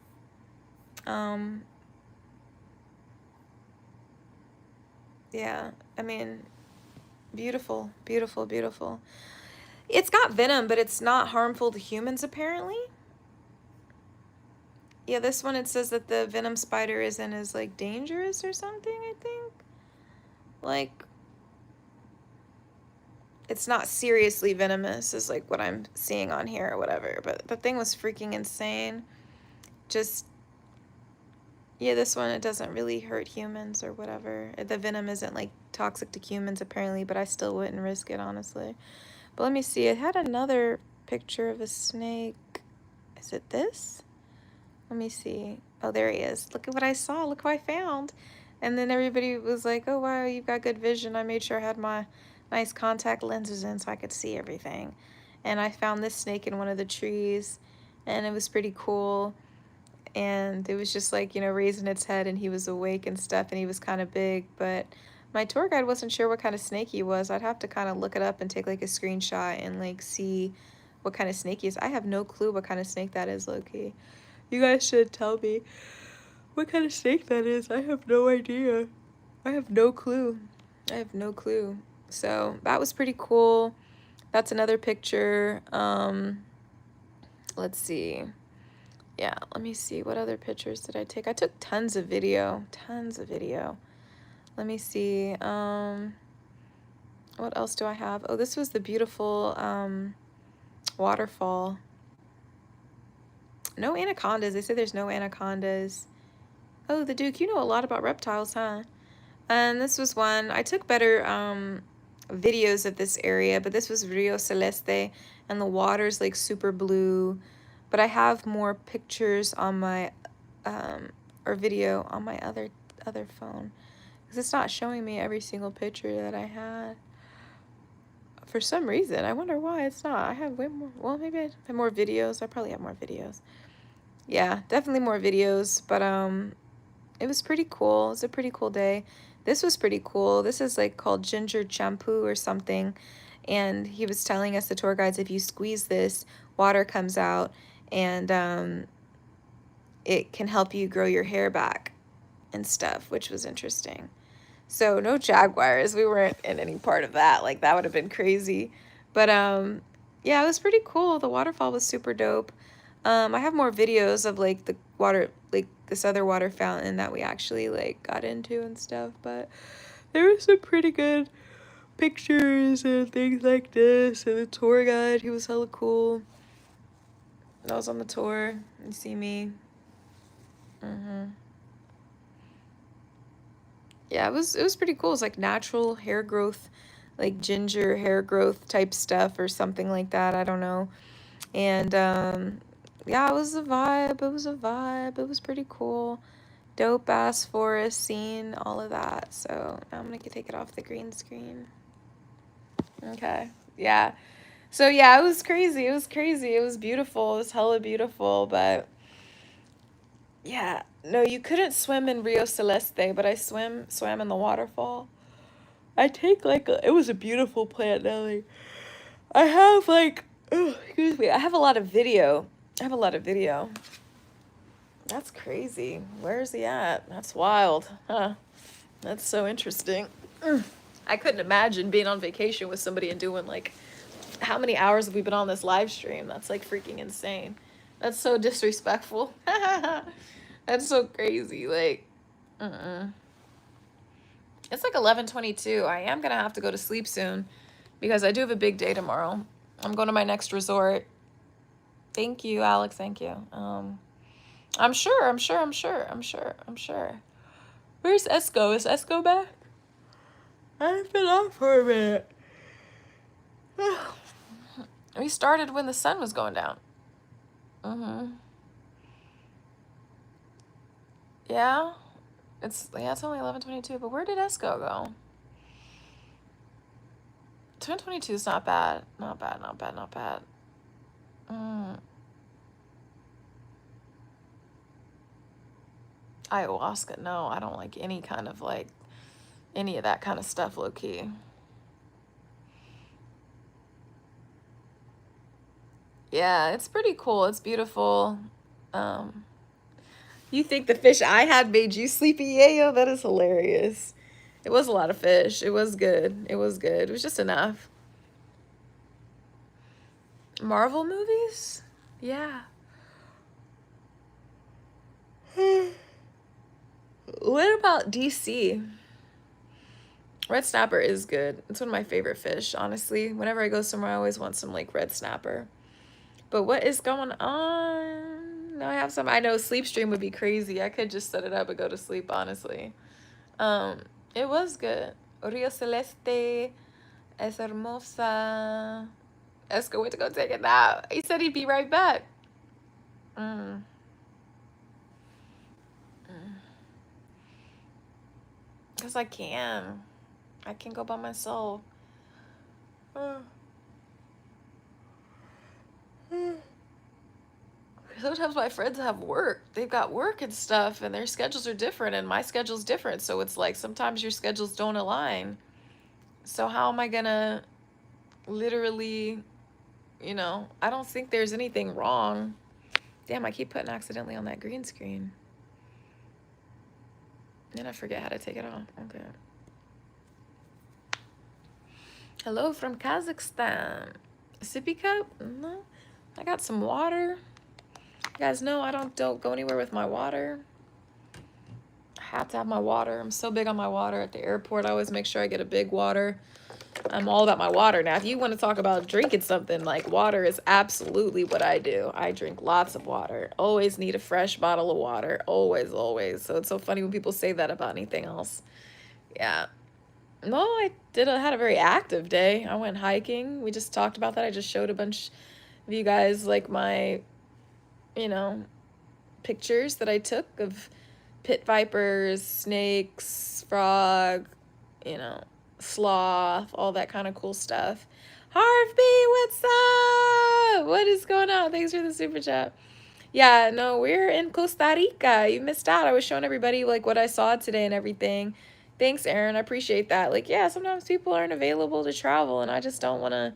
S1: Yeah, I mean, beautiful, beautiful, beautiful. It's got venom, but it's not harmful to humans, apparently. Yeah, this one, it says that the venom spider isn't as, like, dangerous or something, I think. Like, it's not seriously venomous is, like, what I'm seeing on here or whatever. But the thing was freaking insane. Just, yeah, this one, it doesn't really hurt humans or whatever. The venom isn't, like, toxic to humans, apparently, but I still wouldn't risk it, honestly. But let me see. It had another picture of a snake. Is it this? Let me see. Oh, there he is. Look at what I saw. Look who I found. And then everybody was like, oh, wow, you've got good vision. I made sure I had my nice contact lenses in so I could see everything. And I found this snake in one of the trees, and it was pretty cool. And it was just like, you know, raising its head, and he was awake and stuff, and he was kind of big. But my tour guide wasn't sure what kind of snake he was. I'd have to kind of look it up and take like a screenshot and like see what kind of snake he is. I have no clue what kind of snake that is, low-key. You guys should tell me what kind of snake that is. I have no idea. I have no clue. I have no clue. So that was pretty cool. That's another picture. Let's see. Yeah, let me see. What other pictures did I take? I took tons of video. Tons of video. Let me see. What else do I have? Oh, this was the beautiful waterfall. No anacondas. They say there's no anacondas. Oh, the Duke, you know a lot about reptiles, huh? And this was one. I took better videos of this area, but this was Rio Celeste, and the water's like super blue. But I have more pictures on my or video on my other phone, because it's not showing me every single picture that I had for some reason. I wonder why it's not. I have way more. Well, maybe I have more videos. I probably have more videos. Yeah, definitely more videos. But it was pretty cool. It was a pretty cool day. This was pretty cool. This is like called ginger shampoo or something. And he was telling us, the tour guides, if you squeeze this, water comes out, and it can help you grow your hair back and stuff, which was interesting. So no Jaguars. We weren't in any part of that. Like, that would have been crazy. But yeah, it was pretty cool. The waterfall was super dope. I have more videos of like the water, like this other water fountain that we actually like got into and stuff. But there were some pretty good pictures and things like this. And the tour guide, he was hella cool. I was on the tour. You see me. Yeah, it was pretty cool. It was like natural hair growth, like ginger hair growth type stuff or something like that. I don't know. And yeah, it was a vibe. It was a vibe. It was pretty cool. Dope ass forest scene, all of that. So I'm gonna take it off the green screen. Okay. Yeah. So yeah, it was crazy. It was crazy. It was beautiful. It was hella beautiful. But yeah, no, you couldn't swim in Rio Celeste, but I swam in the waterfall. I take like it was a beautiful plant, Nelly. I have like, oh, excuse me. I have a lot of video. I have a lot of video. That's crazy. Where is he at? That's wild. Huh. That's so interesting. I couldn't imagine being on vacation with somebody and doing like, how many hours have we been on this live stream? That's like freaking insane. That's so disrespectful. That's so crazy. Like, it's like 11:22. I am gonna have to go to sleep soon because I do have a big day tomorrow. I'm going to my next resort. Thank you, Alex. Thank you. I'm sure. Where's Esco? Is Esco back? I've been off for a minute. We started when the sun was going down. Yeah. It's only 11:22, but where did Esco go? 10:22 is not bad. Not bad. Ayahuasca, no, I don't like any kind of like any of that kind of stuff, low key. Yeah, it's pretty cool. It's beautiful. You think the fish I had made you sleepy? Yayo? That is hilarious. It was a lot of fish. It was good. It was good. It was just enough. Marvel movies? Yeah. What about DC? Red snapper is good. It's one of my favorite fish, honestly. Whenever I go somewhere, I always want some like red snapper. But what is going on? No, I have some. I know sleep stream would be crazy. I could just set it up and go to sleep, honestly. It was good. Rio Celeste es hermosa. Esco went to go take a nap. He said he'd be right back. Because I can. I can go by myself. Sometimes my friends have work. They've got work and stuff, and their schedules are different, and my schedule's different. So it's like sometimes your schedules don't align. So how am I gonna literally, I don't think there's anything wrong. Damn, I keep putting accidentally on that green screen. Then I forget how to take it off. Okay. Hello from Kazakhstan. Sippy cup? No. I got some water. You guys know I don't go anywhere with my water. I have to have my water. I'm so big on my water at the airport. I always make sure I get a big water. I'm all about my water. Now, if you want to talk about drinking something, like water is absolutely what I do. I drink lots of water. Always need a fresh bottle of water. Always, always. So it's so funny when people say that about anything else. Yeah. No, I had a very active day. I went hiking. We just talked about that. I just showed a bunch of you guys like my, pictures that I took of pit vipers, snakes, frog, sloth, all that kind of cool stuff. Harvey, what's up? What is going on? Thanks for the super chat. Yeah, no, we're in Costa Rica. You missed out. I was showing everybody like what I saw today and everything. Thanks, Aaron. I appreciate that. Like, yeah, sometimes people aren't available to travel, and I just don't want to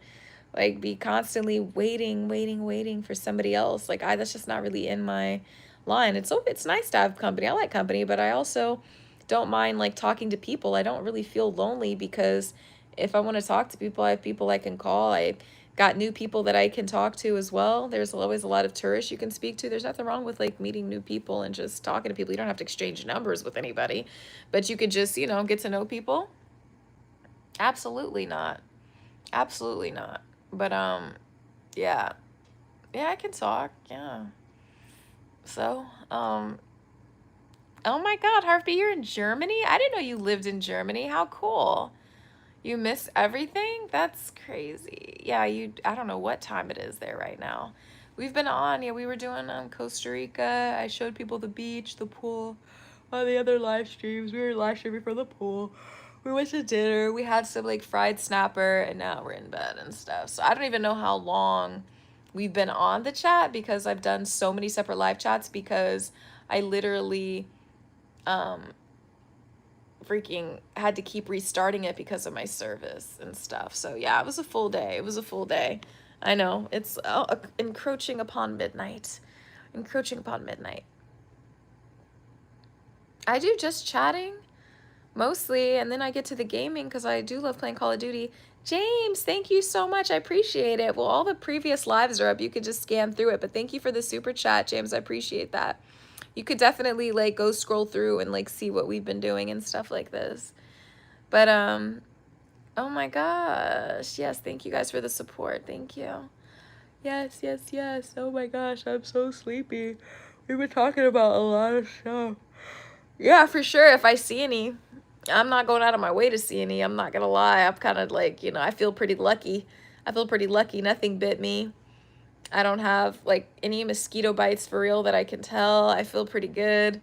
S1: like be constantly waiting for somebody else. Like, that's just not really in my line. It's nice to have company. I like company, but I also don't mind like talking to people. I don't really feel lonely because if I want to talk to people, I have people I can call. I got new people that I can talk to as well. There's always a lot of tourists you can speak to. There's nothing wrong with like meeting new people and just talking to people. You don't have to exchange numbers with anybody, but you could just, get to know people. Absolutely not. Absolutely not. But yeah. Yeah, I can talk. Yeah. So, oh my God, Harvey, you're in Germany? I didn't know you lived in Germany. How cool. You miss everything? That's crazy. Yeah, I don't know what time it is there right now. We've been on, we were doing Costa Rica. I showed people the beach, the pool. on the other live streams. We were live streaming from the pool. We went to dinner. We had some like fried snapper, and now we're in bed and stuff. So I don't even know how long we've been on the chat because I've done so many separate live chats because I literally freaking had to keep restarting it because of my service and stuff. So yeah, it was a full day. It was a full day. I know it's encroaching upon midnight. Encroaching upon midnight. I do just chatting mostly, and then I get to the gaming because I do love playing Call of Duty. James, thank you so much. I appreciate it. Well, all the previous lives are up. You could just scan through it, but thank you for the super chat, James. I appreciate that. You could definitely like go scroll through and like see what we've been doing and stuff like this. But oh my gosh. Yes, thank you guys for the support. Thank you. Yes, yes, yes. Oh my gosh, I'm so sleepy. We've been talking about a lot of stuff. Yeah, for sure. If I see any, I'm not going out of my way to see any. I'm not gonna lie. I'm kind of like, you know, I feel pretty lucky. I feel pretty lucky. Nothing bit me. I don't have like any mosquito bites for real that I can tell. I feel pretty good.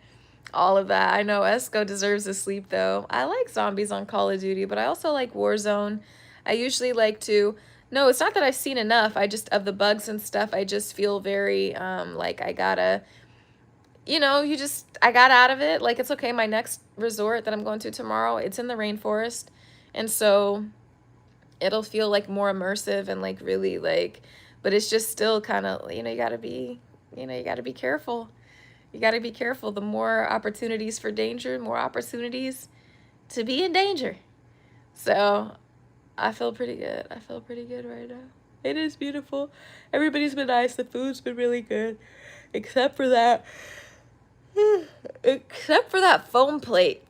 S1: All of that. I know Esco deserves a sleep though. I like zombies on Call of Duty, but I also like Warzone. I usually like to, no, it's not that I've seen enough. I just, of the bugs and stuff, I just feel very, like I gotta, you know, I got out of it. Like, it's okay. My next resort that I'm going to tomorrow, it's in the rainforest. And so it'll feel like more immersive and like really like, but it's just still kind of, you know, you gotta be careful. You gotta be careful. The more opportunities for danger, more opportunities to be in danger. So I feel pretty good. I feel pretty good right now. It is beautiful. Everybody's been nice. The food's been really good. Except for that. Except for that foam plate.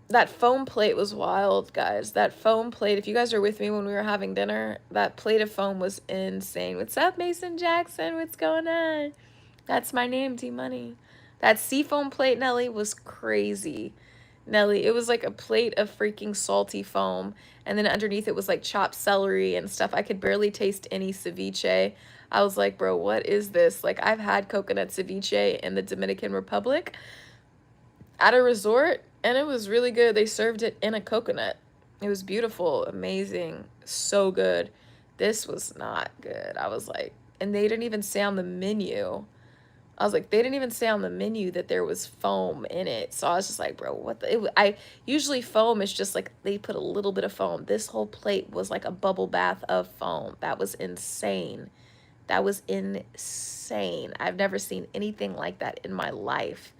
S1: That foam plate was wild, guys. That foam plate, if you guys were with me when we were having dinner, that plate of foam was insane. What's up, Mason Jackson? What's going on? That's my name, D-Money. That seafoam plate, Nelly, was crazy. Nelly, it was like a plate of freaking salty foam. And then underneath it was like chopped celery and stuff. I could barely taste any ceviche. I was like, bro, what is this? Like, I've had coconut ceviche in the Dominican Republic at a resort, and it was really good. They served it in a coconut. It was beautiful, amazing, so good. This was not good. I was like, and they didn't even say on the menu. I was like, they didn't even say on the menu that there was foam in it. So I was just like, bro, what the? I usually foam is just like they put a little bit of foam. This whole plate was like a bubble bath of foam. That was insane. That was insane. I've never seen anything like that in my life.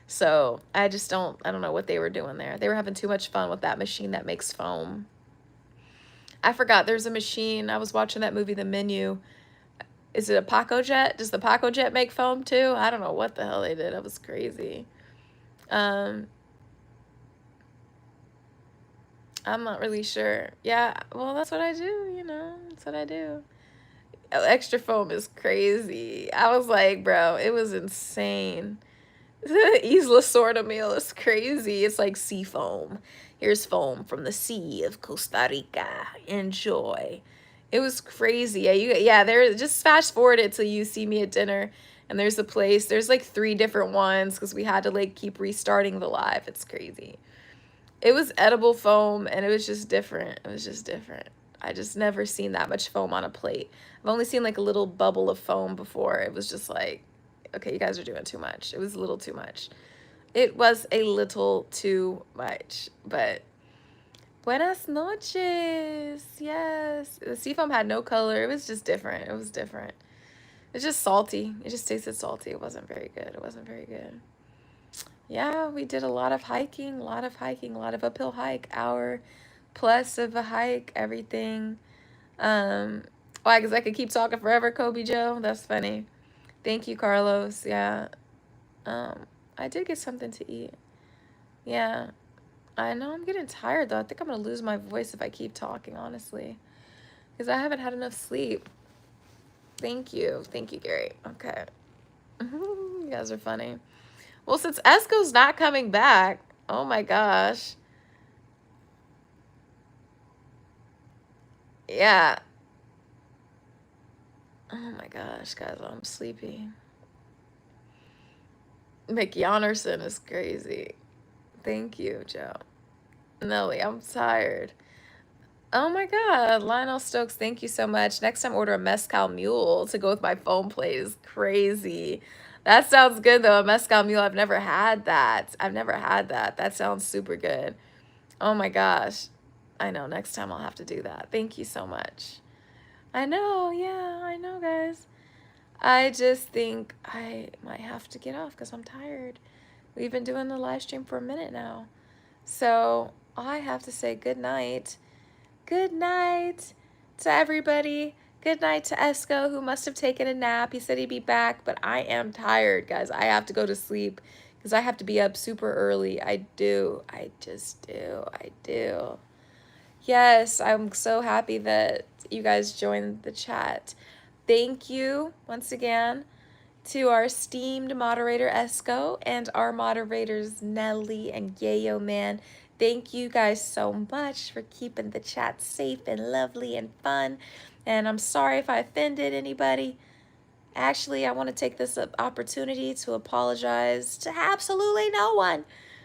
S1: So I don't know what they were doing there. They were having too much fun with that machine that makes foam. I forgot there's a machine. I was watching that movie, The Menu. Is it a Paco Jet? Does the Paco Jet make foam too? I don't know what the hell they did. That was crazy. I'm not really sure. Yeah, well, that's what I do, you know. That's what I do. Extra foam is crazy. I was like, bro, it was insane. Isla Sorda meal is crazy. It's like sea foam. Here's foam from the sea of Costa Rica. Enjoy. It was crazy. Yeah, there, just fast forward it till you see me at dinner, and there's a place. There's like 3 different ones because we had to like keep restarting the live. It's crazy. It was edible foam, and it was just different. It was just different. I just never seen that much foam on a plate. I've only seen like a little bubble of foam before. It was just like, okay, you guys are doing too much. It was a little too much. It was a little too much, but buenas noches. Yes. The seafoam had no color. It was just different. It was different. It's just salty. It just tasted salty. It wasn't very good. It wasn't very good. Yeah, we did a lot of hiking, a lot of uphill hike, hour plus of a hike, everything. Why? Because I could keep talking forever, Kobe Joe. That's funny. Thank you, Carlos. Yeah. I did get something to eat. Yeah. I know I'm getting tired, though. I think I'm going to lose my voice if I keep talking, honestly. Because I haven't had enough sleep. Thank you. Thank you, Gary. Okay. You guys are funny. Well, since Esco's not coming back, oh my gosh. Yeah. Oh my gosh, guys, I'm sleepy. Mickey Anderson is crazy. Thank you, Joe. Nelly, I'm tired. Oh my God, Lionel Stokes, thank you so much. Next time, order a mezcal mule to go with my foam plate is crazy. That sounds good though. A mezcal mule. I've never had that. I've never had that. That sounds super good. Oh my gosh. I know. Next time I'll have to do that. Thank you so much. I know. Yeah, I know, guys. I just think I might have to get off because I'm tired. We've been doing the live stream for a minute now. So I have to say good night. Good night to everybody. Good night to Esco, who must have taken a nap. He said he'd be back, but I am tired, guys. I have to go to sleep because I have to be up super early. I do. I just do. I do. Yes, I'm so happy that you guys joined the chat. Thank you once again to our esteemed moderator Esco and our moderators Nelly and Yayo Man. Thank you guys so much for keeping the chat safe and lovely and fun. And I'm sorry if I offended anybody. Actually, I want to take this opportunity to apologize to absolutely no one.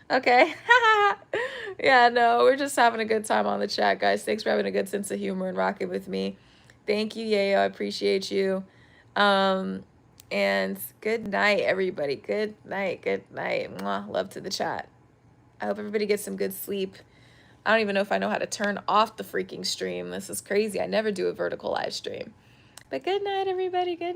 S1: Okay. Yeah, no, we're just having a good time on the chat, guys. Thanks for having a good sense of humor and rocking with me. Thank you, Yayo. I appreciate you. And good night, everybody. Good night. Good night. Mwah. Love to the chat. I hope everybody gets some good sleep. I don't even know if I know how to turn off the freaking stream. This is crazy. I never do a vertical live stream. But good night, everybody. Good